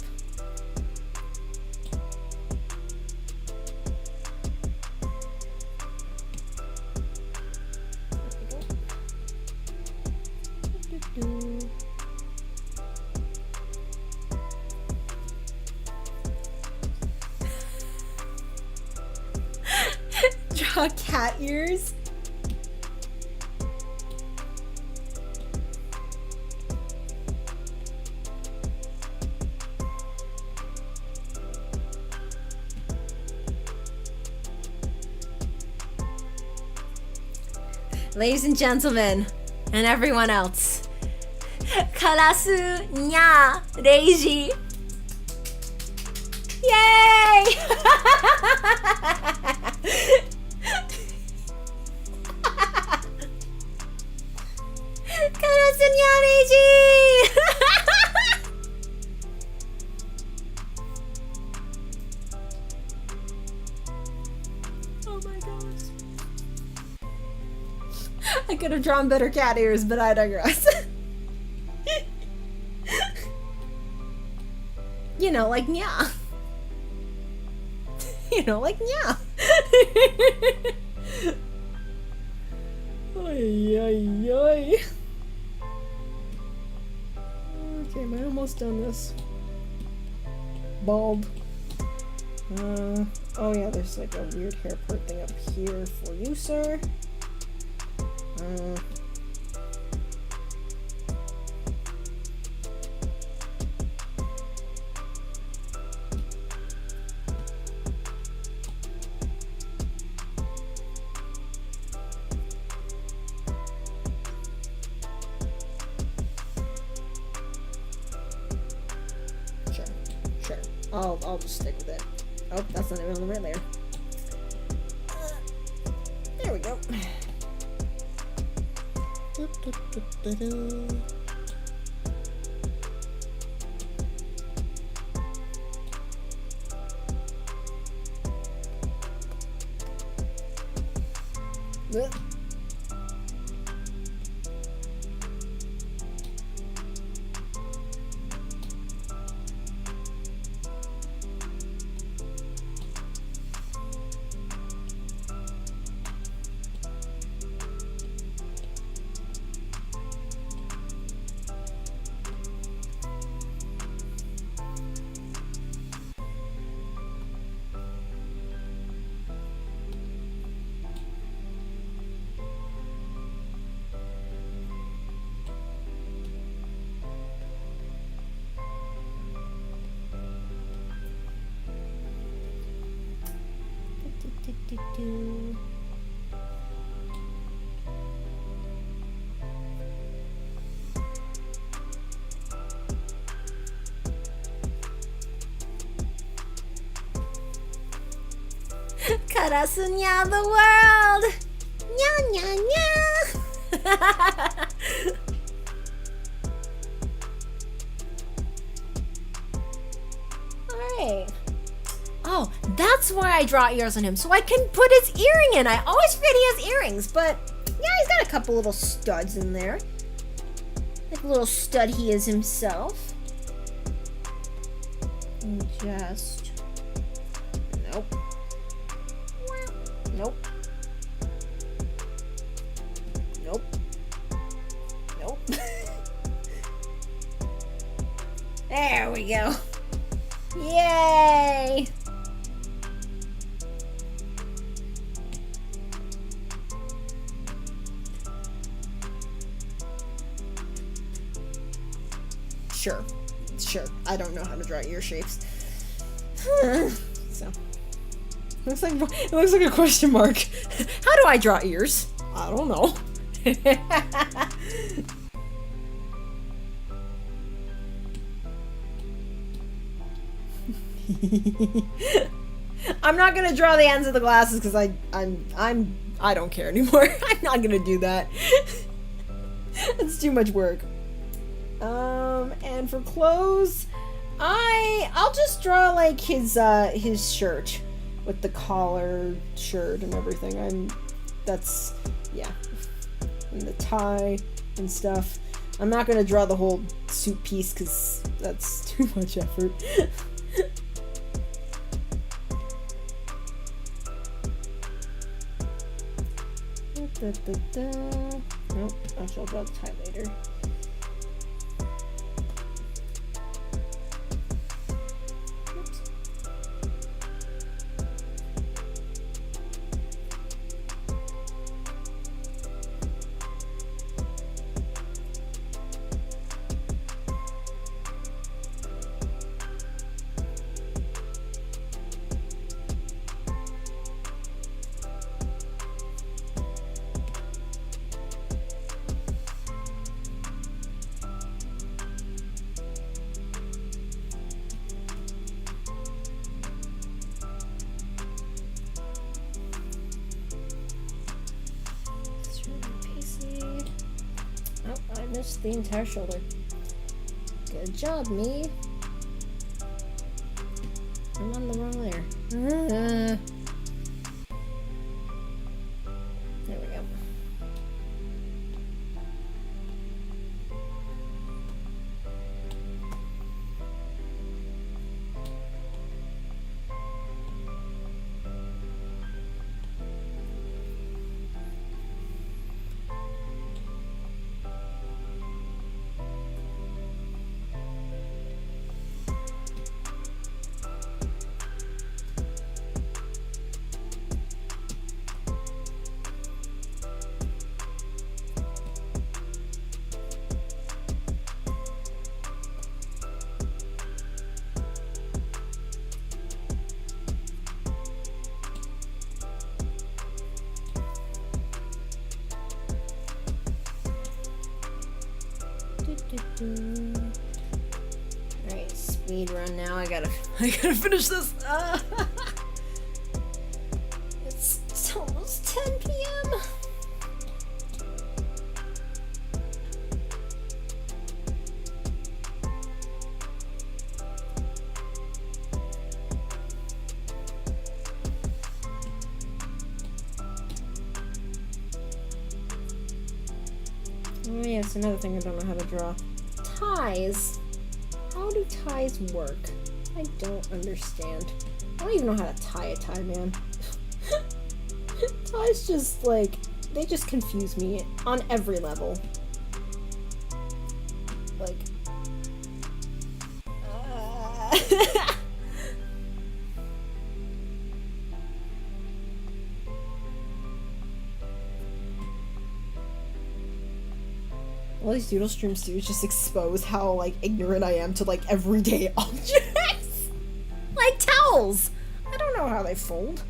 Draw cat ears. Ladies and gentlemen, and everyone else, Karasuma Reiji. Yay! Karasuma Reiji! Oh my gosh. I could have drawn better cat ears, but I digress. You know, like nya. You know, like nya. Ay, ay, ay. Okay, am I almost done this? Bald. Oh yeah, there's like a weird hair part thing up here for you, sir. Sure. I'll just stick with it. Oh, that's not even on the right layer. There we go. Karasuma the world! Nya nya nya! Wait. Oh, that's why I draw ears on him, so I can put his earring in. I always forget he has earrings, but Yeah, he's got a couple little studs in there. Like a little stud he is himself. And just... Nope. Nope. Nope. Nope. There we go. Yay! Sure. I don't know how to draw ear shapes. So. It looks like a question mark. how do I draw ears? I don't know. I'm not gonna draw the ends of the glasses because I don't care anymore. I'm not gonna do that. It's too much work. And for clothes, I'll just draw like his shirt with the collar shirt and everything. Yeah. And the tie and stuff. I'm not gonna draw the whole suit piece because that's too much effort. Nope, I'll draw the tie later. Oh, I missed the entire shoulder. Good job, me. I'm on the wrong layer. There we go. Alright, speed run now. I gotta finish this. It's almost 10 p.m. Oh yes, another thing I don't know how to draw. Ties. How do ties work? I don't understand. I don't even know how to tie a tie, man. Ties just, like, they just confuse me on every level. Like... All these Doodle streams do is just expose how, like, ignorant I am to, like, everyday objects. Like towels. I don't know how they fold.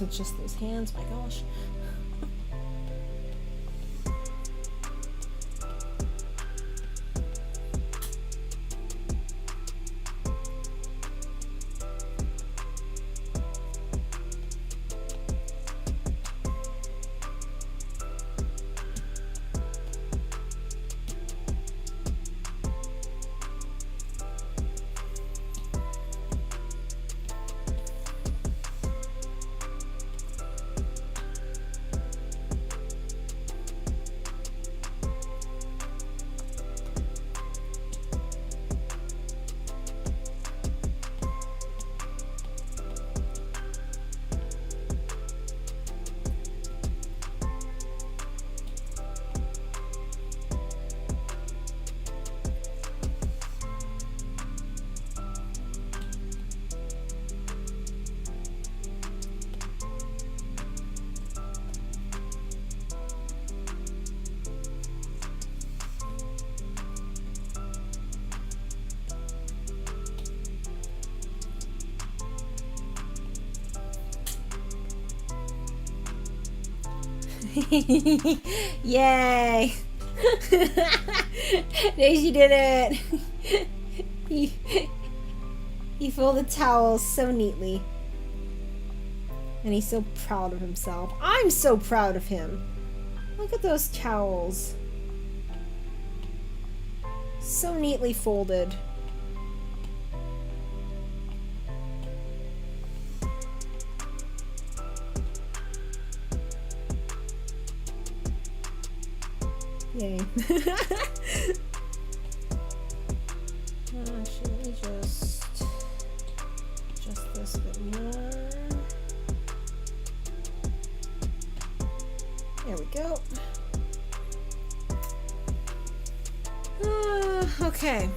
It's just those hands, my gosh. Yay! Reiji did it! He folded towels so neatly. And he's so proud of himself. I'm so proud of him. Look at those towels. So neatly folded. Yay. Should we just adjust this a bit more? There we go. Okay.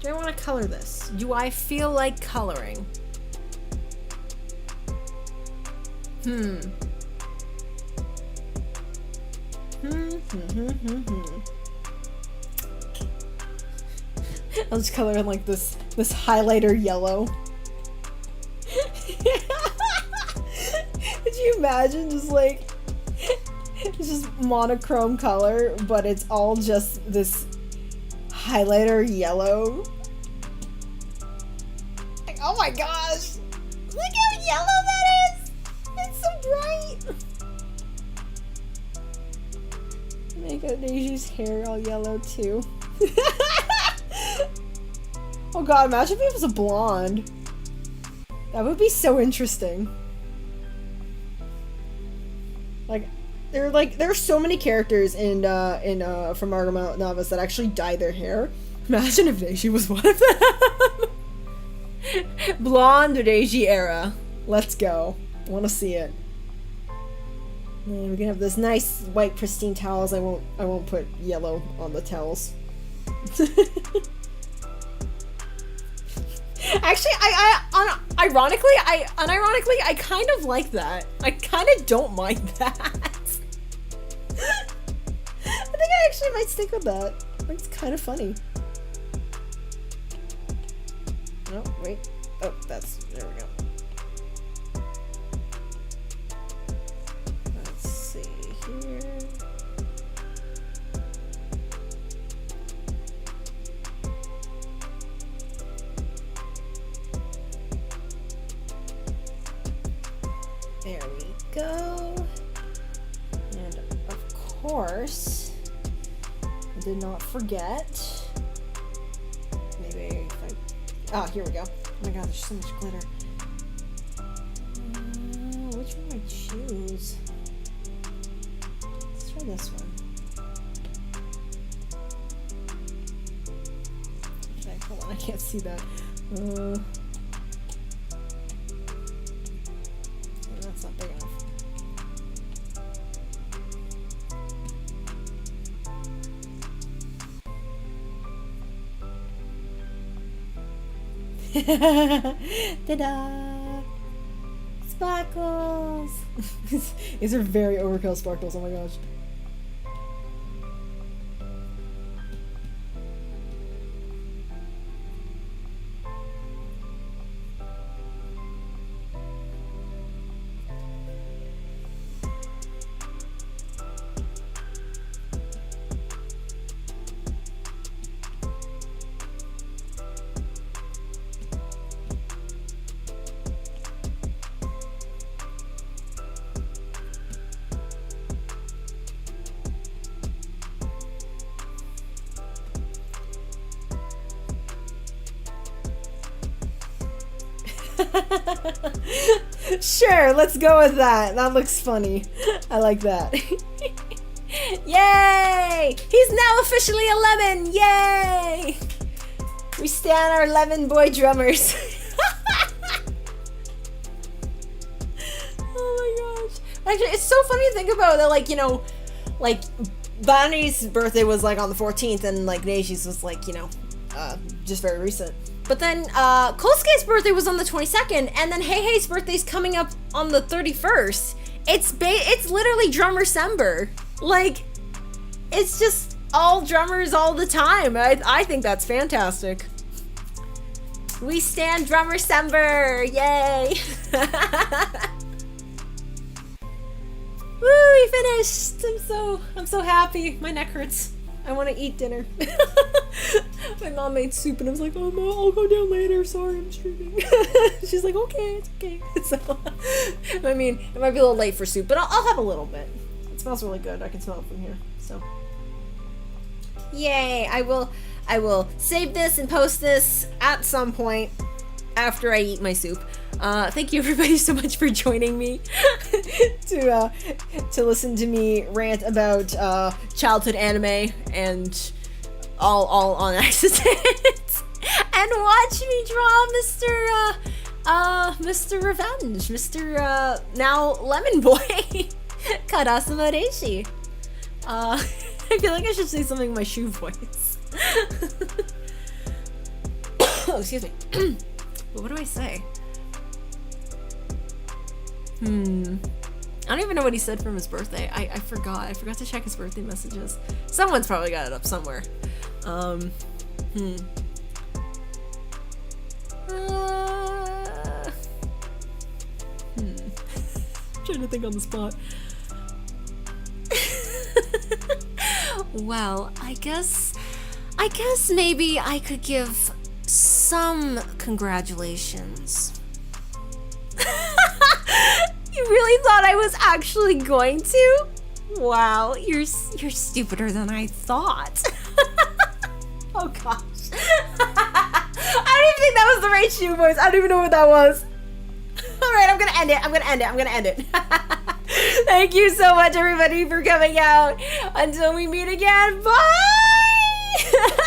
Do I want to color this? Do I feel like coloring? I'll just color in like this highlighter yellow. Could you imagine just like it's just monochrome color, but it's all just this highlighter yellow? Like, oh my gosh! Look how yellow that is! It's so bright! Make Reiji's hair all yellow too. Oh god, imagine if it was a blonde. That would be so interesting. There are so many characters in from Argama Novas that actually dye their hair. Imagine if Reiji was one of them. Blonde Reiji era. Let's go. I want to see it. And we're gonna have this nice white pristine towels. I won't put yellow on the towels. Actually, unironically, I kind of like that. I kind of don't mind that. I think I actually might stick with that. It's kind of funny. Oh, wait. Oh, there we go. Let's see here. There we go. And of course, I did not forget. Maybe if I... here we go. Oh my god, there's so much glitter. Which one do I choose? Let's try this one. Okay, hold on, I can't see that. That's not big enough. Ta-da! Sparkles! These are very overkill sparkles, oh my gosh. Sure, let's go with that. That looks funny. I like that. Yay! He's now officially a lemon! Yay! We stand our lemon boy drummers. Oh my gosh. Actually, it's so funny to think about that, like, you know, like, Bonnie's birthday was, like, on the 14th, and, like, Neiji's was, like, you know, just very recent. But then, Kosuke's birthday was on the 22nd, and then Heihei's birthday's coming up on the 31st. It's literally Drummer-sember. Like, it's just all drummers all the time. I think that's fantastic. We stand Drummer-sember! Yay! Woo, we finished! I'm so happy. My neck hurts. I want to eat dinner. My mom made soup and I was like, oh, Mom, I'll go down later. Sorry, I'm streaming. She's like, okay, it's okay. So, I mean, it might be a little late for soup, but I'll have a little bit. It smells really good. I can smell it from here. So, yay! I will save this and post this at some point after I eat my soup. Thank you everybody so much for joining me to listen to me rant about childhood anime and all on accident and watch me draw Mr. Revenge, Mr. now Lemon Boy, Karasuma Reiji. I feel like I should say something in my shoe voice. Oh, excuse me. What do I say? I don't even know what he said from his birthday. I forgot. I forgot to check his birthday messages. Someone's probably got it up somewhere. I'm trying to think on the spot. Well, I guess maybe I could give some congratulations. You really thought I was actually going to? Wow, you're stupider than I thought. Oh gosh. I don't even think that was the right shoe voice. I don't even know what that was. Alright, I'm gonna end it. Thank you so much everybody for coming out. Until we meet again, bye!